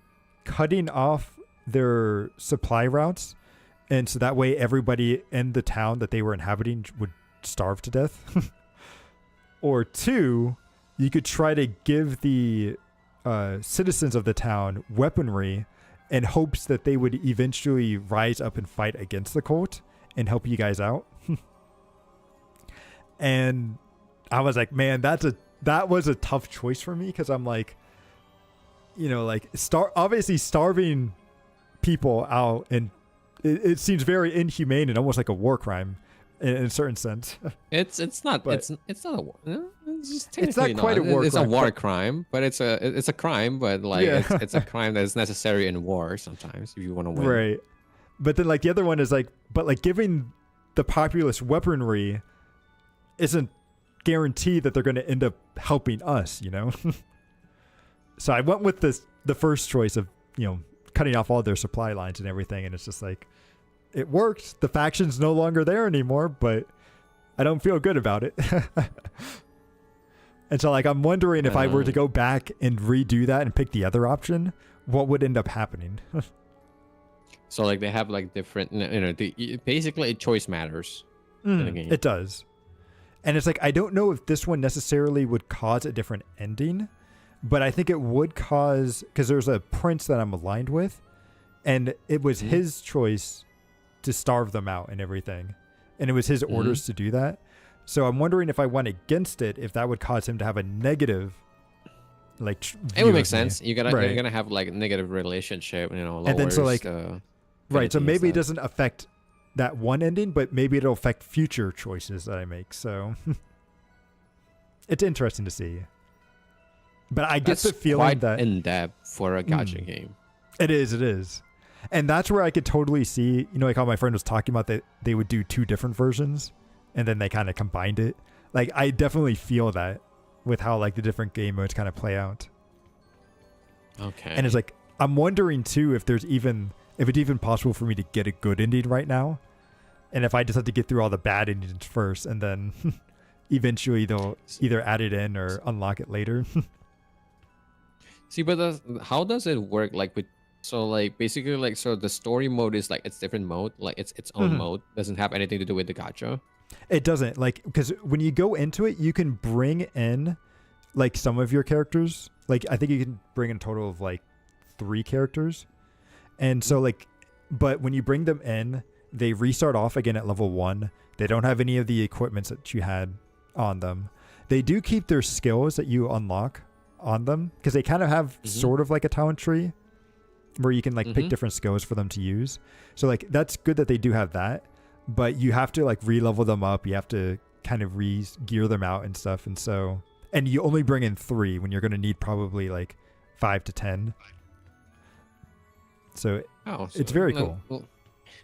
cutting off their supply routes, and so that way everybody in the town that they were inhabiting would starve to death, or two, you could try to give the citizens of the town weaponry in hopes that they would eventually rise up and fight against the cult and help you guys out. And I was like, man, that was a tough choice for me, because I'm like, like obviously starving people out, and it seems very inhumane and almost like a war crime in a certain sense. It's not But- it's not a war. It's It's not quite a war It's crime, a war but- crime, but it's a crime. But like Yeah. it's a crime that is necessary in war sometimes if you want to win. Right. But then like the other one is like, but like giving the populace weaponry isn't guaranteed that they're going to end up helping us, So I went with the first choice of, cutting off all their supply lines and everything. And it's just like, it worked. The faction's no longer there anymore, but I don't feel good about it. And so like, I'm wondering if I were to go back and redo that and pick the other option, what would end up happening? So like they have like different, basically choice matters in the game. It does. And it's like, I don't know if this one necessarily would cause a different ending, but I think it would cause, because there's a prince that I'm aligned with, and it was his choice to starve them out and everything. And it was his orders to do that. So I'm wondering if I went against it, if that would cause him to have a negative, like, It would make view of me. sense. You're gonna have like a negative relationship, lowers And then so, like, the Right. So affinity and maybe it stuff. doesn't affect that one ending, but maybe it'll affect future choices that I make. So it's interesting to see. But I get That's the feeling quite that in depth for a gacha game. it is. And that's where I could totally see, like how my friend was talking about that they would do two different versions and then they kind of combined it. Like I definitely feel that with how like the different game modes kind of play out. Okay. And it's like, I'm wondering too if it's even possible for me to get a good ending right now. And if I just have to get through all the bad endings first and then eventually they'll either add it in or unlock it later. See, but how does it work? Like basically so the story mode is like it's different mode, like it's its own mode, doesn't have anything to do with the gacha. It doesn't, like, because when you go into it, you can bring in like some of your characters. Like I think you can bring in a total of like 3 characters, and so like, but when you bring them in, they restart off again at level 1. They don't have any of the equipments that you had on them. They do keep their skills that you unlock on them, because they kind of have sort of like a talent tree where you can like pick different skills for them to use. So like that's good that they do have that, but you have to like re-level them up. You have to kind of re-gear them out and stuff. And so, and you only bring in 3 when you're going to need probably like 5 to 10. So, it's very cool.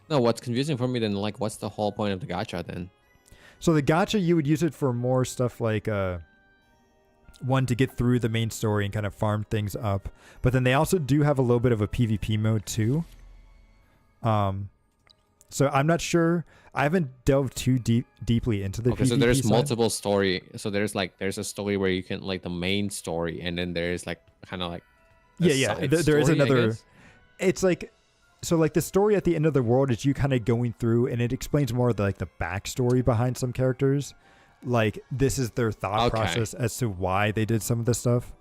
No, what's confusing for me then, like, what's the whole point of the gacha then? So the gacha, you would use it for more stuff like, one, to get through the main story and kind of farm things up. But then they also do have a little bit of a PvP mode too. So I'm not sure. I haven't delved too deeply into the PvP so there's side. multiple story. So there's a story where you can like the main story, and then there's like kind of like Yeah. There is another. It's like, so like the story at the end of the world is you kind of going through, and it explains more of the, like the backstory behind some characters. Like this is their thought process as to why they did some of this stuff.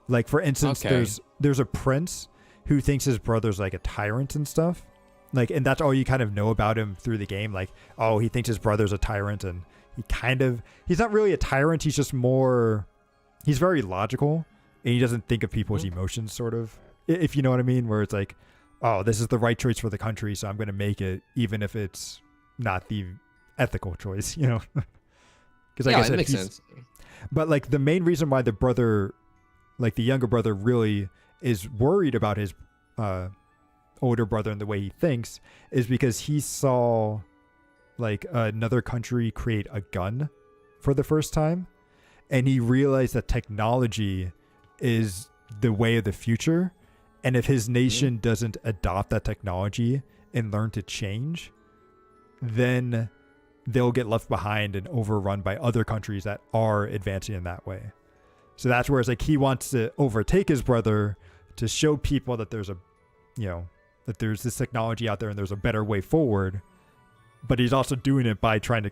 Like for instance, there's a prince who thinks his brother's like a tyrant and stuff. Like, and that's all you kind of know about him through the game. Like, oh, he thinks his brother's a tyrant, and he's not really a tyrant. He's just he's very logical, and he doesn't think of people's emotions, sort of, if you know what I mean, where it's like, oh, this is the right choice for the country, so I'm going to make it, even if it's not the ethical choice, you know? Because like I said, it makes sense. But like the main reason why the brother, like the younger brother, really is worried about his older brother and the way he thinks is because he saw like another country create a gun for the first time, and he realized that technology is the way of the future, and if his nation doesn't adopt that technology and learn to change, then they'll get left behind and overrun by other countries that are advancing in that way. So that's where it's like he wants to overtake his brother to show people that there's that there's this technology out there and there's a better way forward. But he's also doing it by trying to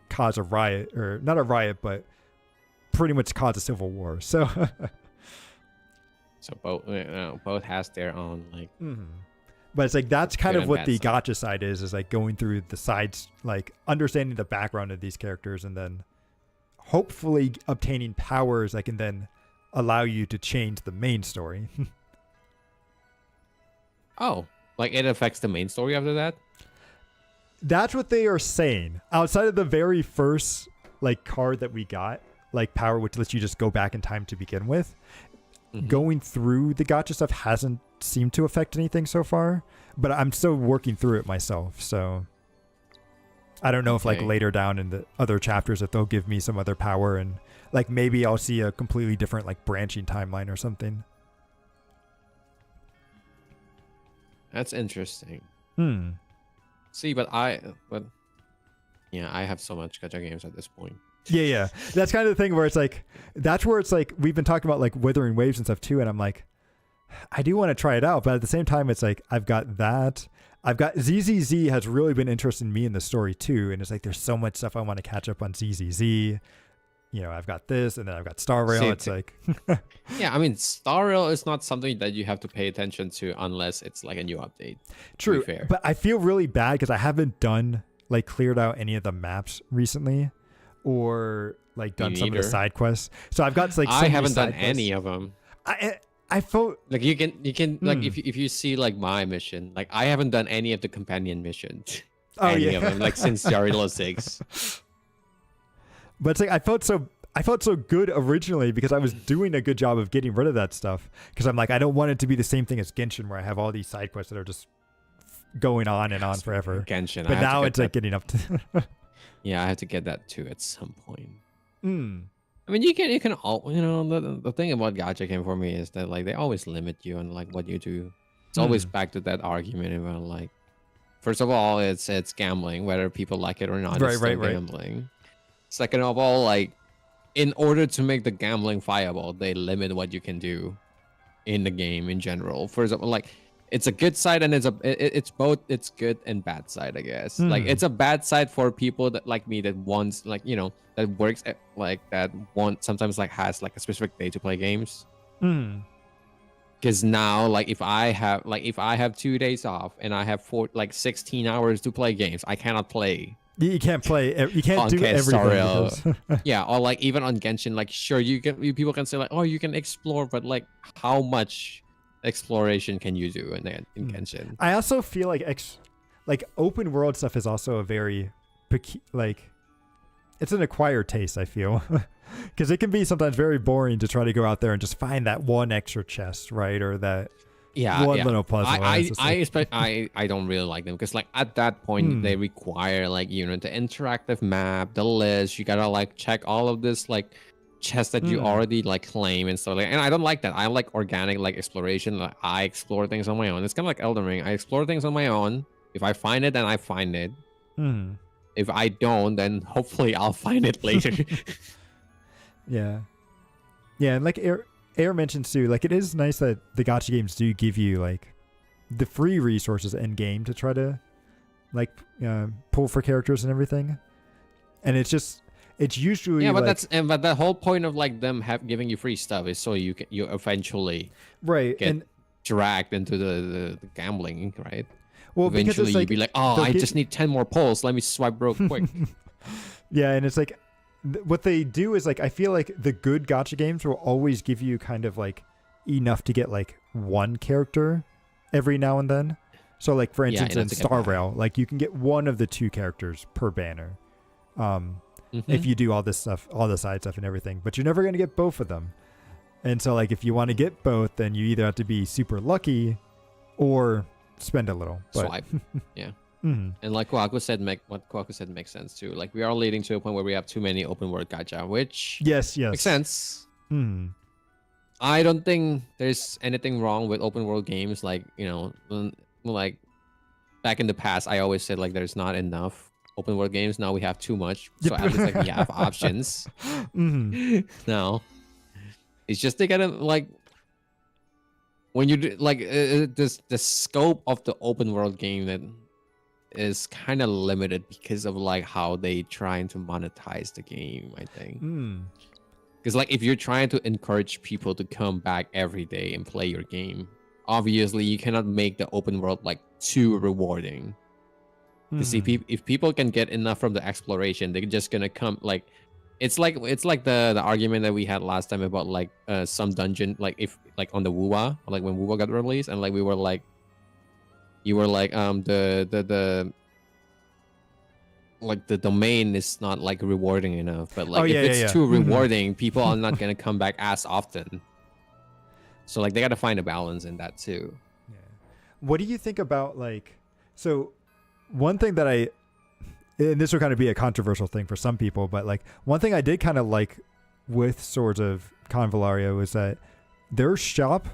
cause a riot, or not a riot, but pretty much cause a civil war. So so both has their own like But it's like that's kind good of and what bad the side. gacha side is like going through the sides, like understanding the background of these characters, and then hopefully obtaining powers that can then allow you to change the main story. Oh, like it affects the main story after that? That's what they are saying. Outside of the very first like card that we got, like power, which lets you just go back in time to begin with, going through the gacha stuff hasn't seemed to affect anything so far, but I'm still working through it myself, so I don't know if like later down in the other chapters if they'll give me some other power, and like maybe I'll see a completely different like branching timeline or something. That's interesting. See, but yeah, I have so much gacha games at this point. Yeah. That's kind of the thing where it's like, that's where it's like, we've been talking about like Withering Waves and stuff too. And I'm like, I do want to try it out. But at the same time, it's like, I've got that. I've got ZZZ has really been interesting me in the story too. And it's like, there's so much stuff I want to catch up on ZZZ. You know, I've got this, and then I've got Star Rail. It's like, yeah, I mean, Star Rail is not something that you have to pay attention to unless it's like a new update. True. Fair. But I feel really bad because I haven't cleared out any of the maps recently, or like done some of the side quests. So I've got like I haven't done any of them. I felt like you can like if you see like my mission, like I haven't done any of the companion missions. Any of them, like since Jarilo 6. But it's like I felt so good originally because I was doing a good job of getting rid of that stuff, because I'm like, I don't want it to be the same thing as Genshin where I have all these side quests that are just going on and on forever. Genshin, but now it's like getting up to yeah, I have to get that too at some point. I mean, you can all, you know, the thing about gacha game for me is that like they always limit you on like what you do. It's always back to that argument about like, first of all, it's gambling, whether people like it or not. It's still gambling. Second of all, like, in order to make the gambling viable, they limit what you can do in the game in general. First of all, like, it's a good side and it's both, it's good and bad side, I guess. Like it's a bad side for people that like me that wants like, you know, that works at, like that want sometimes like has like a specific day to play games. Mm. Because now like if I have 2 days off and I have 16 hours to play games, I cannot play. You can't play. You can't On do everything. Sorry, because- Yeah, or like even on Genshin, like sure people can say like, oh, you can explore, but like how much exploration can you do in Genshin? I also feel like open world stuff is also a very like it's an acquired taste. I feel because it can be sometimes very boring to try to go out there and just find that one extra chest, right, or that one little puzzle. I don't really like them because like at that point they require like, you know, the interactive map, the list. You gotta like check all of this like chests that you already like claim and stuff like. And I don't like that. I like organic like exploration. Like I explore things on my own. It's kind of like Elden Ring. I explore things on my own. If I find it, then I find it. If I don't, then hopefully I'll find it later. Yeah, and like Air mentions too, like it is nice that the gacha games do give you like the free resources in game to try to like pull for characters and everything, and it's usually yeah, but like, but the whole point of like them giving you free stuff is so you eventually right get and dragged into the gambling, right? well because Eventually it's like, you'd be like, oh, I just need 10 more pulls. Let me swipe real quick. yeah, and it's like what they do is like I feel like the good gacha games will always give you kind of like enough to get like one character every now and then. So like for instance in Star Rail, like you can get one of the two characters per banner. If you do all this stuff, all the side stuff and everything, but you're never going to get both of them. And so like if you want to get both, then you either have to be super lucky or spend a little. But, Swipe. Yeah. And like Kwaku said, what Kwaku said makes sense too. Like we are leading to a point where we have too many open world gacha, which yes makes sense. I don't think there's anything wrong with open world games. Like, you know, like back in the past, I always said like there's not enough open world games. Now we have too much, so at least like we have options. Now it's just they gotta like when you do like the scope of the open world game that is kind of limited because of like how they trying to monetize the game, I think. Because like if you're trying to encourage people to come back every day and play your game, obviously you cannot make the open world like too rewarding. Because if people can get enough from the exploration, they're just gonna come like it's like the argument that we had last time about like some dungeon, like if like on the WoWA, like when WoWA got released, and like we were like you were like the like the domain is not like rewarding enough, but like if it's too rewarding, people are not gonna come back as often. So like they gotta find a balance in that too. Yeah. What do you think about like so one thing that and this will kind of be a controversial thing for some people, but like one thing I did kind of like with Swords of Convalaria was that their shop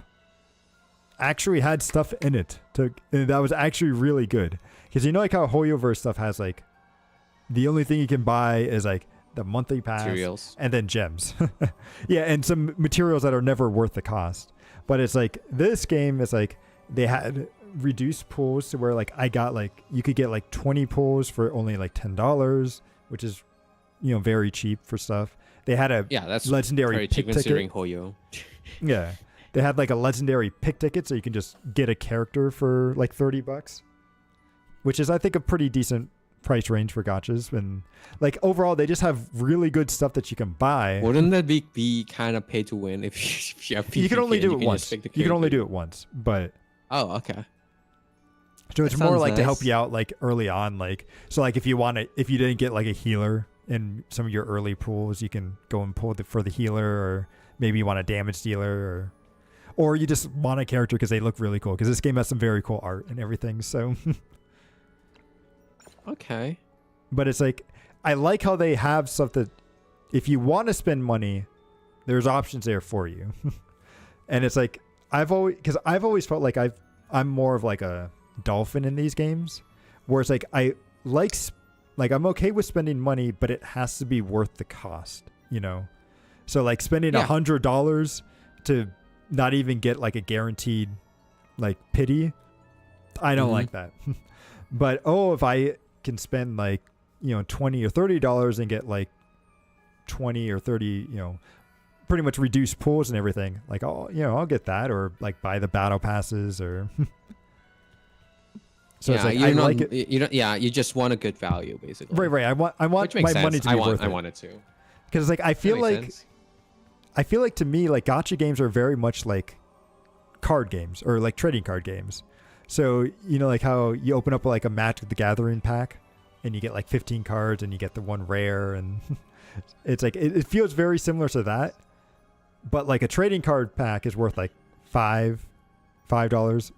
actually had stuff in it and that was actually really good. Because you know like how Hoyoverse stuff has like the only thing you can buy is like the monthly pass Materials. and then gems. Yeah, and some materials that are never worth the cost. But it's like this game is like they had reduced pools to where like I got like you could get like 20 pools for only like $10, which is, you know, very cheap for stuff. They had a that's legendary very pick cheap considering ticket. Hoyo. Yeah, they had like a legendary pick ticket, so you can just get a character for like $30, which is I think a pretty decent price range for gachas. And like overall, they just have really good stuff that you can buy. Wouldn't that be kind of pay to win if you have PvP? You can only do it once. You You can only do it once, but. Oh, okay. So it's That more sounds like to help nice. you out like early on, like so like if you didn't get like a healer in some of your early pools, you can go and pull for the healer, or maybe you want a damage dealer, or you just want a character because they look really cool, because this game has some very cool art and everything. So Okay. but it's like I like how they have stuff that if you want to spend money, there's options there for you. And it's like I've always felt like I'm more of like a dolphin in these games, where it's like I like I'm okay with spending money, but it has to be worth the cost, you know. So like spending $100 to not even get like a guaranteed like pity I don't Mhm. like that. But if I can spend like, $20 or $30 and get like 20 or 30, pretty much reduced pools and everything, like I'll get that, or like buy the battle passes, or so it's yeah, like you're I not, like it. you don't. Yeah, you just want a good value, basically. Right. I want Which makes my sense. money to be worth I it. want it to. Because like That makes sense. I feel like to me, like gacha games are very much like card games or like trading card games. So like how you open up like a Magic the Gathering pack, and you get like 15 cards, and you get the one rare, and it's like it feels very similar to that. But like a trading card pack is worth like $5,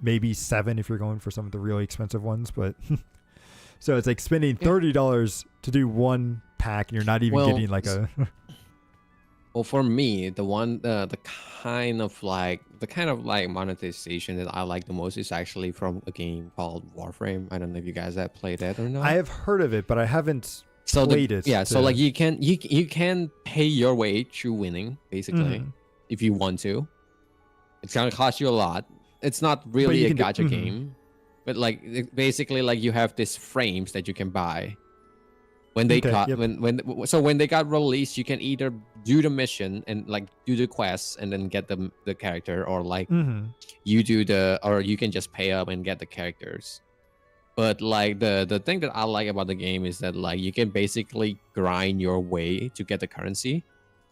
maybe $7 if you're going for some of the really expensive ones. But so it's like spending $30 to do one pack, and you're not even Well, getting like a Well, for me, the kind of like monetization that I like the most is actually from a game called Warframe. I don't know if you guys have played that or not. I have heard of it, but I haven't so played it. Yeah, so to- like you can pay your way through winning, basically, Mhm. if you want to. It's gonna cost you a lot. It's not really you a can do- gacha mhm. game, but like basically like you have these frames that you can buy. When they Okay, got yep. when they got released, you can either do the mission and like do the quests and then get the character, or like Mhm. or you can just pay up and get the characters. But like the thing that I like about the game is that like you can basically grind your way to get the currency,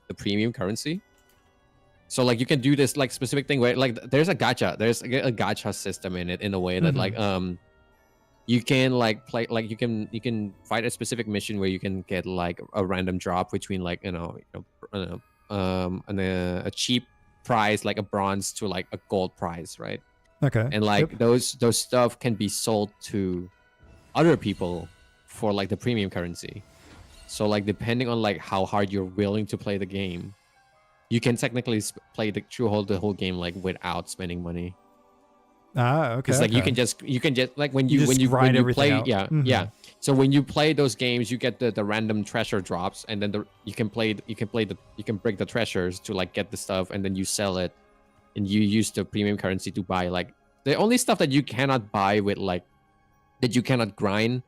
the premium currency. So like you can do this like specific thing where like there's a gacha system in it, in a way that like you can like play like you can fight a specific mission where you can get like a random drop between like a cheap prize like a bronze to like a gold prize, right? Okay. And like Yep. those stuff can be sold to other people for like the premium currency. So like depending on like how hard you're willing to play the game, you can technically play the whole game like without spending money. Okay. Because like okay. you can just like when You you just grind everything play out. Mhm. yeah. So when you play those games, you get the random treasure drops, and then you can break the treasures to like get the stuff, and then you sell it, and you use the premium currency to buy like the only stuff that you cannot buy with like that you cannot grind.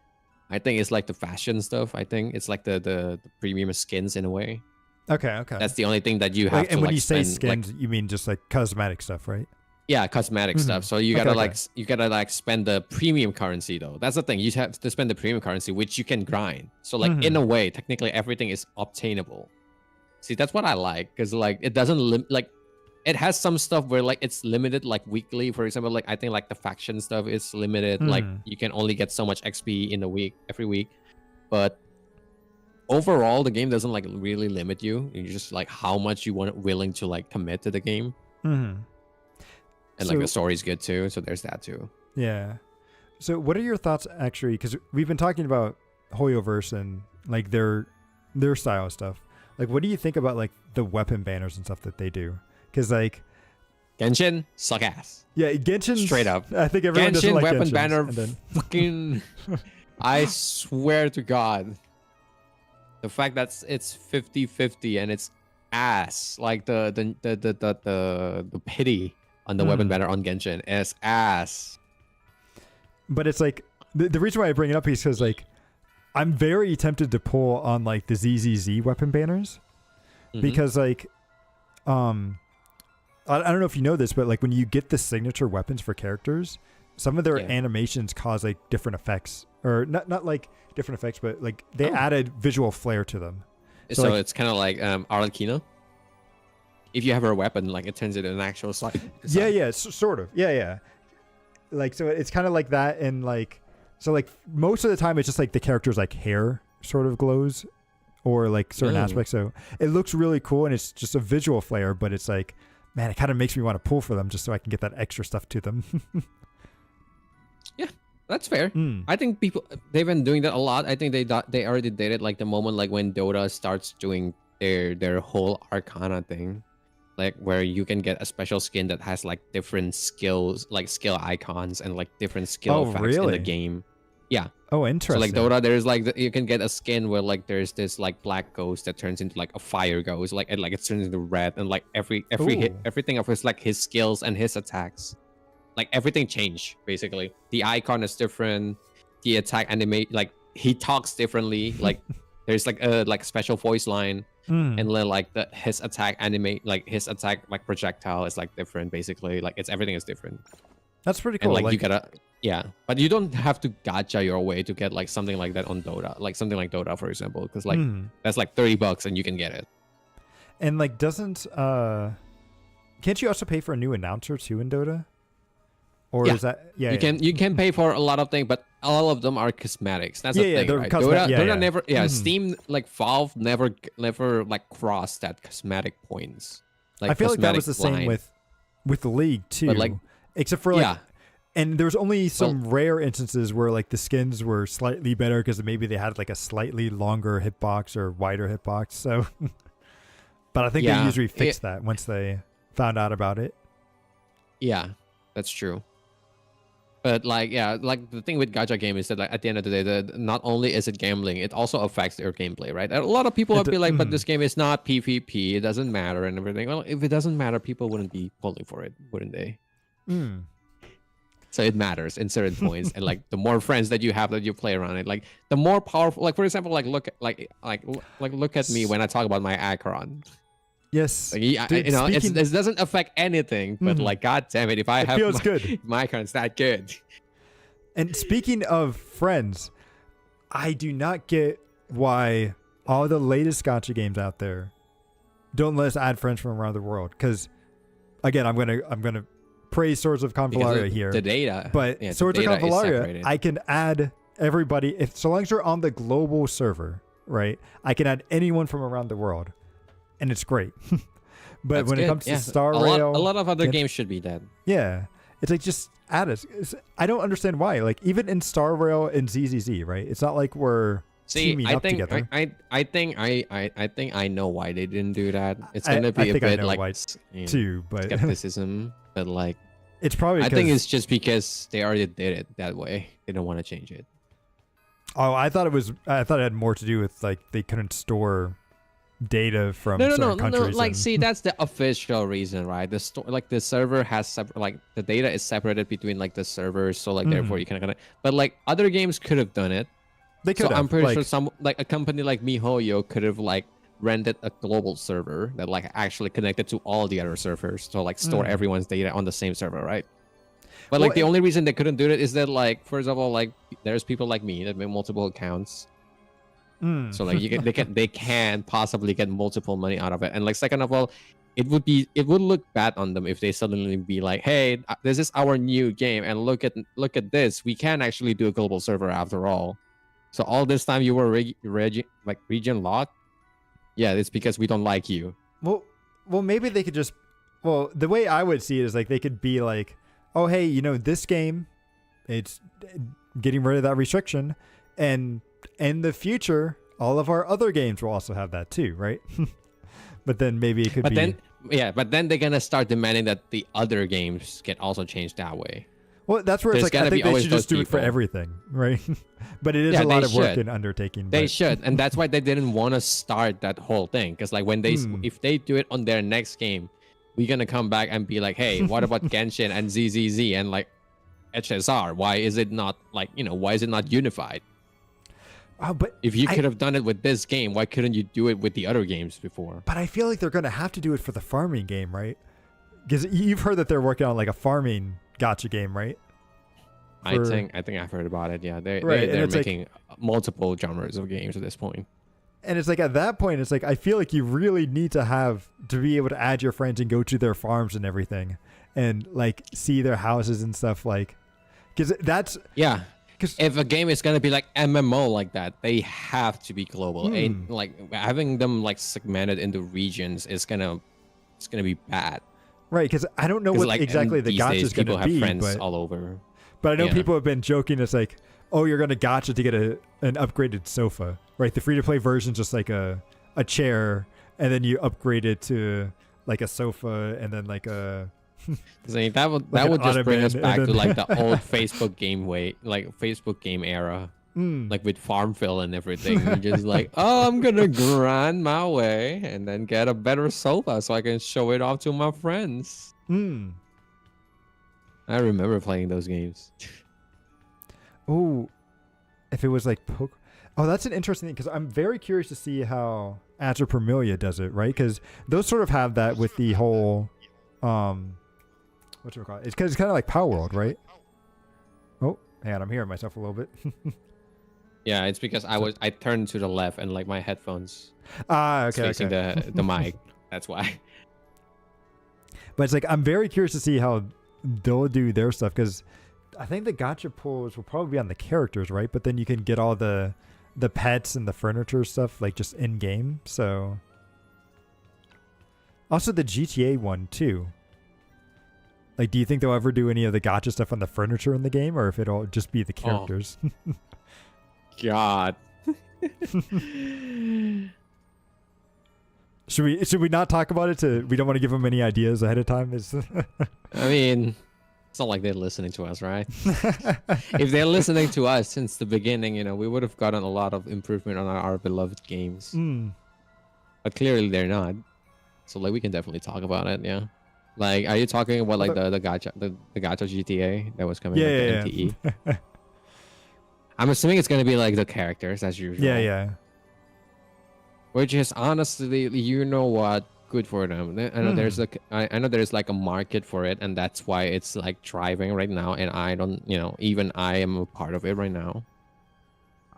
I think it's like the fashion stuff. I think it's like the premium skins in a way. Okay. That's the only thing that you have Like, to and when like you say spend, like, skins, you mean just like cosmetic stuff, right? yeah, cosmetic Mhm. stuff. So you Okay, gotta okay. you gotta like spend the premium currency though. That's the thing. You have to spend the premium currency, which you can grind. So like in a way, technically everything is obtainable. See, that's what I like, because like it doesn't like it has some stuff where like it's limited, like weekly. For example, like I think like the faction stuff is limited. Like you can only get so much XP in a week, every week. But overall, the game doesn't like really limit you. You just like how much you willing to like commit to the game. Mm-hmm. And like the story's good too, so there's that too. Yeah. So what are your thoughts actually? Because we've been talking about Hoyoverse and like their style of stuff. Like, what do you think about like the weapon banners and stuff that they do? Because like Genshin suck ass. yeah, Genshin Straight up. I think everyone doesn't Genshin like weapon Genshins, banner and then- fucking I swear to God. The fact that it's 50-50 and it's ass. Like the pity on the weapon banner on Genshin is ass. But it's like the reason why I bring it up is because like I'm very tempted to pull on like the ZZZ weapon banners because like I don't know if you know this, but like when you get the signature weapons for characters, some of their animations cause like different effects, or not like different effects, but like they added visual flair to them. So like, it's kind of like Arlecchino. If you have her weapon, like it turns into an actual side. yeah, sort of. Yeah. Like, so it's kind of like that. And like, so like most of the time it's just like the character's like hair sort of glows or like certain aspects. So it looks really cool and it's just a visual flair, but it's like, man, it kind of makes me want to pull for them just so I can get that extra stuff to them. Yeah, that's fair. I think they've been doing that a lot. I think they already did it like the moment like when Dota starts doing their whole Arcana thing, like where you can get a special skin that has like different skills, like skill icons and like different skill effects in the game. Yeah. Oh, interesting. So like Dota, there's like you can get a skin where like there's this like black ghost that turns into like a fire ghost, like it turns into red, and like every hit, Ooh. everything of his like his skills and his attacks like everything changed basically. The icon is different, the attack animate, like he talks differently, like there's like a special voice line, Mm. and then like his attack animate, like his attack like projectile is like different basically, like everything is different. That's pretty And cool. like you gotta, yeah, but you don't have to gacha your way to get like something like that on Dota, like something like Dota for example, because like that's like $30 and you can get it. And like doesn't can't you also pay for a new announcer too in Dota? Or Yeah. is that yeah? You can pay for a lot of things, but all of them are cosmetics. That's Yeah, the yeah, thing, they're right? cosmetic- Dota yeah. never, Mhm. Steam, like Valve never like crossed that cosmetic points. Like I feel like that was cosmetic the same line. with the league too. like- except for like yeah, and there's only some rare instances where like the skins were slightly better because maybe they had like a slightly longer hitbox or wider hitbox. So but I think they Yeah, usually fixed that once they found out about it. yeah, that's true. But like, yeah, like the thing with gacha game is that like at the end of the day, not only is it gambling, it also affects their gameplay, right? A lot of people It would d- be like, but mhm. this game is not PvP, it doesn't matter and everything. Well, if it doesn't matter, people wouldn't be pulling for it, wouldn't they? Mm. So it matters in certain points, and like the more friends that you have that you play around it, like the more powerful. Like for example, like look at me when I talk about my Acheron. Yes. Like, Dude, you know, speaking- it doesn't affect anything, but Mhm. like, god damn it, if I It have feels my, good. my Acheron's that good. And speaking of friends, I do not get why all the latest gacha games out there don't let us add friends from around the world. Because again, I'm gonna praise Swords of Because Convalaria of here, the data, but yeah, Swords the of data is Convalaria, separated. I can add everybody if so long as you're on the global server, right? I can add anyone from around the world, and it's great. But That's when it good, comes to yeah. Star a lot, Rail, a lot of other can- games should be that. yeah, it's like just add us. I don't understand why. Like even in Star Rail and ZZZ, right? It's not like we're See, teaming I up think together. I think I know why they didn't do that. It's I- gonna I be a think I bit know like why too, but skepticism, but like it's probably. I think 'cause- it's just because they already did it that way. They don't want to change it. Oh, I thought it had more to do with like they couldn't store data from certain countries. Like, and- see, that's the official reason, right? The server has like the data is separated between like the servers, so like therefore Mhm. you can connect. But like other games could have done it. they could So have. I'm pretty like, sure some like a company like MiHoYo could have like rented a global server that like actually connected to all the other servers, so like store Mm. everyone's data on the same server, right? But Well, like the only reason they couldn't do it is that like, for example, like there's people like me that make multiple accounts. mm. So like they can possibly get multiple money out of it. And like second of all, it would look bad on them if they suddenly be like, hey, this is our new game, and look at this, we can actually do a global server after all. So all this time you were region locked. Yeah, it's because we don't like you. well, maybe they could just. Well, the way I would see it is like they could be like, oh hey, this game, it's getting rid of that restriction, and in the future, all of our other games will also have that too, right? But then maybe it could But be. but then they're gonna start demanding that the other games get also changed that way. Well, that's where it's There's like I gotta think be they always should just those do it for people. everything, right? But it is Yeah, a lot they of work should. and undertaking. They but- should, and that's why they didn't want to start that whole thing. Because like when if they do it on their next game, we're gonna come back and be like, hey, what about Genshin and ZZZ and like HSR? Why is it not like why is it not unified? Oh, but If you I- could have done it with this game, why couldn't you do it with the other games before? But I feel like they're gonna have to do it for the farming game, right? Because you've heard that they're working on like a farming gotcha game, right? I For- think I've heard about it. Yeah, Right, and they're it's like- making multiple genres of games at this point. And it's like at that point, it's like I feel like you really need to have to be able to add your friends and go to their farms and everything, and like see their houses and stuff. Like, because that's Yeah. 'Cause- If a game is gonna be like MMO like that, they have to be global. And like having them like segmented into regions is gonna be bad. right. Because I don't know 'Cause, what like, exactly the these gotcha days, is going people to have be, friends but all over. I know yeah. people have been joking. It's like, oh, you're going to gotcha to get an upgraded sofa, right? The free to play version's just like a chair, and then you upgrade it to like a sofa, and then like a So that would Like an just bring us ottoman, back and to then- like the old Facebook game Facebook game era, like with Farmville and everything. You're just like, oh, I'm gonna grind my way and then get a better sofa so I can show it off to my friends. I remember playing those games. Oh, if it was like poke. Oh, that's an interesting thing because I'm very curious to see how Atropermilia does it, right? Because those sort of have that with the whole, what you call it? It's because it's kind of like Power World, right? Oh, hang on, I'm hearing myself a little bit. Yeah, it's because I turned to the left and like my headphones Okay, facing okay. the mic. That's why. But it's like I'm very curious to see how they'll do their stuff because I think the gacha pulls will probably be on the characters, right? But then you can get all the pets and the furniture stuff like just in game. So also the GTA one too. Like, do you think they'll ever do any of the gacha stuff on the furniture in the game, or if it'll just be the characters? God. Should we not talk about it? We don't want to give them any ideas ahead of time. I mean, it's not like they're listening to us, right? If they're listening to us since the beginning, we would have gotten a lot of improvement on our beloved games. But clearly they're not. So like we can definitely talk about it, yeah. Like, are you talking about like the gacha GTA that was coming with the NTE? I'm assuming it's gonna be like the characters as usual. Yeah. Which is honestly, what, good for them. I know I know there's like a market for it, and that's why it's like thriving right now. And I don't, even I am a part of it right now.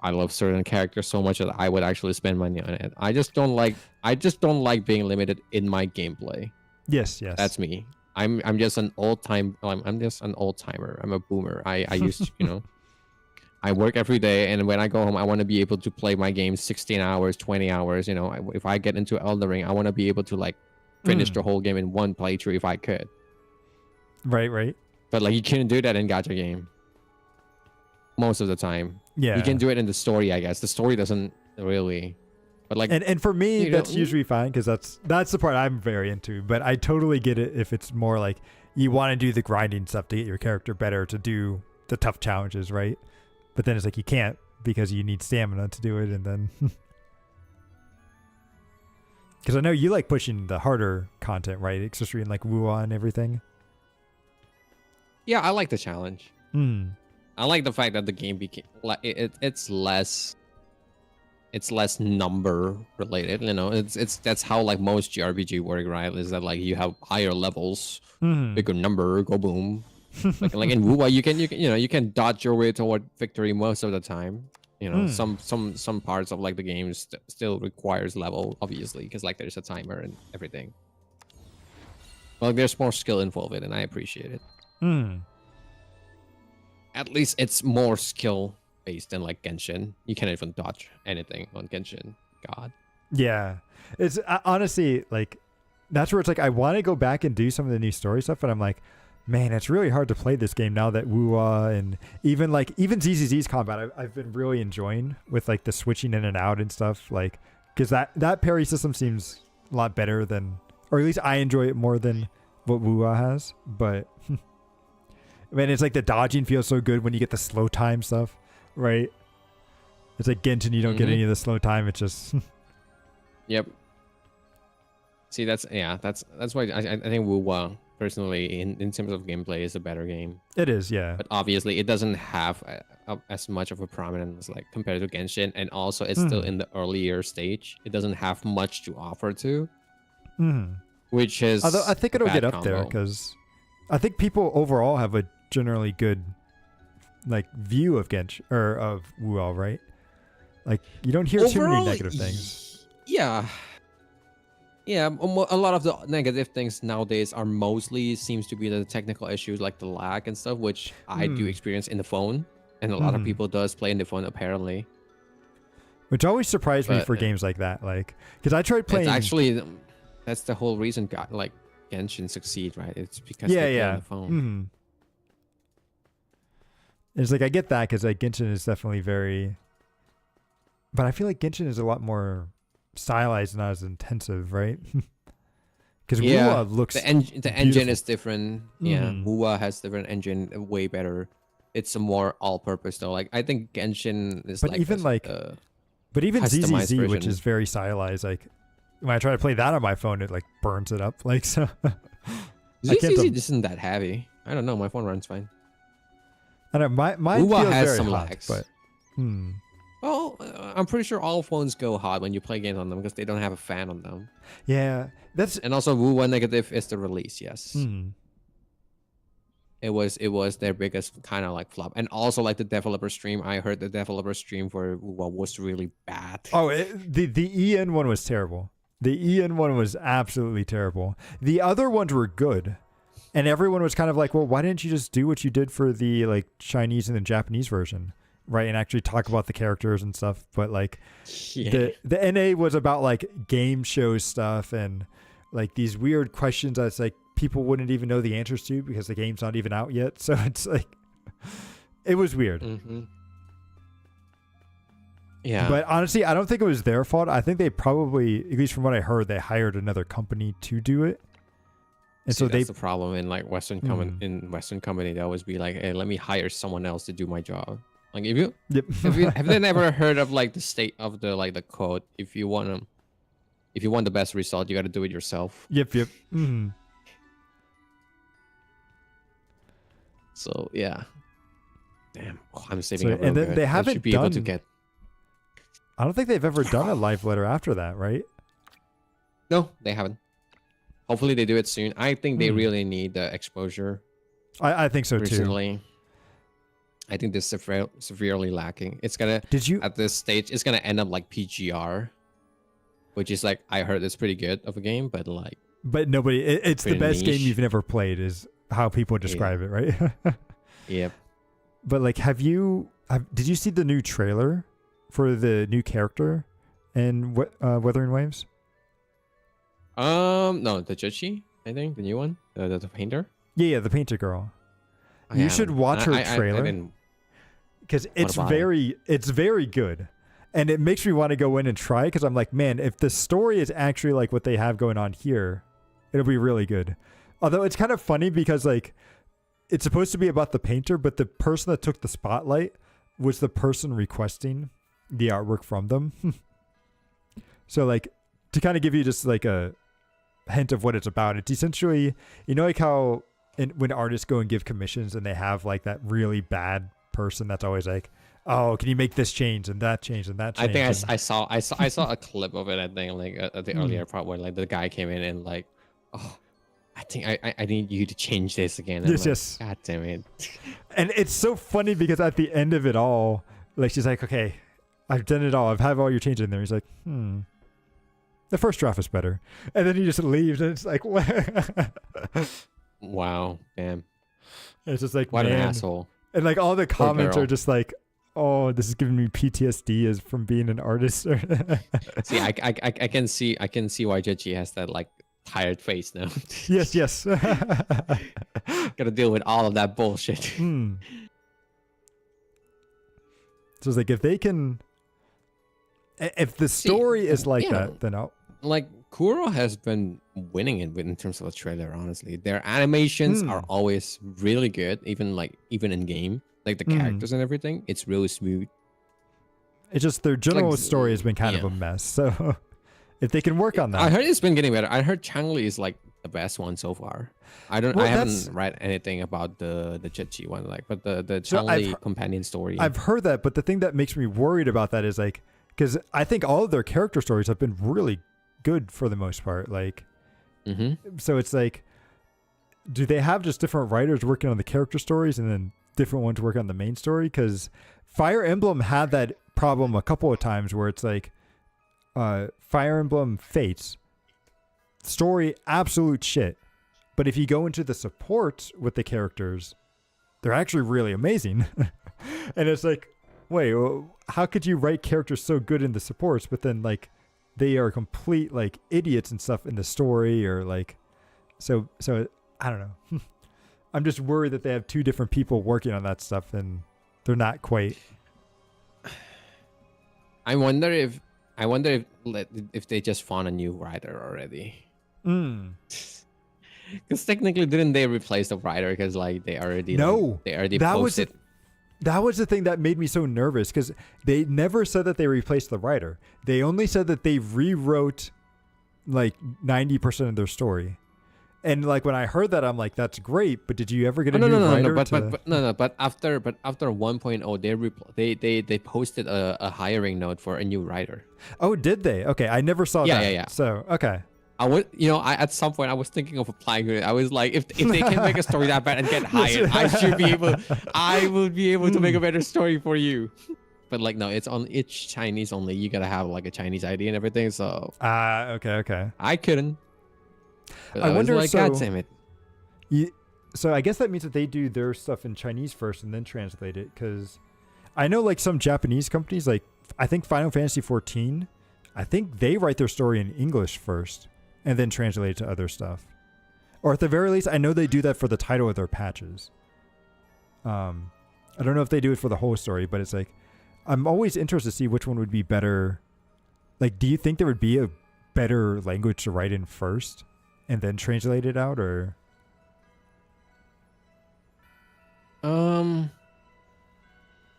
I love certain characters so much that I would actually spend money on it. I just don't like being limited in my gameplay. Yes. That's me. I'm just an old timer. I'm a boomer. I used to, I work every day, and when I go home, I want to be able to play my game 16 hours, 20 hours. If I get into Elden Ring, I want to be able to like finish the whole game in one playthrough if I could. Right. But like you can't do that in gacha game. Most of the time. Yeah. You can do it in the story, I guess. The story doesn't really. But like, and for me, that's usually fine because that's the part I'm very into. But I totally get it if it's more like you want to do the grinding stuff to get your character better, to do the tough challenges, right? But then it's like you can't because you need stamina to do it, and then because I know you like pushing the harder content, right? Especially in like Wuwa and everything. Yeah, I like the challenge. I like the fact that the game became like it's less number related. That's how like most JRPG work, right? Is that like you have higher levels, bigger number, go boom. like in Wuwa, you can dodge your way toward victory most of the time. Some parts of like the game still requires level, obviously, because like there's a timer and everything. But like, there's more skill involved in it, and I appreciate it. At least it's more skill based than like Genshin. You can't even dodge anything on Genshin. God. Yeah, it's honestly like that's where it's like I want to go back and do some of the new story stuff, but I'm like, man, it's really hard to play this game now that Wuwa and even ZZZ's combat I've been really enjoying with like the switching in and out and stuff, like because that parry system seems a lot better than, or at least I enjoy it more than what Wuwa has. But I mean, it's like the dodging feels so good when you get the slow time stuff, right? It's like Genshin, you don't get any of the slow time. It's just Yep. See, that's why I think Wuwa personally in terms of gameplay is a better game. It is, yeah. But obviously it doesn't have as much of a prominence like compared to Genshin, and also it's still in the earlier stage. It doesn't have much to offer to, which is. Although I think it'll get up there because I think people overall have a generally good like view of Genshin or of Wuwa, right? Like you don't hear too many negative things. Yeah, a lot of the negative things nowadays are mostly seems to be the technical issues like the lag and stuff, which I do experience in the phone, and a lot of people does play in the phone apparently. Which always surprised me for games like that, like because I tried playing. It's actually that's the whole reason like Genshin succeed, right? It's because they play on the phone. It's like I get that because like Genshin is definitely very, but I feel like Genshin is a lot more stylized, not as intensive, right? Because Wuwa looks the engine is different. Wuwa has different engine, way better. It's a more all-purpose though. Like I think Genshin is but even ZZZ, which is very stylized. Like when I try to play that on my phone, it like burns it up. Like so. ZZZ isn't that heavy. I don't know. My phone runs fine. I don't know. Mine Uwa feels has very some hot, lags. but Well, I'm pretty sure all phones go hot when you play games on them because they don't have a fan on them. yeah, that's And also, Wuwa Negative is the release. Yes, hmm. it was their biggest kind of like flop. And also, like the developer stream, I heard the developer stream for Wuwa was really bad. Oh, the EN one was terrible. The EN one was absolutely terrible. The other ones were good. And everyone was kind of like, well, why didn't you just do what you did for the like Chinese and the Japanese version? Right. And actually talk about the characters and stuff. But like Yeah. the NA was about like game show stuff and like these weird questions that's like people wouldn't even know the answers to because the game's not even out yet. So it's like, it was weird. Mm-hmm. Yeah. But honestly, I don't think it was their fault. I think they probably, at least from what I heard, they hired another company to do it. And See, so that's the problem in like Western Mm. in Western company. They always be like, "Hey, let me hire someone else to do my job." Like, if you yep. have they never heard of like the state of the like the code? If you want the best result, you got to do it yourself. Yep. Mm-hmm. So yeah. Damn, I'm saving So- up. Real and then good. they I haven't should be able to done- get. I don't think they've ever done a live letter after that, right? No, they haven't. Hopefully they do it soon. I think they Hmm. really need the exposure. I think so too. Personally, I think this is severely lacking. It's gonna Did you? at this stage, it's gonna end up like PGR, which is like I heard it's pretty good of a game, but like But nobody. It's the Pretty best game niche. you've never played, is how people describe it, right? yep. But like, did you see the new trailer for the new character in Wuthering Waves? No, the Juchi, I think the new one, the painter. Yeah, the painter girl. I You should haven't. watch her I trailer. didn't- Because it's about it? it's very good, and it makes me want to go in and try. Because I'm like, man, if the story is actually like what they have going on here, it'll be really good. Although it's kind of funny because like it's supposed to be about the painter, but the person that took the spotlight was the person requesting the artwork from them. So like to kind of give you just like a hint of what it's about, it's essentially, you know, like how when artists go and give commissions and they have like that really bad person that's always like, oh, can you make this change and that change and that change? I think and- I saw a clip of it. I think like at the Hmm. earlier part where like the guy came in and like, oh, I think I need you to change this again. And Yes, I'm like, yes. God damn it. And it's so funny because at the end of it all, like she's like, okay, I've done it all. I've had all your changes in there. He's like, the first draft is better. And then he just leaves and it's like, what? Wow, damn. It's just like, What man. an asshole. And like all the comments girl. are just like, oh, this is giving me PTSD as from being an artist. See, I can see why Juchi has that like tired face now. yes. Gotta deal with all of that bullshit. Hmm. So it's like if they can, if the story is like yeah. that, then I'll. Like Kuro has been winning it in terms of a trailer. Honestly, their animations are always really good, even in game. Like the characters and everything, it's really smooth. It's just their general Like, story has been kind of yeah. a mess. So if they can work on that, I heard it's been getting better. I heard Changli is like the best one so far. I Well, haven't read anything about the Juchi one, like, but the So Changli companion story. I've heard that, but the thing that makes me worried about that is like, because I think all of their character stories have been really good for the most part. Like, so it's like, do they have just different writers working on the character stories and then different ones working on the main story? Because Fire Emblem had that problem a couple of times where it's like, Fire Emblem Fates story absolute shit, but if you go into the support with the characters, they're actually really amazing. And it's like, wait, well, how could you write characters so good in the supports, but then like they are complete like idiots and stuff in the story, or like, so I don't know. I'm just worried that they have two different people working on that stuff and they're not quite. I wonder if they just found a new writer already. Because technically, didn't they replace the writer? Because like they already No, they already that was posted. That was the thing that made me so nervous, because they never said that they replaced the writer. They only said that they rewrote like 90% of their story. And like when I heard that, I'm like, that's great. But did you ever get Oh, a no, new no, no, no, writer? but no, no, but after 1.0, they posted a hiring note for a new writer. Oh, did they? Okay, I never saw Yeah, that. yeah, yeah. So okay. I would, at some point I was thinking of applying to it. I was like, if they can make a story that bad and get hired, I will be able to make a better story for you. But like, no, it's Chinese only. You gotta have like a Chinese ID and everything. So Okay. I couldn't. But I was wonder, like, so- God damn it. So I guess that means that they do their stuff in Chinese first and then translate it. Because I know like some Japanese companies, like I think Final Fantasy 14, I think they write their story in English first and then translate it to other stuff. Or at the very least, I know they do that for the title of their patches. I don't know if they do it for the whole story, but it's like I'm always interested to see which one would be better. Like, do you think there would be a better language to write in first and then translate it out, or?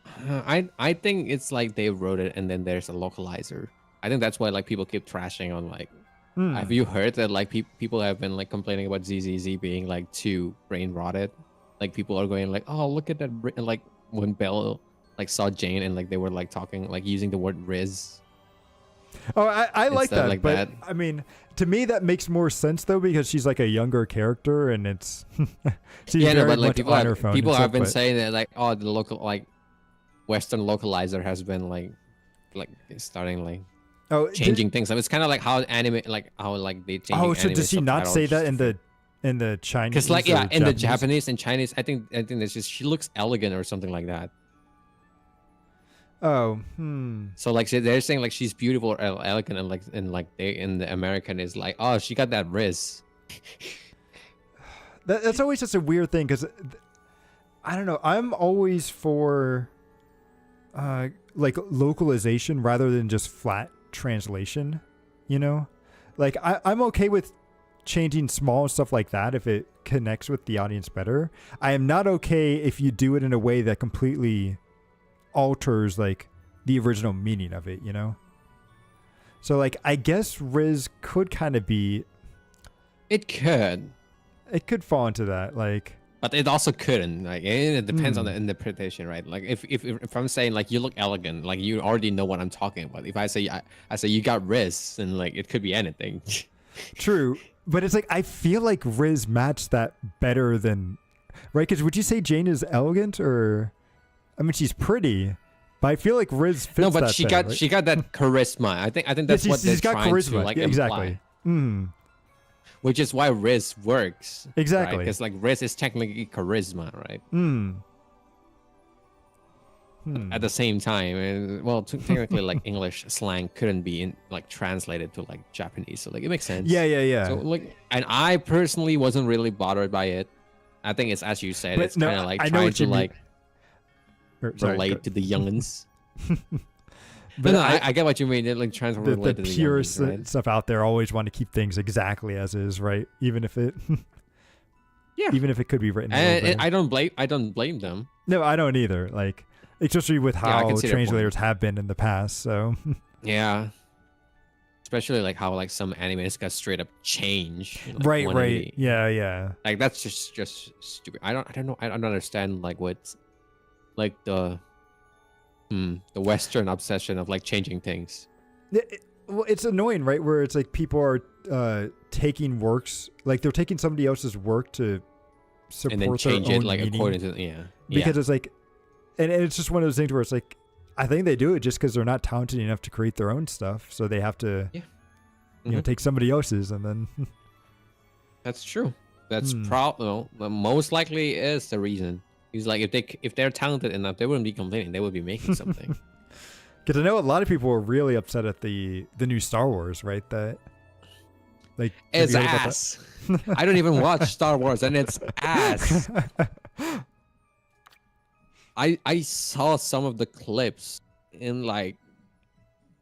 I think it's like they wrote it and then there's a localizer. I think that's why like people keep trashing on like. Have you heard that like people have been like complaining about ZZZ being like too brain rotted? Like people are going like, oh look at that, and like when Belle like saw Jane and like they were like talking like using the word Riz. Oh, I like stuff that, like but that. I mean, to me that makes more sense though because she's like a younger character and it's she's Yeah, no, very but like much people on her phone. people and have stuff, been but- saying that like, oh, the local like Western localizer has been like starting like oh, changing things. So it's kind of like how anime like how like they change. Oh, so does he not say that in the Chinese? Because like yeah, or in the Japanese and Chinese, I think that's just she looks elegant or something like that. Oh, So like they're saying like she's beautiful or elegant, and like they in the American is like, oh, she got that Riz. That's always just a weird thing because I don't know. I'm always for like localization rather than just flat translation. You know, like I'm okay with changing small stuff like that if it connects with the audience better. I am not okay if you do it in a way that completely alters like the original meaning of it, you know? So like I guess Riz could kind of be, It could, it could fall into that, like but it also couldn't. Like it depends on the interpretation, right? Like if I'm saying like you look elegant, like you already know what I'm talking about. If I say I say you got Riz, and like it could be anything. true, but it's like I feel like Riz matched that better than, right? Because would you say Jane is elegant, or I mean she's pretty, but I feel like Riz fits No, but that she better, got right? she got that charisma. I think Yeah, that's what they're she's got trying charisma, to like yeah, exactly. imply. Mm. Which is why Riz works. Exactly. Because like Riz is technically charisma, right? At the same time, and well, technically like English slang couldn't be like translated to like Japanese, so like it makes sense. Yeah. So like, and I personally wasn't really bothered by it. I think it's as you said, But it's no, kind of like I know trying what to you mean. like relate to the youngins. But no, I get what you mean. It like trying to the relate to the pure youngins, right? stuff out there always want to keep things exactly as is, right? Even if it, Yeah. even if it could be written. A little And better. I don't blame them. No, I don't either. Like, especially with Yeah, I how can see their point. translators have been in the past. So, Yeah. Especially like how like some animes got straight up changed. in, like, right. 180. Yeah. Like that's just stupid. I don't know. I don't understand like what's like the Western obsession of like changing things. Well, it's annoying, right? Where it's like people are taking works, like they're taking somebody else's work to support And then change their it own like meaning. according to yeah. Because it's like, and it's just one of those things where it's like, I think they do it just because they're not talented enough to create their own stuff, so they have to, Yeah. you know, take somebody else's, and then That's true. That's Hmm. most likely is the reason. He's like if they're talented enough, they wouldn't be complaining. They would be making something. because I know a lot of people were really upset at the new Star Wars, right? That like have It's you heard about that? ass. I don't even watch Star Wars, and it's ass. I saw some of the clips in like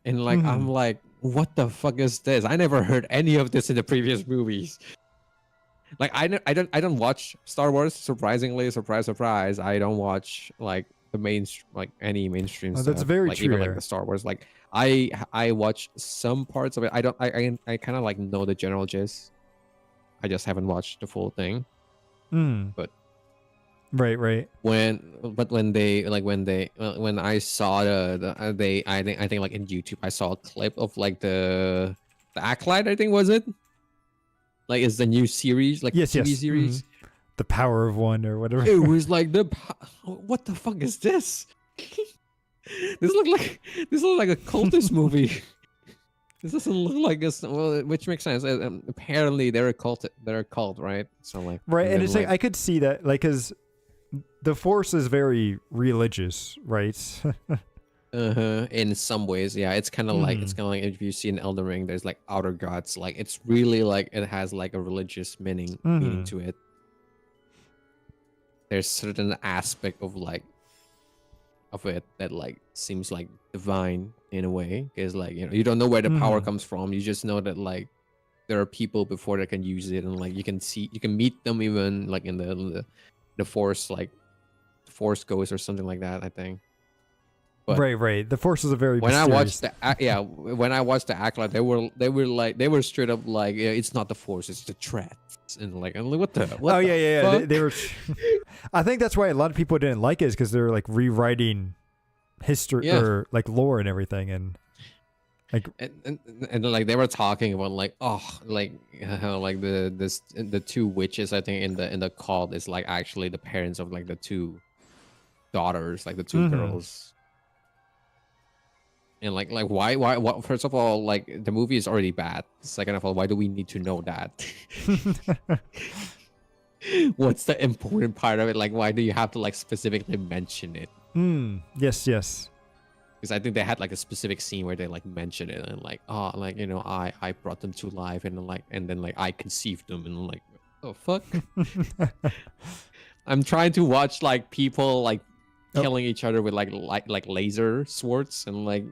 I'm like, what the fuck is this? I never heard any of this in the previous movies. Like I don't watch Star Wars. Surprisingly, surprise, I don't watch like the any mainstream Oh, stuff. that's very like, true Even like there. the Star Wars. Like I watch some parts of it. I kind of like know the general gist. I just haven't watched the full thing. Mm. But right. When I saw I think like in YouTube I saw a clip of like the Acolyte, I think, was it? Like it's the new series, like Yes, TV yes. series. The power of one or whatever. It was like what the fuck is this? This looked like a cultist movie. This doesn't look like a well, which makes sense. Apparently they're a cult. They're a cult, right? So like Right, and then, it's like I could see that, like, because the Force is very religious, right? in some ways, yeah. It's kind of like if you see an Elden Ring, there's like outer gods. Like it's really like it has like a religious meaning to it. There's certain aspect of like of it that like seems like divine in a way, because like you don't know where the power comes from. You just know that like there are people before that can use it, and like you can meet them even like in the Force, like Force Ghost or something like that, I think. But right. The Force is a very when mysterious... when I watched the Acolyte, they were straight up like, it's not the Force, it's the threat. And like what the Oh yeah. They were. I think that's why a lot of people didn't like it, is because they're like rewriting history or like lore and everything, and like and like they were talking about like like how like the two witches, I think, in the cult is like actually the parents of like the two daughters, like the two girls. And like why first of all, like the movie is already bad. Second of all, why do we need to know that? What's the important part of it? Like why do you have to like specifically mention it? Yes. Because I think they had like a specific scene where they like mention it and like, like I brought them to life, and then like I conceived them, and like, oh fuck. I'm trying to watch like people like killing each other with like laser swords, and like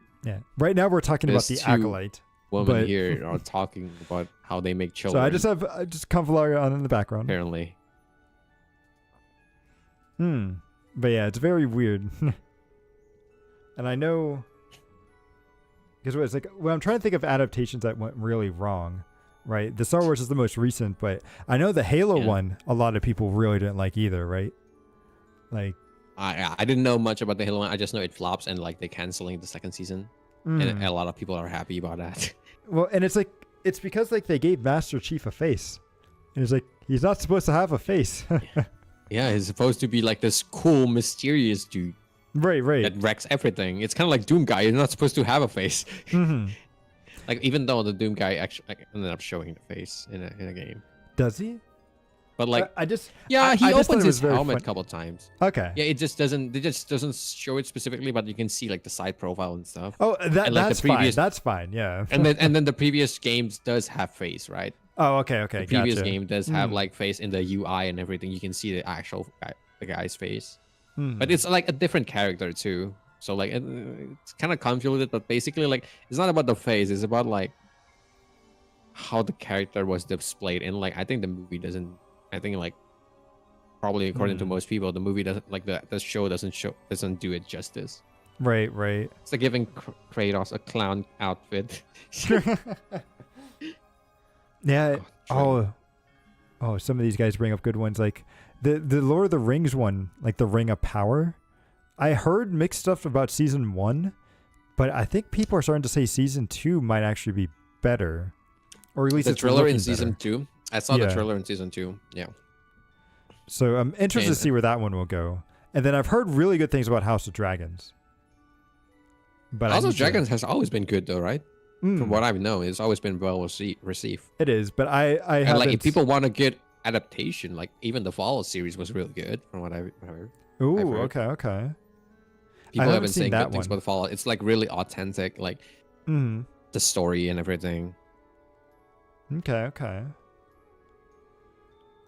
right now we're talking about the two Acolyte. Women here are talking about how they make children. So I just Convalar on in the background. Apparently. But yeah, it's very weird. And I know, because it's like, well, I'm trying to think of adaptations that went really wrong, right? The Star Wars is the most recent, but I know the Halo one, a lot of people really didn't like either, right? Like, I didn't know much about the Halo one. I just know it flops, and like they're canceling the second season, and a lot of people are happy about that. Well, and it's like, it's because like they gave Master Chief a face, and it's like he's not supposed to have a face. Yeah, he's supposed to be like this cool, mysterious dude. Right. That wrecks everything. It's kind of like Doom Guy. You're not supposed to have a face. Like even though the Doom Guy actually ended up showing the face in a game. Does he? But like he I just opens his very helmet a fun. couple times. Okay. Yeah, it just doesn't show it specifically, but you can see like the side profile and stuff. Oh, And, like, that's the previous- fine. That's fine. Yeah. And then the previous games does have face, right? Oh, okay. The previous Gotcha. game does have like face in the UI and everything. You can see the actual the guy's face. Hmm. But it's like a different character too. So like it's kind of convoluted, but basically like it's not about the face. It's about like how the character was displayed. And like I think the movie doesn't. I think like probably according to most people, the movie doesn't like the show doesn't do it justice. Right. It's like giving Kratos a clown outfit. Yeah. Oh, Oh, some of these guys bring up good ones, like the Lord of the Rings one, like the Ring of Power. I heard mixed stuff about season 1, but I think people are starting to say season 2 might actually be better, or at least the it's trailer in looking season better. 2. I saw the Yeah. trailer in season 2. Yeah. So I'm interested to see where that one will go. And then I've heard really good things about House of Dragons. But House of Dragons has always been good though, right? Mm, From what I know, it's always been well received. it is, but I And haven't... like if people want a good adaptation, like even the Fallout series was really good from what I've heard. Ooh, heard. okay. People haven't have been seen saying that good things one. about Fallout. It's like really authentic, like Mm, the story and everything. okay.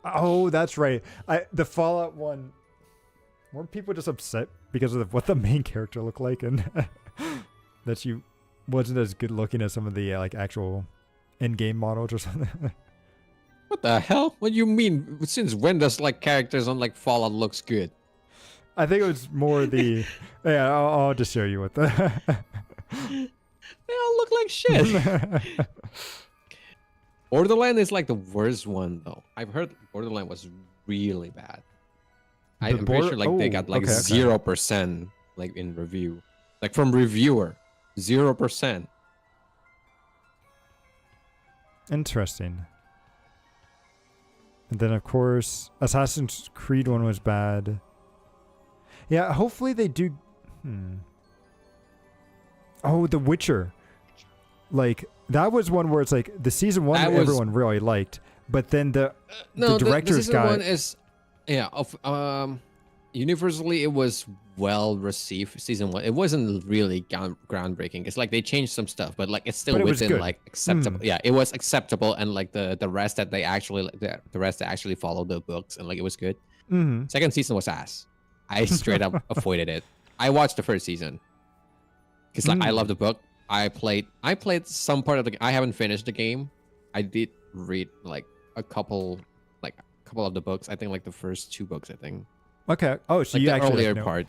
Oh, that's right. The Fallout one, weren't people just upset because of what the main character looked like, and that she wasn't as good looking as some of the like actual in-game models or something? What the hell? What do you mean? Since when does like characters on like Fallout looks good? I think it was more the... Yeah, I'll just show you what the... They all look like shit. Borderland is like the worst one though. I've heard Borderland was really bad. I'm pretty sure like they got like okay. 0% like in review, like from reviewer, 0%. Interesting. And then of course, Assassin's Creed one was bad. Yeah, hopefully they do. Oh, The Witcher. Like that was one where it's like the season one everyone really liked, but then the director's the season got one is universally it was well received. Season one, it wasn't really groundbreaking. It's like they changed some stuff, but like it's still But it was within good. like acceptable. Yeah, it was acceptable, and like the rest that they actually the rest that actually followed the books, and like it was good. Second season was ass. I straight up avoided it. I watched the first season because like I love the book. I played some part of the. I haven't finished the game. I did read like a couple of the books. I think like the first 2 books. I think. Okay. Oh, so Like you the actually earlier know. part.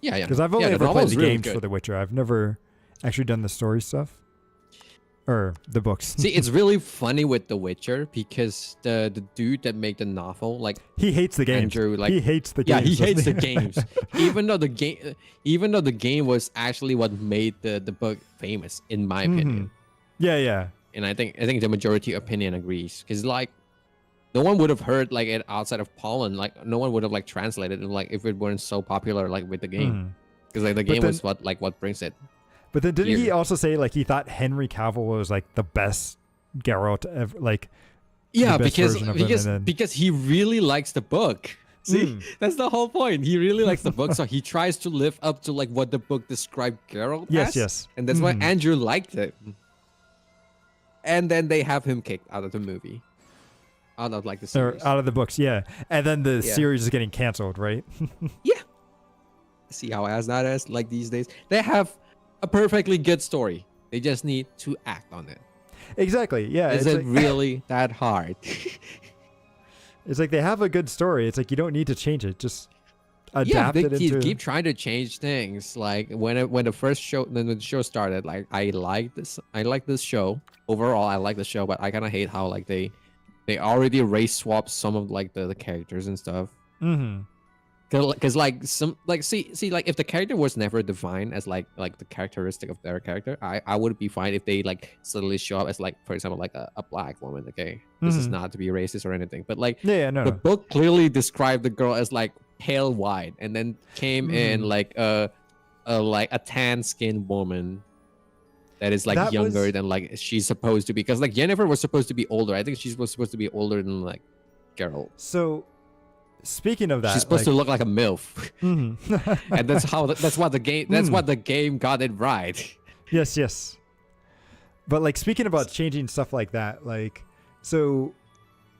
Yeah. Because I've only the ever novel played is the really games good. for The Witcher. I've never actually done the story stuff or the books. See, it's really funny with The Witcher because the dude that made the novel, like he hates the games. Andrew, like he hates the yeah, games. he hates the doesn't games. even though the game was actually what made the book famous, in my opinion. Yeah. And I think the majority opinion agrees because like no one would have heard like it outside of Poland. Like no one would have like translated it like if it weren't so popular like with the game. Because like the game was what brings it. But then didn't he Here. also say like he thought Henry Cavill was like the best Geralt ever? Like Yeah, the best version of him, and then- because he really likes the book. See, that's the whole point. He really likes the book, so he tries to live up to like what the book described Geralt as. Yes. And that's why Andrew liked it. And then they have him kicked out of the movie. Out of like the Or series. out of the books, yeah. And then the Yeah. series is getting canceled, right? Yeah. See how as that is like these days. They have a perfectly good story. They just need to act on it. Exactly. Yeah. Is it's it like, really that hard? it's like they have a good story. It's like you don't need to change it. Just Yeah, adapt they it into. keep trying to change things. Like when the show started, like I like this show overall. I like the show, but I kind of hate how like they already race swapped some of like the characters and stuff. Because like some like see like if the character was never defined as like the characteristic of their character, I would be fine if they like suddenly show up as like, for example, like a black woman. Okay, this is not to be racist or anything, but like Yeah. No. the book clearly described the girl as like pale white, and then came in like a tan skinned woman that is like That younger was- than like she's supposed to be. Because like Yennefer was supposed to be older. I think she was supposed to be older than like Geralt. So, speaking of that, She's supposed to look like a MILF. to. And that's what the game got it right. Yes. But like speaking about changing stuff like that, like so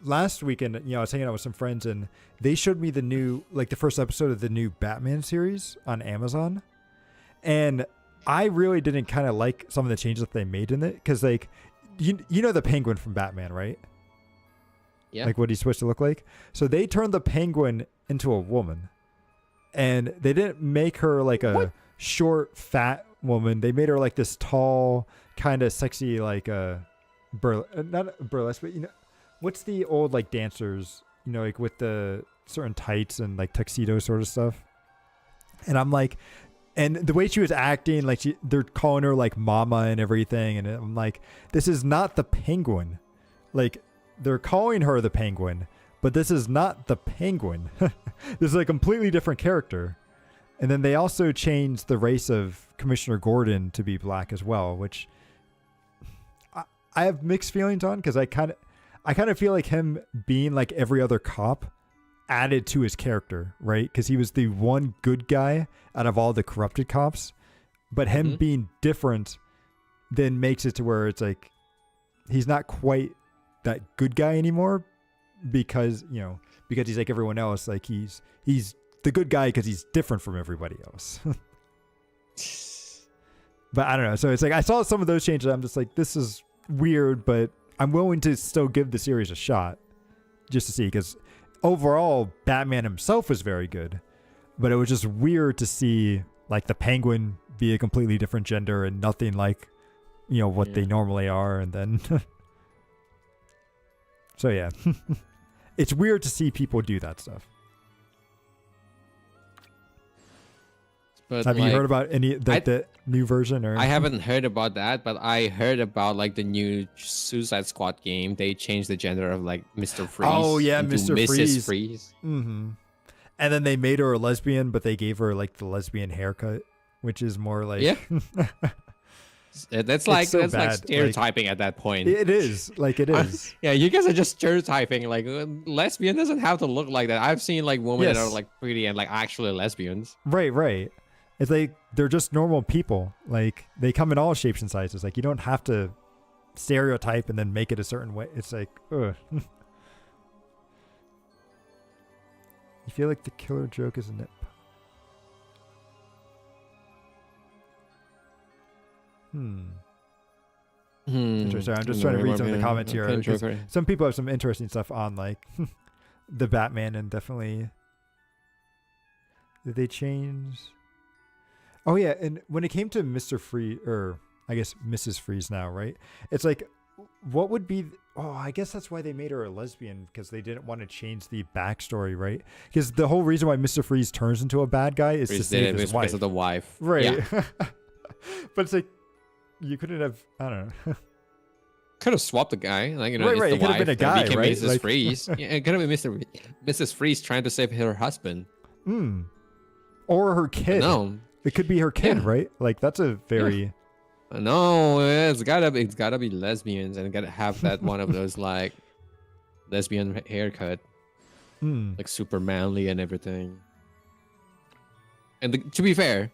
last weekend, I was hanging out with some friends and they showed me the first episode of the new Batman series on Amazon. And I really didn't kind of like some of the changes that they made in it because like you know the Penguin from Batman, right? Yeah. Like what he's supposed to look like. So they turned the Penguin into a woman. And they didn't make her like a short, fat woman. They made her like this tall, kind of sexy, like not burlesque, but what's the old like dancers, like with the certain tights and like tuxedo sort of stuff. And I'm like, and the way she was acting, like they're calling her like mama and everything. And I'm like, this is not the Penguin. Like they're calling her the Penguin, but this is not the Penguin. This is a completely different character. And then they also changed the race of Commissioner Gordon to be black as well, which I have mixed feelings on because I kind of feel like him being like every other cop added to his character, right? Because he was the one good guy out of all the corrupted cops, but him being different then makes it to where it's like he's not quite that good guy anymore because he's like everyone else. Like he's the good guy because he's different from everybody else. But I don't know. So it's like I saw some of those changes. I'm just like, this is weird, but I'm willing to still give the series a shot just to see, because overall Batman himself was very good, but it was just weird to see like the Penguin be a completely different gender and nothing like what they normally are. And then So yeah, it's weird to see people do that stuff. But Have you like, heard about any the new version or? I haven't heard about that, but I heard about like the new Suicide Squad game. They changed the gender of like Mr. Freeze. Oh, yeah, into Mr. Mrs. Freeze. Freeze. Mm-hmm. And then they made her a lesbian, but they gave her like the lesbian haircut, which is more like Yeah. That's like so that's like bad, like- stereotyping at that point. it is like it is. Yeah, you guys are just stereotyping. Like lesbian doesn't have to look like that. I've seen like women that Yes. are like pretty and like actually lesbians. Right. It's like they're just normal people. Like they come in all shapes and sizes. Like you don't have to stereotype and then make it a certain way. It's like, ugh. You feel like the killer joke is a nip. Interesting. I'm just trying to read some of the comments here. 'Cause some people have some interesting stuff on like the Batman, and definitely did they change? Oh yeah, and when it came to Mr. Freeze, or I guess Mrs. Freeze now, right? It's like, what would be? Oh, I guess that's why they made her a lesbian, because they didn't want to change the backstory, right? Because the whole reason why Mr. Freeze turns into a bad guy is to save his wife, because of the wife. right? Yeah. But it's like you couldn't have. I don't know. Could have swapped the guy, like you know, Right, it's it the could have wife been a that guy, became right? Mrs. Like- Freeze. Yeah, it could have been Mrs. Freeze trying to save her husband. Or her kid. No, It could be her kid, Yeah. right? Like that's a very no, it's gotta be lesbians, and gotta have that one of those like lesbian haircut, like super manly and everything. And to be fair,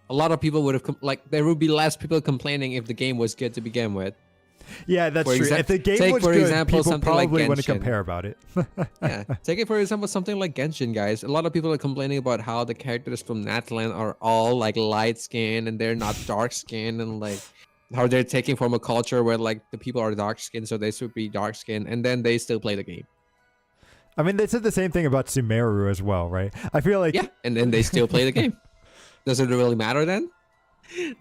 a lot of people would have there would be less people complaining if the game was good to begin with. Yeah, that's For true. exa- If the game take, was for good, example, people something like probably want to Genshin. compare about it. Yeah, take it for example something like Genshin, guys. A lot of people are complaining about how the characters from Natlan are all like light skinned and they're not dark skinned, and like how they're taking from a culture where like the people are dark skinned, so they should be dark skinned, and then they still play the game. I mean, they said the same thing about Sumeru as well, right? I feel like Yeah, and then they still play the game. Does it really matter then?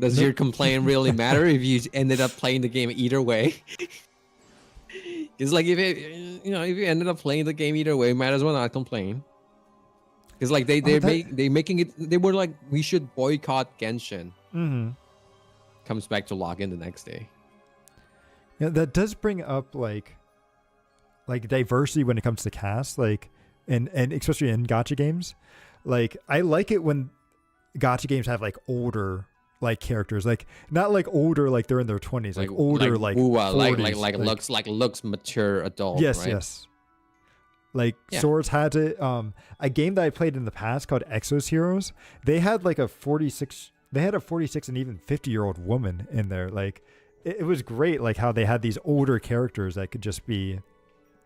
Does your complaint really matter if you ended up playing the game either way? It's like if you ended up playing the game either way, might as well not complain. Because like they making it, they were like, we should boycott Genshin. Comes back to log in the next day. yeah, that does bring up like diversity when it comes to cast, like and especially in gacha games. Like I like it when gacha games have like older like characters, like not like older like they're in their 20s, like older like Wuwa, 40s, looks mature adult. yes, right? yes. Like Yeah. Swords had it. A game that I played in the past called Exos Heroes. They had like a 46. They had a 46 and even 50-year-old woman in there. Like it was great. Like how they had these older characters that could just be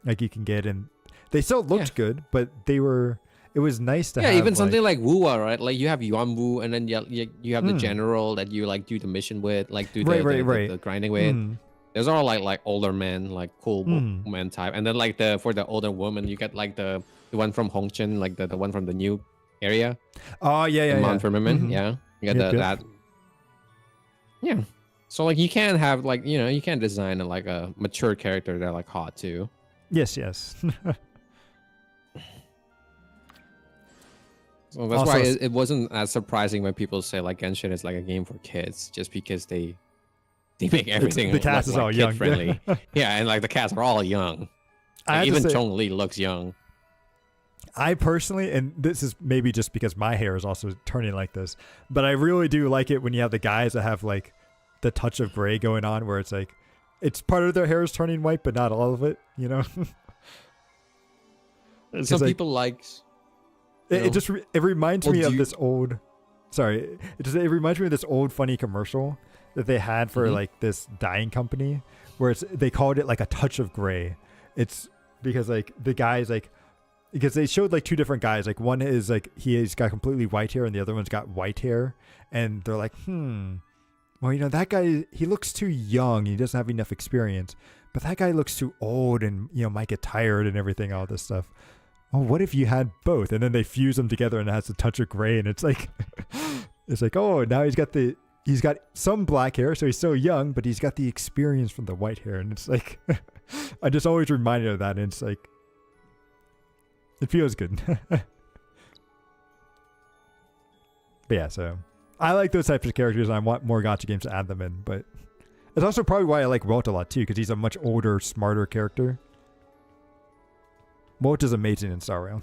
like you can get, and they still looked good, but they were. It was nice to have. Even something like Wuwa, right? Like you have Yuanwu, and then you have the general that you like do the mission with, like do the grinding with. Those are like older men, like cool man type, and then like for the older woman, you get like the one from Hongchen, like the one from the new area. Oh yeah. Mount Firmament, yeah. You get that. Yeah. So like you can't have like you can't design like a mature character that like hot too. Yes. So that's Also, why it wasn't as surprising when people say like Genshin is like a game for kids, just because they make everything the cast is all kid young. friendly. Yeah, and like the cast are all young. I have Like, to even say, Chong Li looks young. I personally, and this is maybe just because my hair is also turning like this, but I really do like it when you have the guys that have like the touch of gray going on, where it's like it's part of their hair is turning white, but not all of it. You know. Some like- people like. It reminds Well, me do of you- this old. Sorry, it reminds me of this old funny commercial that they had for like this dyeing company, where they called it like a touch of gray. It's because like the guys like. Because they showed like two different guys. Like one is like he's got completely white hair, and the other one's got white hair. And they're like, well, that guy, he looks too young. He doesn't have enough experience. But that guy looks too old, and might get tired and everything. All this stuff. Oh, what if you had both? And then they fuse them together, and it has a touch of gray. And it's like, oh, now he's got some black hair, so he's still young, but he's got the experience from the white hair. And it's like, I just always reminded of that, and it's like it feels good. But yeah, so I like those types of characters, and I want more gacha games to add them in. But it's also probably why I like Walt a lot too, because he's a much older, smarter character. Walt is amazing in Star Rail.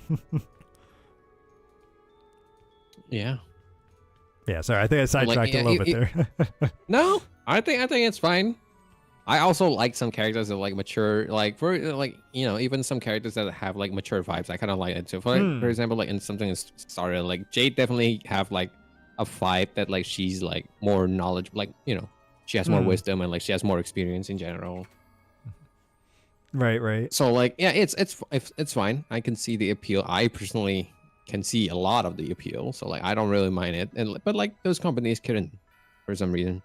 Yeah. Yeah, sorry, I think I sidetracked a little bit there. No, I think it's fine. I also like some characters that like mature, like for like even some characters that have like mature vibes. I kind of like it too. For example, like in something in Star Rail, like Jade definitely have like a vibe that like she's like more knowledge, like she has more wisdom and like she has more experience in general. Right. So like yeah, it's fine. I can see the appeal. I personally can see a lot of the appeal, so like I don't really mind it. But like those companies couldn't for some reason.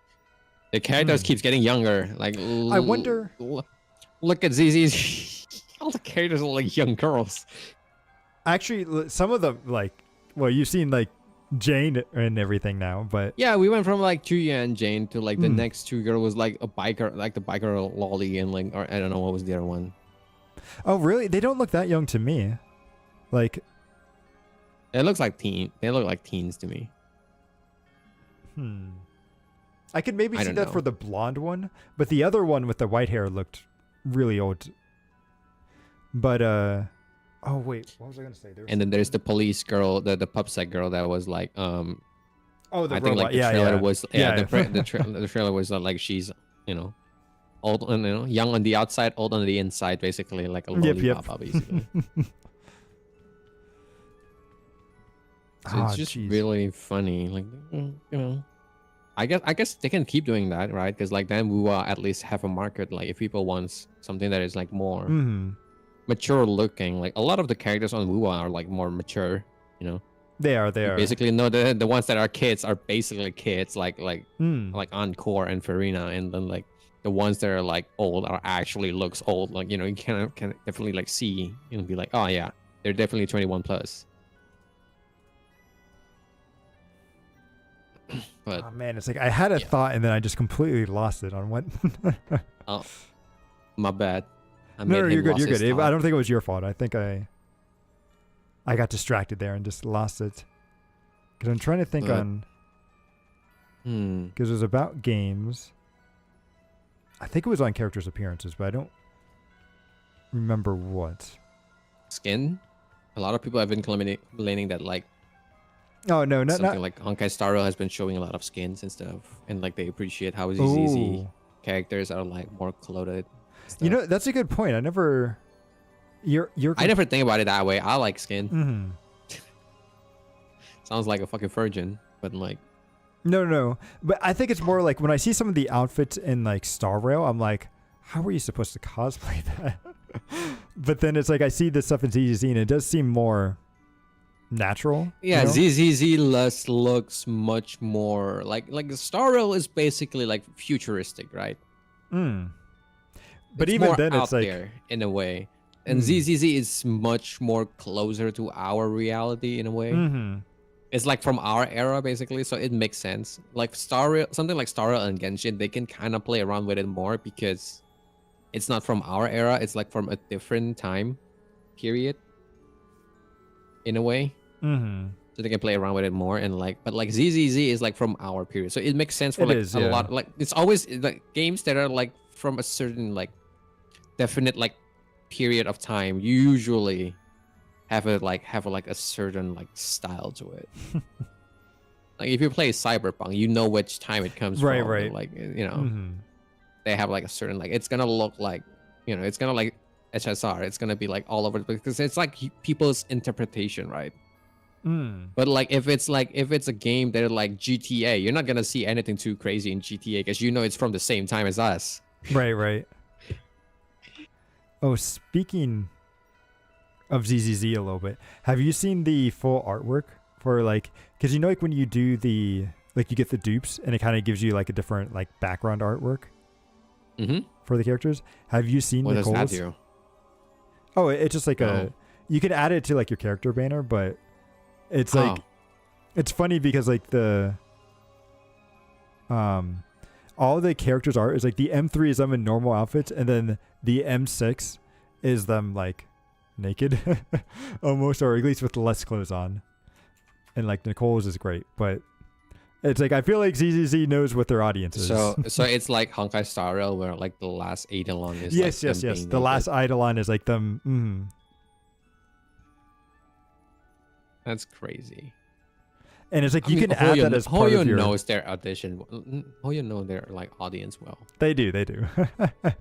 The characters keeps getting younger. Like I wonder. Look at ZZ's. All the characters are like young girls. Actually, some of them well, you've seen like Jane and everything now, but yeah, we went from like Juya and Jane to like the next two girl was like a biker, like the biker Lolly and like, or I don't know what was the other one. Oh really? They don't look that young to me. Like it looks like they look like teens to me. I could maybe I see don't that know. for the blonde one, but the other one with the white hair looked really old. But oh wait, what was I gonna say? And then there's the police girl, the pubsec girl that was like oh, the I think robot. like the yeah, trailer yeah. was the trailer was like she's old and young on the outside, old on the inside, basically like a lollipop, basically. So it's just really funny, like I guess they can keep doing that, right? Because like then we will at least have a market. Like if people want something that is like more mature looking, like a lot of the characters on Wuwa are like more mature, They are. Basically, no, the ones that are kids are basically kids, like Encore and Farina, and then like the ones that are like old are actually looks old. Like you can definitely like see be like, oh yeah, they're definitely 21 plus. But oh man, it's like I had a thought and then I just completely lost it on what. oh, my bad. No, you're good. You're good. I don't think it was your fault. I think I got distracted there and just lost it. Because I'm trying to think on. Because it was about games. I think it was on characters' appearances, but I don't remember what. Skin. A lot of people have been complaining that like. Oh no, not like Honkai Star Rail has been showing a lot of skins and stuff, and like they appreciate how ZZ characters are like more clothed. Stuff. That's a good point. I never. I never think about it that way. I like skin. Sounds like a fucking virgin, but like. No. But I think it's more like when I see some of the outfits in like Star Rail, I'm like, how are you supposed to cosplay that? But then it's like I see this stuff in ZZ and it does seem more natural. Yeah, ZZZ looks much more like Star Rail is basically like futuristic, right? But it's even more then, out it's like there in a way, and ZZZ is much more closer to our reality in a way. It's like from our era basically, so it makes sense. Like something like Star Rail and Genshin, they can kind of play around with it more because it's not from our era. It's like from a different time period. In a way, so they can play around with it more and like, but like ZZZ is like from our period, so it makes sense for like a lot. Like it's always like games that are like from a certain like definite like period of time usually have a certain like style to it. Like if you play Cyberpunk, you know which time it comes from. Right. Like they have like a certain like it's gonna look like it's gonna like. HSR, it's gonna be like all over because it's like people's interpretation, right? But like if it's a game that like GTA, you're not gonna see anything too crazy in GTA because it's from the same time as us. Right. Oh, speaking of ZZZ a little bit, have you seen the full artwork for like? Because like when you do the like you get the dupes and it kind of gives you like a different like background artwork for the characters. Have you seen what Nicole's? Does that do? Oh, it's just like you can add it to like your character banner, but it's like it's funny because like the all the characters are is like the M3 is them in normal outfits, and then the M6 is them like naked, almost, or at least with less clothes on. And like Nicole's is great, but it's like I feel like ZZZ knows what their audience is. So it's like Honkai Star Rail, where like the last Eidolon is yes, like yes, them yes. being The last naked. Eidolon is like them. Mm. That's crazy. And it's like I you mean, can add that as part Hoyo of your. knows their audition. Hoyo know their like audience well, They do.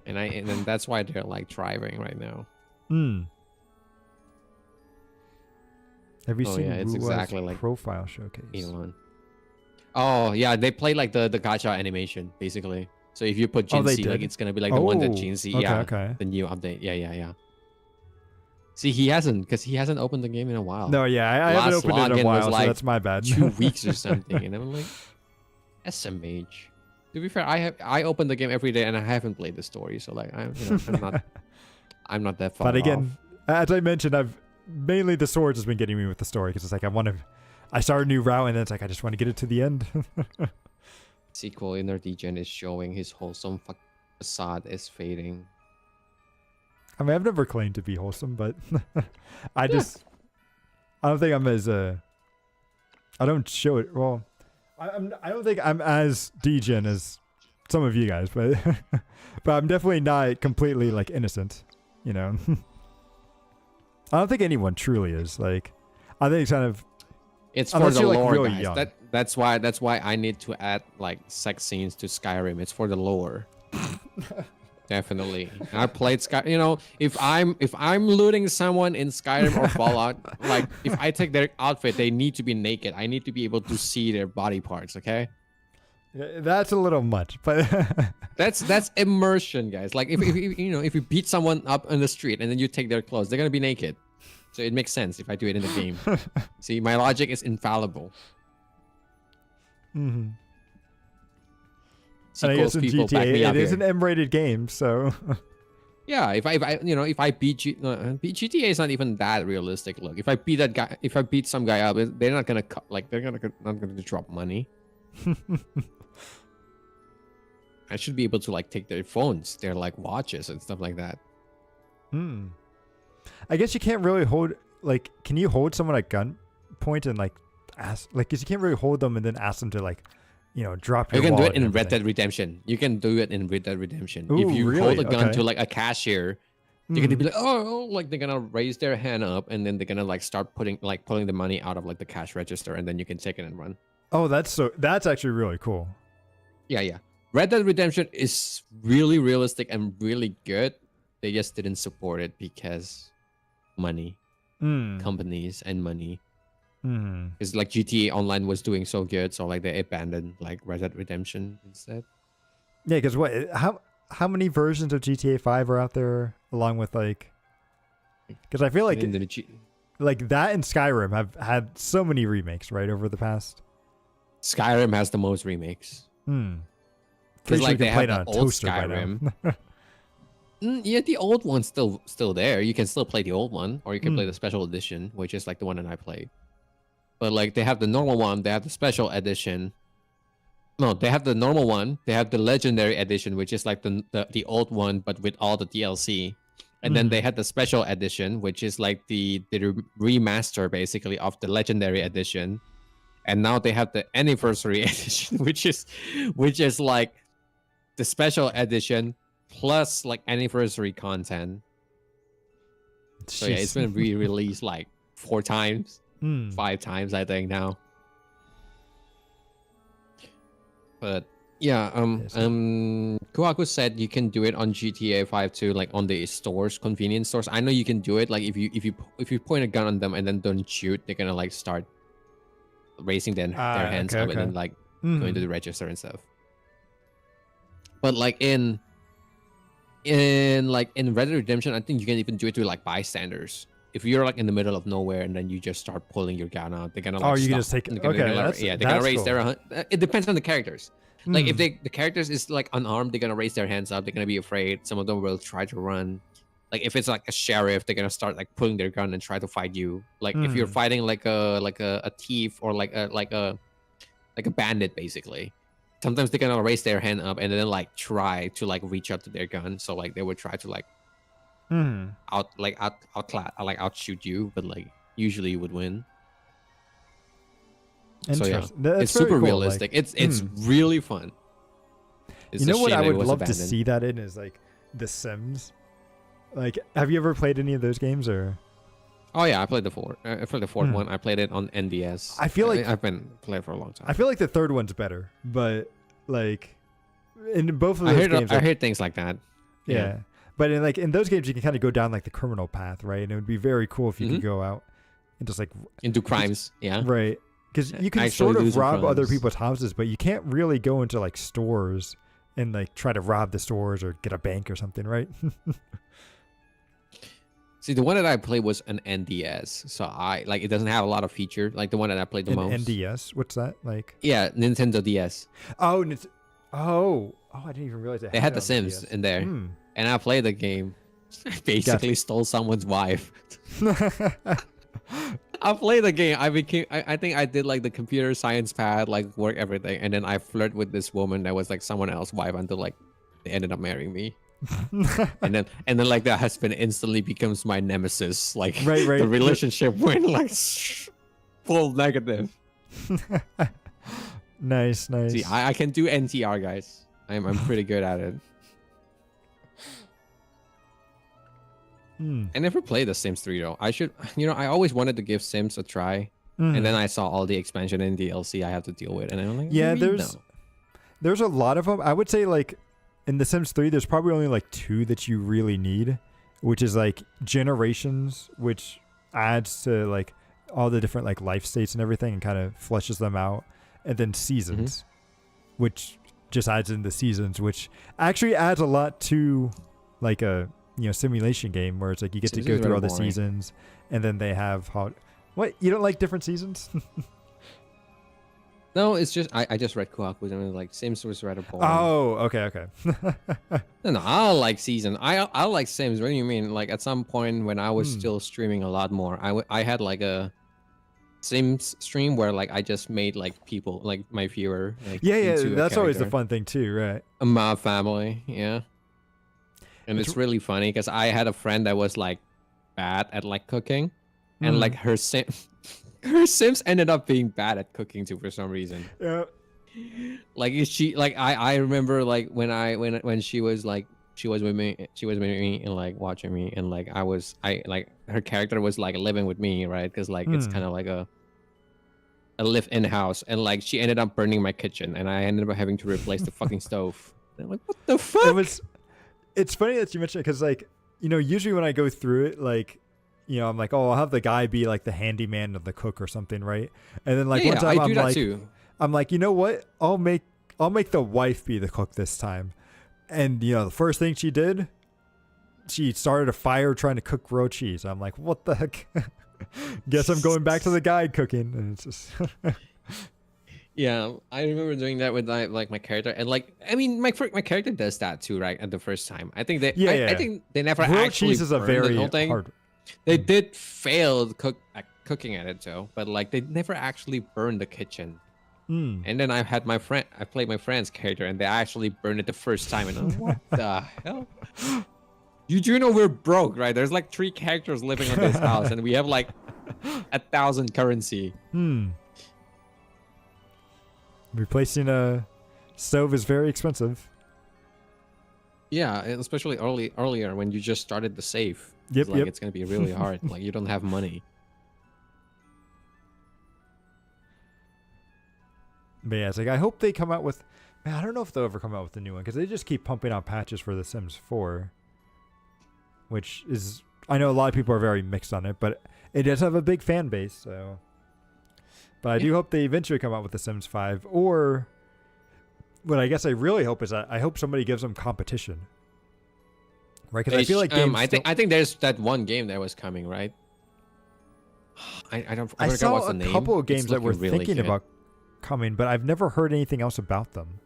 and then that's why they're like thriving right now. Mm. Have you Oh, seen yeah, it's Ruwa's exactly like profile showcase? Eidolon. Oh yeah, they play like the gacha animation basically. So if you put Oh, they Jinzi, like did? it's gonna be like the one that Oh, Jinzi, okay, yeah, okay. the new update. Yeah. See, he hasn't opened the game in a while. No, yeah, I haven't Last opened it in login a was while, like so that's my bad. 2 weeks or something, and I'm like, SMH. To be fair, I open the game every day and I haven't played the story, so like I'm not that far. But again, as I mentioned, I've mainly the swords has been getting me with the story because it's like I start a new route and then it's like I just want to get it to the end. Sequel Inner Degen is showing his wholesome facade is fading. I mean, I've never claimed to be wholesome, but I don't think I'm as I don't show it. Well, I don't think I'm as degen as some of you guys, but but I'm definitely not completely like innocent, you know. I don't think anyone truly is. Like, I think it's kind of It's for unless the you're, like, lore, really guys. young. That's why I need to add like sex scenes to Skyrim. It's for the lore. Definitely. I played Sky. You know, if I'm looting someone in Skyrim or Fallout, like if I take their outfit, they need to be naked. I need to be able to see their body parts. Okay. that's a little much, but That's immersion, guys. Like if you know if you beat someone up on the street and then you take their clothes, they're gonna be naked. So it makes sense if I do it in the game. See, my logic is infallible. hmm And I guess in Sequels, people back me GTA, up it is here. an M-rated game, so Yeah, if I you know if I beat GTA is not even that realistic. Look, if I beat that guy, if I beat some guy up, they're not gonna like they're not gonna drop money. I should be able to like take their phones, their like watches and stuff like that. Hmm. I guess you can't really hold like. Can you hold someone at gunpoint and like ask like? Cause you can't really hold them and then ask them to like, you know, drop your. You can do wallet it in and Red Dead everything. Redemption. You can do it in Red Dead Redemption. Ooh, If you really? hold a gun Okay. to like a cashier, they're Hmm. gonna be like, oh, like they're gonna raise their hand up and then they're gonna like start pulling the money out of like the cash register and then you can take it and run. Oh, that's actually really cool. Yeah. Red Dead Redemption is really realistic and really good. They just didn't support it because money, Hmm. companies, and money. Hmm. Because like GTA Online was doing so good, so like they abandoned like Red Dead Redemption instead. Yeah, because how many versions of GTA 5 are out there along with like? Because I feel like And then the G- like that and Skyrim have had so many remakes right over the past. Skyrim has the most remakes. Hmm. Because Pretty sure like you they can play have it on the a old toaster by now. Skyrim. Yeah, the old one's still there. You can still play the old one, or you can play Mm. the special edition, which is like the one that I played. But like they have the normal one, they have the special edition. No, they have the normal one. They have the legendary edition, which is like the old one, but with all the DLC. And then they had the special edition, which is like the remaster basically of the legendary edition. And now they have the anniversary edition, which is like the special edition plus like anniversary content. So yeah, it's Jeez. been re-released like 4 times, Hmm. 5 times I think now. But yeah, Yes. Kuaku said you can do it on GTA 5 too, like on the stores, convenience stores. I know you can do it. Like if you point a gun on them and then don't shoot, they're gonna like start raising their hands okay, up and then okay. like Hmm. going to the register and stuff. But like in Red Dead Redemption, I think you can even do it to like bystanders. If you're like in the middle of nowhere and then you just start pulling your gun out, they're gonna like Oh, you can stop. just take it. They're gonna- Okay, they're gonna, that's- yeah, they're gonna that's raise cool. their. It depends on the characters. Like if Hmm. the characters is like unarmed, they're gonna raise their hands up. They're gonna be afraid. Some of them will try to run. Like if it's like a sheriff, they're gonna start like pulling their gun and try to fight you. Like if you're Mhm. fighting like a thief or like a bandit, basically, sometimes they cannot raise their hand up and then like try to like reach up to their gun. So like they would try to like outshoot you, but like usually you would win. So yeah, Interesting. That's it's very super cool, realistic. like, It's really fun. It's you know a what shame I that it would was love to abandoned. see that in is like The Sims. Like, have you ever played any of those games or? Oh yeah, I played the fourth. I played the fourth one. I played it on NDS. I feel like- I've been playing for a long time. I feel like the third one's better, but like in both of those games, I like, heard things like that. yeah. But in those games, you can kind of go down like the criminal path, right? And it would be very cool if you could go out and just like Into crimes. Yeah. right, because you can Actually sort do of some rob other crimes. people's houses, but you can't really go into like stores and like try to rob the stores or get a bank or something, right? See, the one that I played was an NDS, so it doesn't have a lot of feature. Like the one that I played the An most. NDS, what's that like? Yeah, Nintendo DS. Oh, and it's I didn't even realize They had The Sims in there, Hmm. and I played the game. I basically stole someone's wife. I played the game. I think I did like the computer science pad, like work everything, and then I flirt with this woman that was like someone else's wife until like they ended up marrying me. and then like the husband instantly becomes my nemesis. Like Right. the relationship went like full negative. Nice. See, I can do NTR, guys. I'm pretty good at it. I never played the Sims 3 though. I should, I always wanted to give Sims a try, and then I saw all the expansion and DLC I have to deal with, and I'm like, Yeah, maybe there's a lot of them. I would say like in The Sims 3, there's probably only like 2 that you really need, which is like Generations, which adds to like all the different like life states and everything and kind of fleshes them out, and then Seasons, which just adds in the seasons, which actually adds a lot to like a simulation game where it's like you get to Sims go is through very all the boring. seasons, and then they have what, you don't like different seasons? No, it's just I just read Kohaku and it was like Sims was rather boring. Oh, okay. No, I like season. I like Sims. What do you mean? Like at some point when I was still streaming a lot more, I had like a Sims stream where like I just made like people like my viewer. Like, Yeah, into a that's always the character. fun thing too, right? My family, yeah. And it's really funny because I had a friend that was like bad at like cooking, and like her Sims ended up being bad at cooking too for some reason. Yeah. Like she like I remember like when she was with me and like watching me, and like I like her character was like living with me, right? Because like it's kind of like a live-in house, and like she ended up burning my kitchen, and I ended up having to replace the fucking stove. And I'm like, what the fuck? It's funny that you mentioned it because like usually when I go through it, like I'm like, oh, I'll have the guy be like the handyman or the cook or something, right? And then like one time I do I'm that like, too. I'm like, you know what? I'll make the wife be the cook this time. And the first thing she did, she started a fire trying to cook grilled cheese. I'm like, what the heck? Guess I'm going back to the guy cooking, and it's just Yeah, I remember doing that with like my character, and like I mean my character does that too, right? At the first time, I think I think they never grilled actually cheese is a burned the very whole thing. hard. They did fail cooking at it though, but like they never actually burned the kitchen. And then I played my friend's character, and they actually burned it the first time, and I'm like, what the hell? You do know we're broke, right? There's like 3 characters living on this house, and we have like 1,000 currency. Replacing a stove is very expensive. Yeah, and especially earlier when you just started the save. Yep, It's yep. It's gonna be really hard. Like you don't have money. But yeah, it's like I hope they come out with. Man, I don't know if they'll ever come out with a new one because they just keep pumping out patches for The Sims 4, which is, I know a lot of people are very mixed on it, but it does have a big fan base. So, but I do hope they eventually come out with The Sims 5, or what I guess I really hope is that I hope somebody gives them competition, right? Because I feel like games I think there's that one game that was coming, right? I I forgot saw what's a the name. couple of It's games that were looking really thinking good. about coming, but I've never heard anything else about them.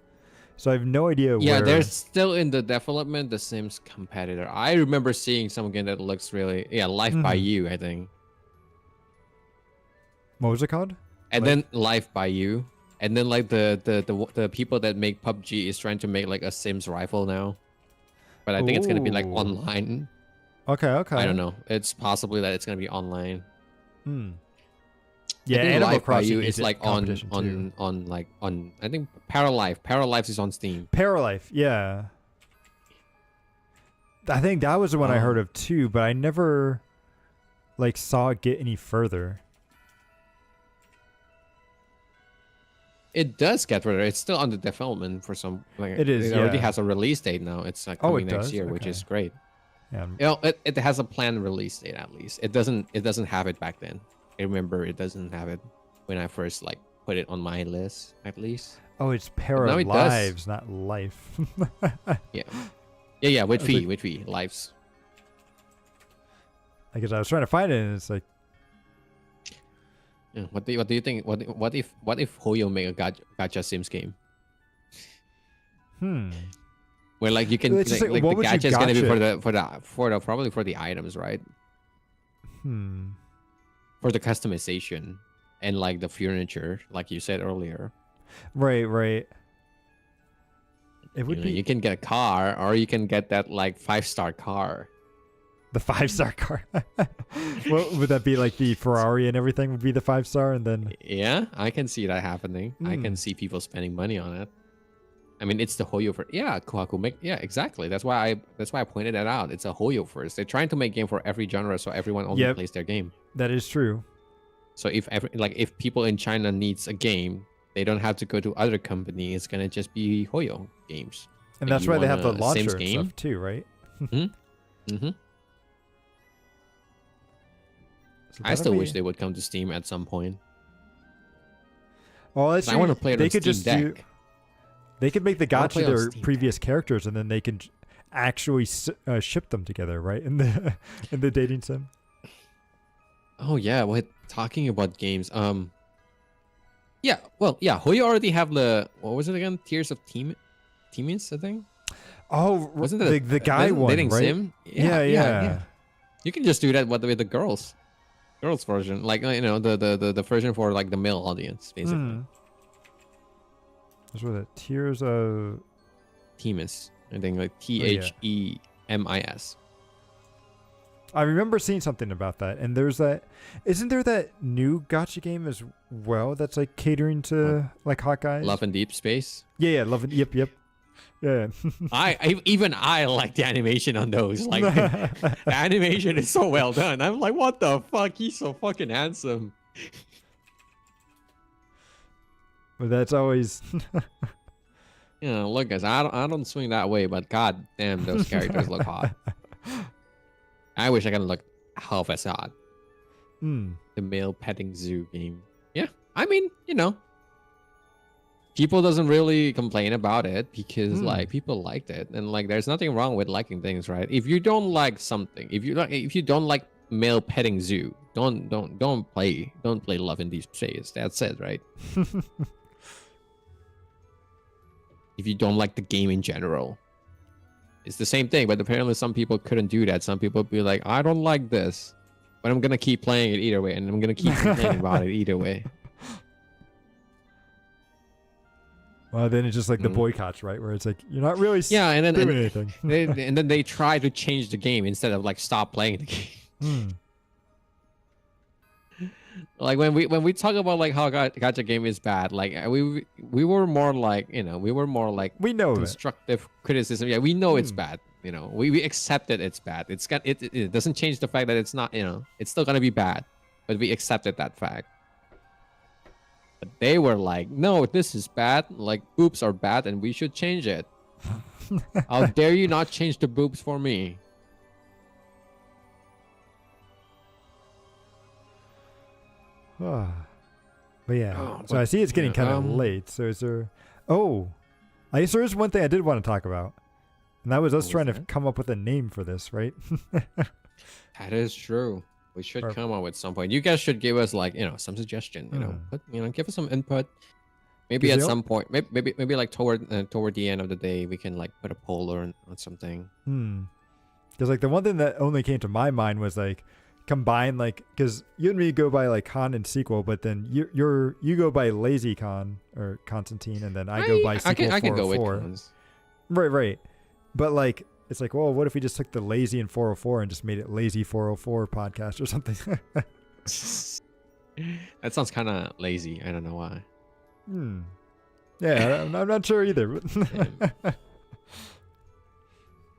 So I have no idea Yeah, where. they're still in the development. The Sims competitor. I remember seeing some game that looks really Life by You, I think. What was it called? And then Life by You. And then like the people that make PUBG is trying to make like a Sims rifle now, but I think it's gonna be like Ooh. online. Okay, okay. I don't know. It's possibly that it's gonna be online. Hmm. I Yeah, think Animal Life by Crossing You needs is a like on competition, too. on I think Paralife. Paralife is on Steam. Paralife, yeah. I think that was the one I heard of too, but I never like saw it get any further. It does get further. It's still under development for some. Like, It is, It already yeah. has a release date now. It's like Oh, coming it next does? year, which Okay. is great. Yeah. You know, it has a planned release date at least. It doesn't have it back then. I remember it doesn't have it when I first like put it on my list at least. Oh, it's now it does. Paralives, not Life. Yeah. Yeah, with I was fee, like- with fee. Lives. I guess I was trying to find it, and it's like, Yeah. What do you think? What if Hoyo make a gacha Sims game? Where like you can It's just like, like what the would you gacha is gonna be gacha? for the probably for the items, right? For the customization and like the furniture, like you said earlier. Right, right. It You would know, be you can get a car, or you can get that like 5-star car. the 5-star car. What would that be, like the Ferrari and everything would be the 5-star, and then Yeah, I can see that happening. I can see people spending money on it. I mean, it's the Hoyo for Kohaku make exactly. That's why I pointed that out. It's a Hoyo first. They're trying to make game for every genre, so everyone only Yep. plays their game. that is true. So if people in China needs a game, they don't have to go to other company. It's gonna just be Hoyo games. And Like, that's you why they want have the a launcher Sims and game? stuff too, right? Mm-hmm. So I that'll still be- wish they would come to Steam at some point. Well, that's I want to play it they on could Steam just Deck. do. They could make the I wanna play gacha on their Steam previous characters, and then they can actually ship them together, right? In the in the dating sim. Oh yeah, what talking about games? Yeah, well, yeah, Hoyo already have the what was it again? Tears of Teammates, I think. Oh, Wasn't the it guy wasn't one, dating right? sim? Yeah. You can just do that with the girls version, like you know the version for like the male audience, basically. Hmm. That's what it. Tears of. Temis, I think like yeah. THEMIS. I remember seeing something about that, and there's that. Isn't there that new gotcha game as well that's like catering to like hot guys? Love and Deep Space. Yeah, love it. Yep. Yeah. Even I like the animation on those. Like the animation is so well done. I'm like, what the fuck? He's so fucking handsome. But that's always. You know, look, guys, I don't swing that way, but god damn, those characters look hot. I wish I could look half as hot. Hmm. The male petting zoo game. Yeah, I mean, you know, people doesn't really complain about it because like people liked it, and like there's nothing wrong with liking things, right? If you don't like something, if you don't like male petting zoo, don't play Love in Deep Space. That's it, right? If you don't like the game in general, it's the same thing. But apparently, some people couldn't do that. Some people be like, I don't like this, but I'm gonna keep playing it either way, and I'm gonna keep complaining about it either way. Well, then it's just like the Mm. boycotts, right? Where it's like you're not really Yeah, and doing then anything. and then they try to change the game instead of like stop playing the game. Hmm. Like when we talk about like how gacha game is bad, like we were more like, you know, we were more like We know that. constructive criticism. Yeah, we know it's bad. You know, we accepted it's bad. It doesn't change the fact that it's not, you know, it's still gonna be bad, but we accepted that fact. But they were like, no, this is bad. Like boobs are bad, and we should change it. How dare you not change the boobs for me? But yeah, Oh, so I see it's getting yeah, kind of late. So is there? Oh, I guess there is one thing I did want to talk about, and that was us What was trying to that? come up with a name for this, right? That is true. We should Or- come up with some point. You guys should give us like, you know, some suggestion. You know, but you know, give us some input. Maybe 'Cause at they all- some point, maybe like toward the end of the day, we can like put a poll on something. Because like the one thing that only came to my mind was like combine like because you and me go by like Con and sequel, but then you go by Lazy Con or Constantine, and then I go by sequel I can go with 404. cons. Right. But like it's like, well, what if we just took the Lazy and 404 and just made it Lazy 404 podcast or something? That sounds kind of lazy. I don't know why. Yeah, I'm not sure either.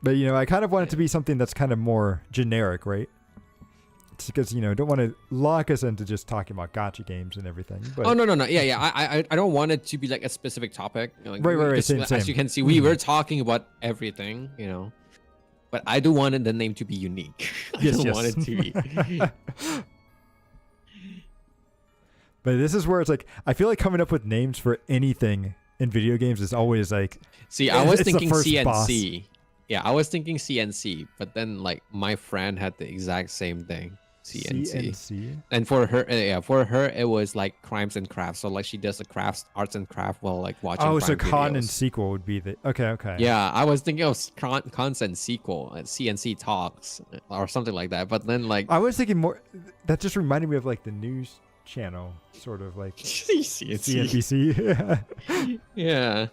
But you know, I kind of want it to be something that's kind of more generic, right? It's because don't want to lock us into just talking about gotcha games and everything. But Oh no. Yeah. I don't want it to be like a specific topic. Like, Right, because same, As same. you can see, we were talking about everything, But I do want the name to be unique. I Yes, don't yes. want it to be. But this is where it's like I feel like coming up with names for anything in video games is always like See, I was it's the thinking first CNC. Yeah, I was thinking CNC, but then like my friend had the exact same thing, CNC. CNC. And for her, it was like crimes and crafts. So like she does the crafts, arts and craft while like watching. Oh, so Prime con and videos. sequel would be the okay. Yeah, I was thinking of content sequel, CNC talks or something like that. But then like I was thinking more. That just reminded me of like the news channel, sort of like CNC. CNBC. Yeah.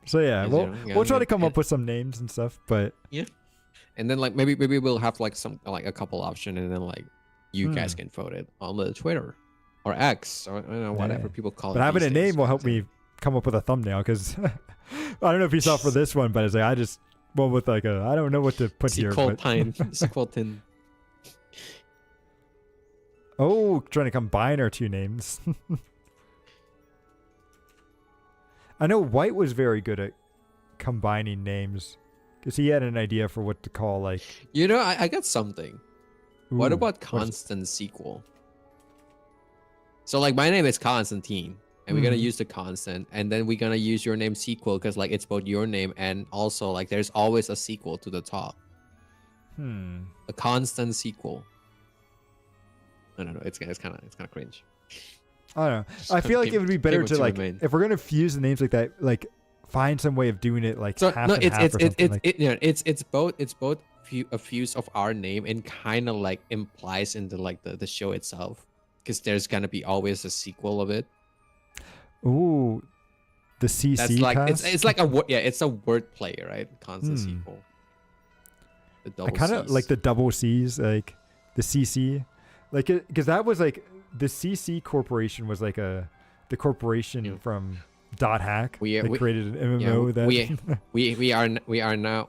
So yeah, Is we'll there- we'll try to yeah, come yeah. up with some names and stuff, but And then like maybe we'll have like a couple option, and then like you guys can vote it on the Twitter or X or whatever Yeah. people call it. but having a these days. name will help me come up with a thumbnail because I don't know if you saw for this one, but it's like I just went with like I don't know what to put here. Sequel But, time, sequel tin. oh, trying to combine our two names. I know White was very good at combining names because he had an idea for what to call like. I got something. What Ooh, about what's- constant sequel? So like my name is Constantine, and we're gonna Mhm. use the constant, and then we're gonna use your name sequel because like it's both your name and also like there's always a sequel to the top. A constant sequel. I don't know. It's kind of cringe. I don't know. I feel like it would be better to like if we're gonna fuse the names like that, like find some way of doing it like So half no, and it's half it's or it's something. it's both a fuse of our name and kind of like implies into like the show itself, because there's gonna be always a sequel of it. Ooh, the CC That's like cast? it's like a word. Yeah, it's a word play, right? Constant Hmm. sequel. The I double kind of Cs. like the double C's, like the CC, like because that was like the CC Corporation was like the corporation Yeah. from Dot Hack We- that we- created an yeah, MMO that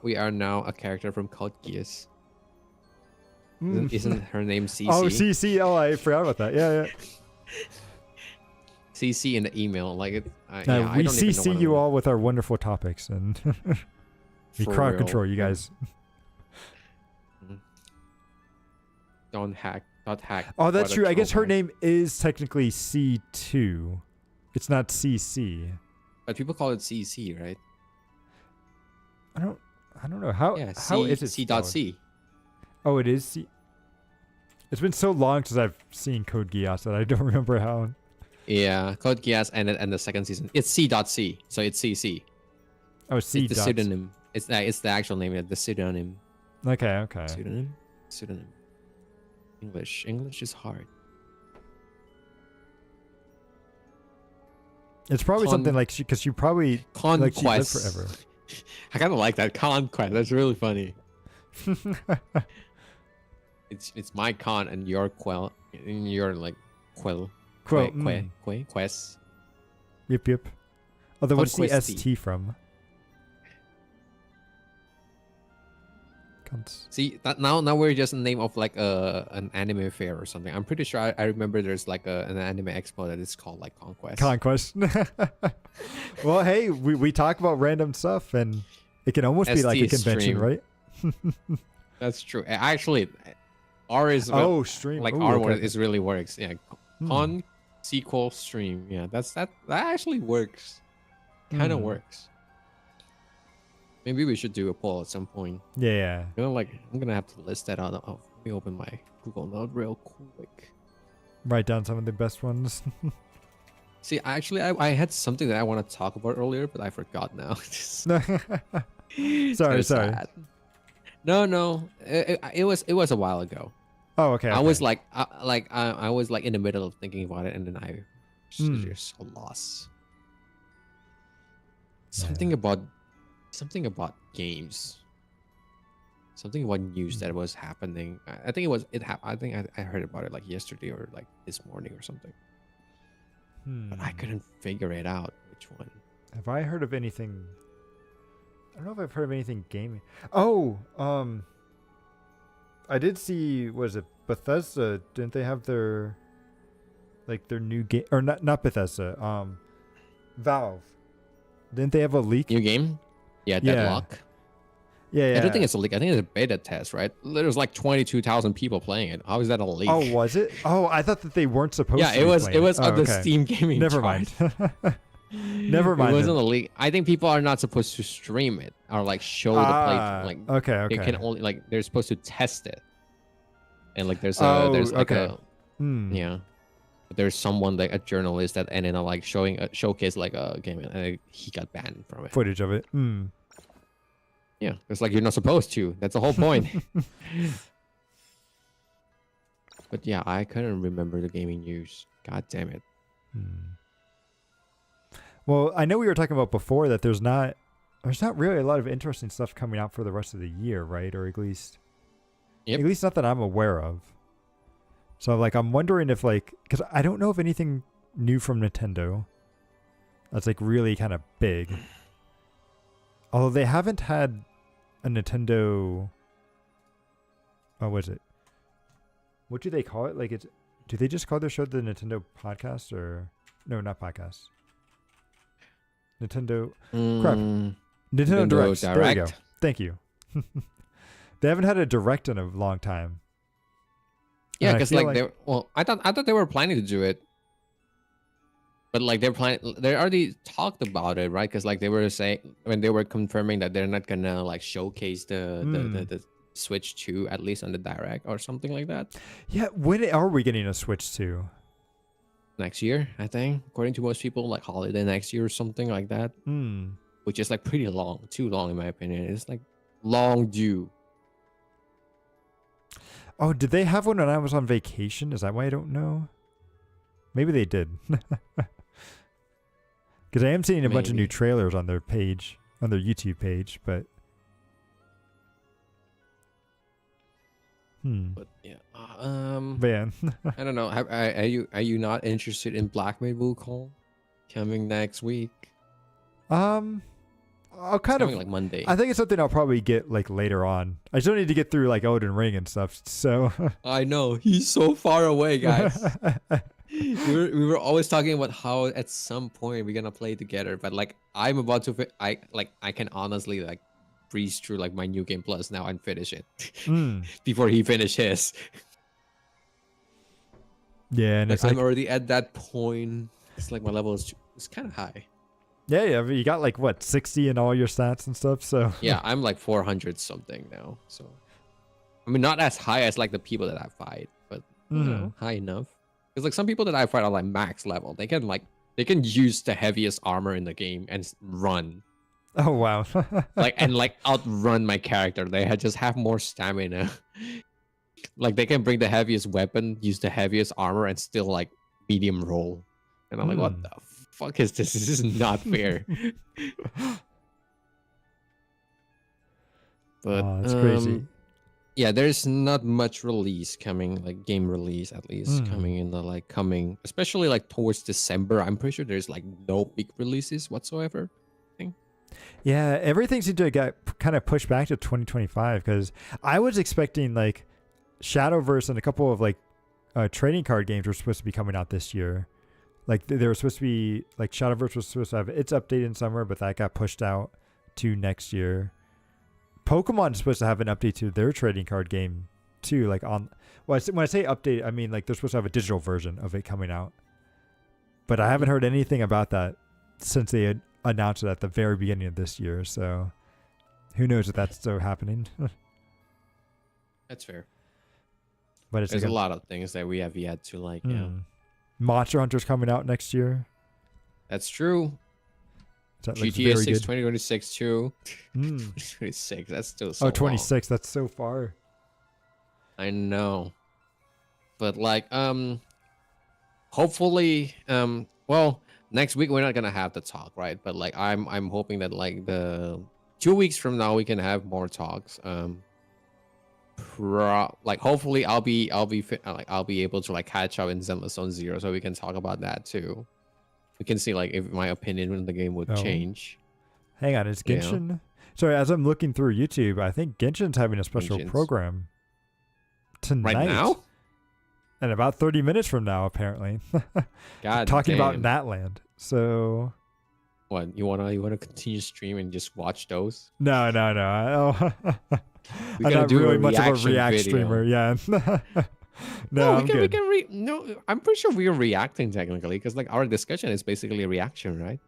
we are now a character from Code Geass. Mm. Isn't her name CC? Oh, CC. Oh, I forgot about that. Yeah. CC in the email, like it. I We don't even know CC what you I'm- all with our wonderful topics, and we For crowd real. control you guys. Don't hack. Not hack. Oh, that's but a true. I guess her troll name is technically C2. It's not CC. hack. But people call it CC, right? I don't know how. Yeah. How is it C dot spelled? C. Oh, it is C. It's been so long since I've seen Code Geass that I don't remember how. Yeah, Code Geass and the second season. It's C dot C, so it's CC. Oh, C. It's the dot- pseudonym. It's the actual name. The pseudonym. Okay. Pseudonym. English is hard. It's probably Con- something like because she probably like she lived Conquest. forever. I kind of like that conquest. That's really funny. It's my con and your quell. And your like quell. Quote. mm. Quest. Yep. Although, what's the Conquesty. ST from? Cons- See that now we're just a name of like an anime fair or something. I'm pretty sure I remember there's like an anime expo that is called like Conquest. Conquest. Well, hey, we talk about random stuff, and it can almost be like a ST convention, stream. right? That's true. Actually, R is Oh, stream. like Ooh, R okay. is really works. Yeah, Hmm. con sequel stream. Yeah, that actually works. Kind of Hmm. works. Maybe we should do a poll at some point. Yeah. Like I'm gonna have to list that out. Oh, let me open my Google Note real quick. Write down some of the best ones. See, actually, I had something that I want to talk about earlier, but I forgot now. Sorry, So sorry. sad. No, no. It was a while ago. Oh, okay. I okay. was like, I was like in the middle of thinking about it, and then I Hmm. just so lost. Yeah. Something about games. Something about news that was happening. I think it was it. I think I heard about it like yesterday or like this morning or something. But I Hmm. couldn't figure it out. Which one? Have I heard of anything? I don't know if I've heard of anything gaming. Oh, I did see. Was it Bethesda? Didn't they have their new game or not Bethesda? Valve. Didn't they have a leak? New game? Yeah, Yeah. Deadlock. Yeah, yeah. I don't think it's a leak. I think it's a beta test, right? There's like 22,000 people playing it. How is that a leak? Oh, was it? Oh, I thought that they weren't supposed yeah, to. it be was. playing It was Oh, on the okay. Steam gaming. Never chart. mind. Never mind It wasn't then. a leak. I think people are not supposed to stream it or like show the play. Like okay, okay. they can only like they're supposed to test it. And like there's like okay. a yeah. But there's someone like a journalist that ended up like showcase like a game and he got banned from it. Footage of it. Hmm. Yeah, it's like you're not supposed to. That's the whole point. But yeah, I couldn't remember the gaming news. God damn it. Well, I know we were talking about before that there's not really a lot of interesting stuff coming out for the rest of the year, right? Or at least not that I'm aware of. So like I'm wondering if like because I don't know of anything new from Nintendo that's like really kind of big. Although they haven't had a Nintendo. Oh, what is it? What do they call it? Like do they just call their show the Nintendo podcast or no, not podcast? Nintendo Nintendo Direct. There we go. Thank you. They haven't had a Direct in a long time. Yeah, And I because feel like I thought they were planning to do it, but like they already talked about it, right? Because like they were saying when they were confirming that they're not gonna like showcase the Switch 2 at least on the Direct or something like that. Yeah, when are we getting a Switch 2? Next year, I think, according to most people, like holiday next year or something like that. Which is like pretty long, too long in my opinion. It's like long due. Oh, did they have one when I was on vacation? Is that why I don't know? Maybe they did. Because I am seeing a bunch of new Maybe. trailers on their page, on their YouTube page, but But yeah, man. I don't know. Are you not interested in Black Myth Wukong coming next week? I'll kind Coming of like Monday. I think it's something I'll probably get like later on. I still need to get through like Elden Ring and stuff. So I know he's so far away, guys. we were always talking about how at some point we're gonna play together, but like I'm about to I can honestly like breeze through like my new game plus now and finish it before he finishes. Yeah, and Like it's I'm like, already at that point. It's like my level is kind of high. yeah, you got like what 60 in all your stats and stuff. So Yeah, I'm like 400 something now. So I mean, not as high as like the people that I fight, but you know, high enough. Because like some people that I fight are like max level. They can use the heaviest armor in the game and run. Oh wow. like outrun my character. Just have more stamina. Like they can bring the heaviest weapon, use the heaviest armor, and still like medium roll. And I'm like, what the fuck is this? This is not fair. But It's crazy. yeah, there's not much release coming, like game release at least coming in the coming, especially like towards December. I'm pretty sure there's like no big releases whatsoever. Yeah, everything seemed to get kind of pushed back to 2025 because I was expecting like Shadowverse and a couple of like trading card games were supposed to be coming out this year. Like they were supposed to be like Shadowverse was supposed to have its update in summer, but that got pushed out to next year. Pokemon is supposed to have an update to their trading card game too. Like when I say update, I mean like they're supposed to have a digital version of it coming out. But I haven't heard anything about that since they had announced it at the very beginning of this year. So who knows if that's still happening? That's fair. But it's There's like a lot of things that we have yet to yeah. Monster Hunter's coming out next year. That's true. That looks GTA very 6 good. 2026 too. Mm. 2026. That's still so Oh, long. 26. That's so far. I know. But like hopefully well, next week we're not gonna have the talk, right? But like I'm hoping that like the 2 weeks from now we can have more talks. Like hopefully I'll be I'll be able to like catch up in Zenless Zone Zero, so we can talk about that too. We can see like if my opinion on the game would Oh. change. Hang on, is Yeah. Genshin? Sorry, as I'm looking through YouTube, I think Genshin's having a special Genshin's. program tonight. Right now? And about 30 minutes from now, apparently. God Talking about damn. Natland. So What you wanna continue streaming and just watch those? no. We I'm gotta not do a really much of a reaction react video. streamer. Yeah. No, I'm we good. can no, I'm pretty sure we are reacting technically because like our discussion is basically a reaction, right?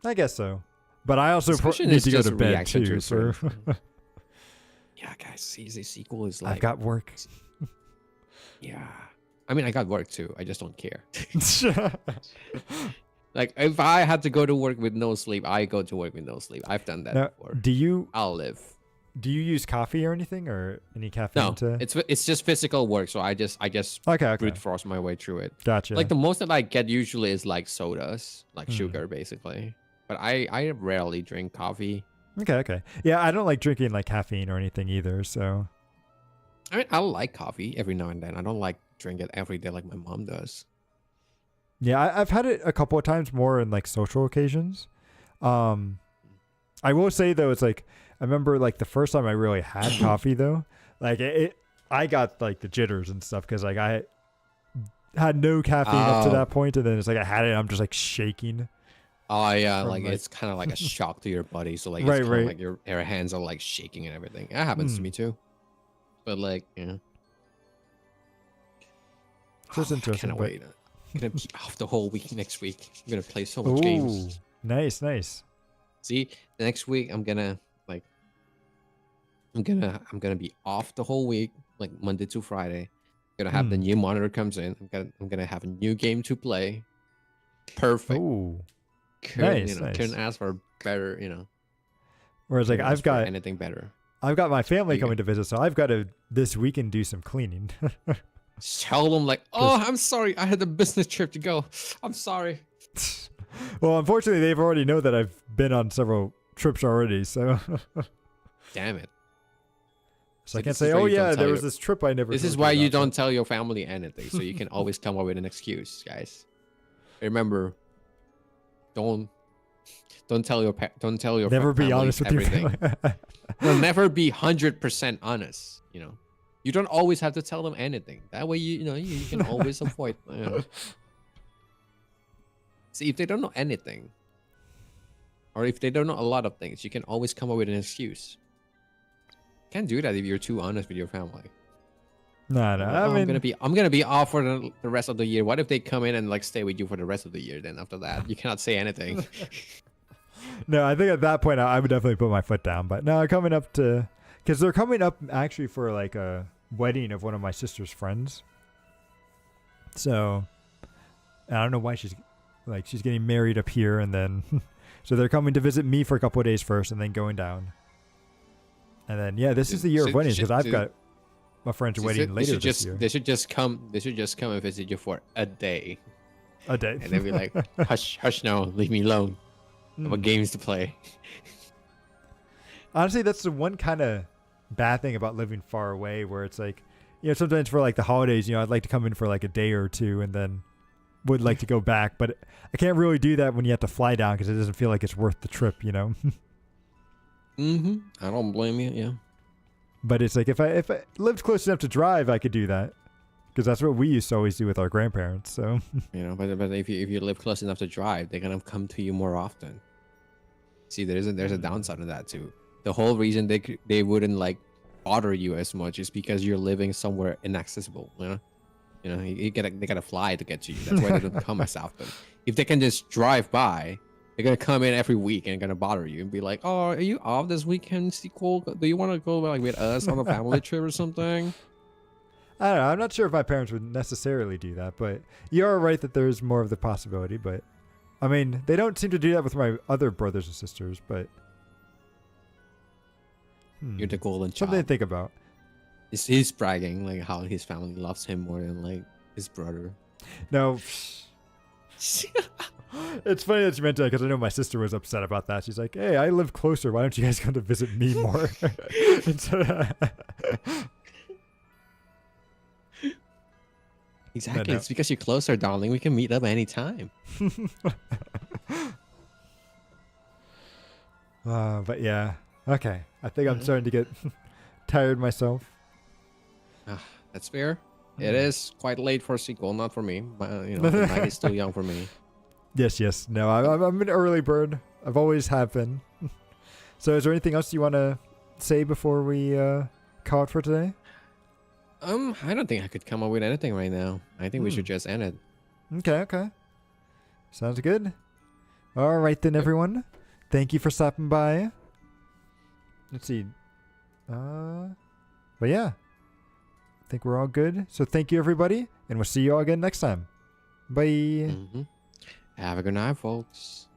I guess so. But I also Discussion need is to go just to a bed reaction to too. a So certain Yeah, guys, season sequel is like I've got work. yeah. I mean, I got work too. I just don't care. Like if I had to go to work with no sleep, I go to work with no sleep. I've done that Now, before. do you I'll live. use coffee or anything or any caffeine? No, to... it's just physical work. So I just okay. brute force my way through it. Gotcha. Like the most that I get usually is like sodas, like Hmm. sugar basically. But I rarely drink coffee. Okay. Yeah, I don't like drinking like caffeine or anything either. So I mean, I like coffee every now and then. I don't like drink it every day like my mom does. yeah, I've had it a couple of times more in like social occasions. I will say though, it's like I remember like the first time I really had coffee though, like I got like the jitters and stuff because like I had no caffeine up to Oh. that point, and then it's like I had it, and I'm just like shaking. Oh yeah, From, like like- it's kind of like a shock to your body. So like Right, it's kind right. of like your hands are like shaking and everything. That happens to Hmm. me too. But like, yeah. Just I interesting, cannot but- wait. I'm gonna be off the whole week next week. I'm gonna play so much games. Ooh, nice. See, next week I'm gonna be off the whole week, like Monday to Friday. Gonna have the Hmm. new monitor comes in. I'm gonna have a new game to play. Perfect. Ooh. Couldn't, nice. couldn't ask for better, Whereas like couldn't I've ask for got anything better. my family You coming to visit, so I've got to this weekend do some cleaning. Tell them like, oh, I'm sorry, I had a business trip to go. I'm sorry. Well, unfortunately, they've already know that I've been on several trips already, so Damn it. so I So can't this say, is why oh you don't yeah, tell there was your- this trip I never. This is told why you about, don't tell your family anything, so you can always come up with an excuse, guys. Remember, don't tell your Never be families honest with everything. your family. You'll never be 100% honest. You don't always have to tell them anything. That way, you can always avoid. See, if they don't know anything, or if they don't know a lot of things, you can always come up with an excuse. Can't do that if you're too honest with your family. no. Like, I "Oh, mean, I'm gonna be off for the rest of the year. What if they come in and like stay with you for the rest of the year? Then after that, you cannot say anything. no. I think at that point I would definitely put my foot down. But no, coming up to because they're coming up actually for like a wedding of one of my sister's friends. So I don't know why she's getting married up here, and then so they're coming to visit me for a couple of days first, and then going down. And then yeah, this is the year of weddings because I've got my friend's wedding later this year. They should just come and visit you for a day, A day. and they'll be like, "Hush, now, leave me alone. I've got games to play." Honestly, that's the one kind of bad thing about living far away, where it's like, sometimes for like the holidays, I'd like to come in for like a day or two, and then would like to go back, but I can't really do that when you have to fly down because it doesn't feel like it's worth the trip, Mm-hmm. I don't blame you. Yeah. But it's like if I lived close enough to drive, I could do that because that's what we used to always do with our grandparents. So But if you live close enough to drive, they're gonna come to you more often. See, there's a downside to that too. The whole reason they wouldn't like bother you as much is because you're living somewhere inaccessible. They gotta fly to get to you. That's why they don't come as often. If they can just drive by, they're gonna come in every week and gonna bother you and be like, "Oh, are you off this weekend, sequel? Do you want to go like with us on a family trip or something?" I don't know. I'm not sure if my parents would necessarily do that, but you are right that there's more of the possibility. But I mean, they don't seem to do that with my other brothers and sisters, but You're the golden something to child. think about. He's bragging like how his family loves him more than like his brother. No, it's funny that you mentioned that because I know my sister was upset about that. She's like, "Hey, I live closer. Why don't you guys come to visit me more?" Exactly. no. It's because you're closer, darling. We can meet up anytime. But yeah, okay. I think I'm starting to get tired myself. That's fair. It Mm. is quite late for a sequel, not for me. But the night is still young for me. Yes. No, I'm an early bird. I've always have been. So, is there anything else you want to say before we call it for today? I don't think I could come up with anything right now. I think we should just end it. Okay. Sounds good. All right then, everyone. Thank you for stopping by. Let's see. But yeah, I think we're all good. So thank you, everybody, and we'll see you all again next time. Bye. Have a good night, folks.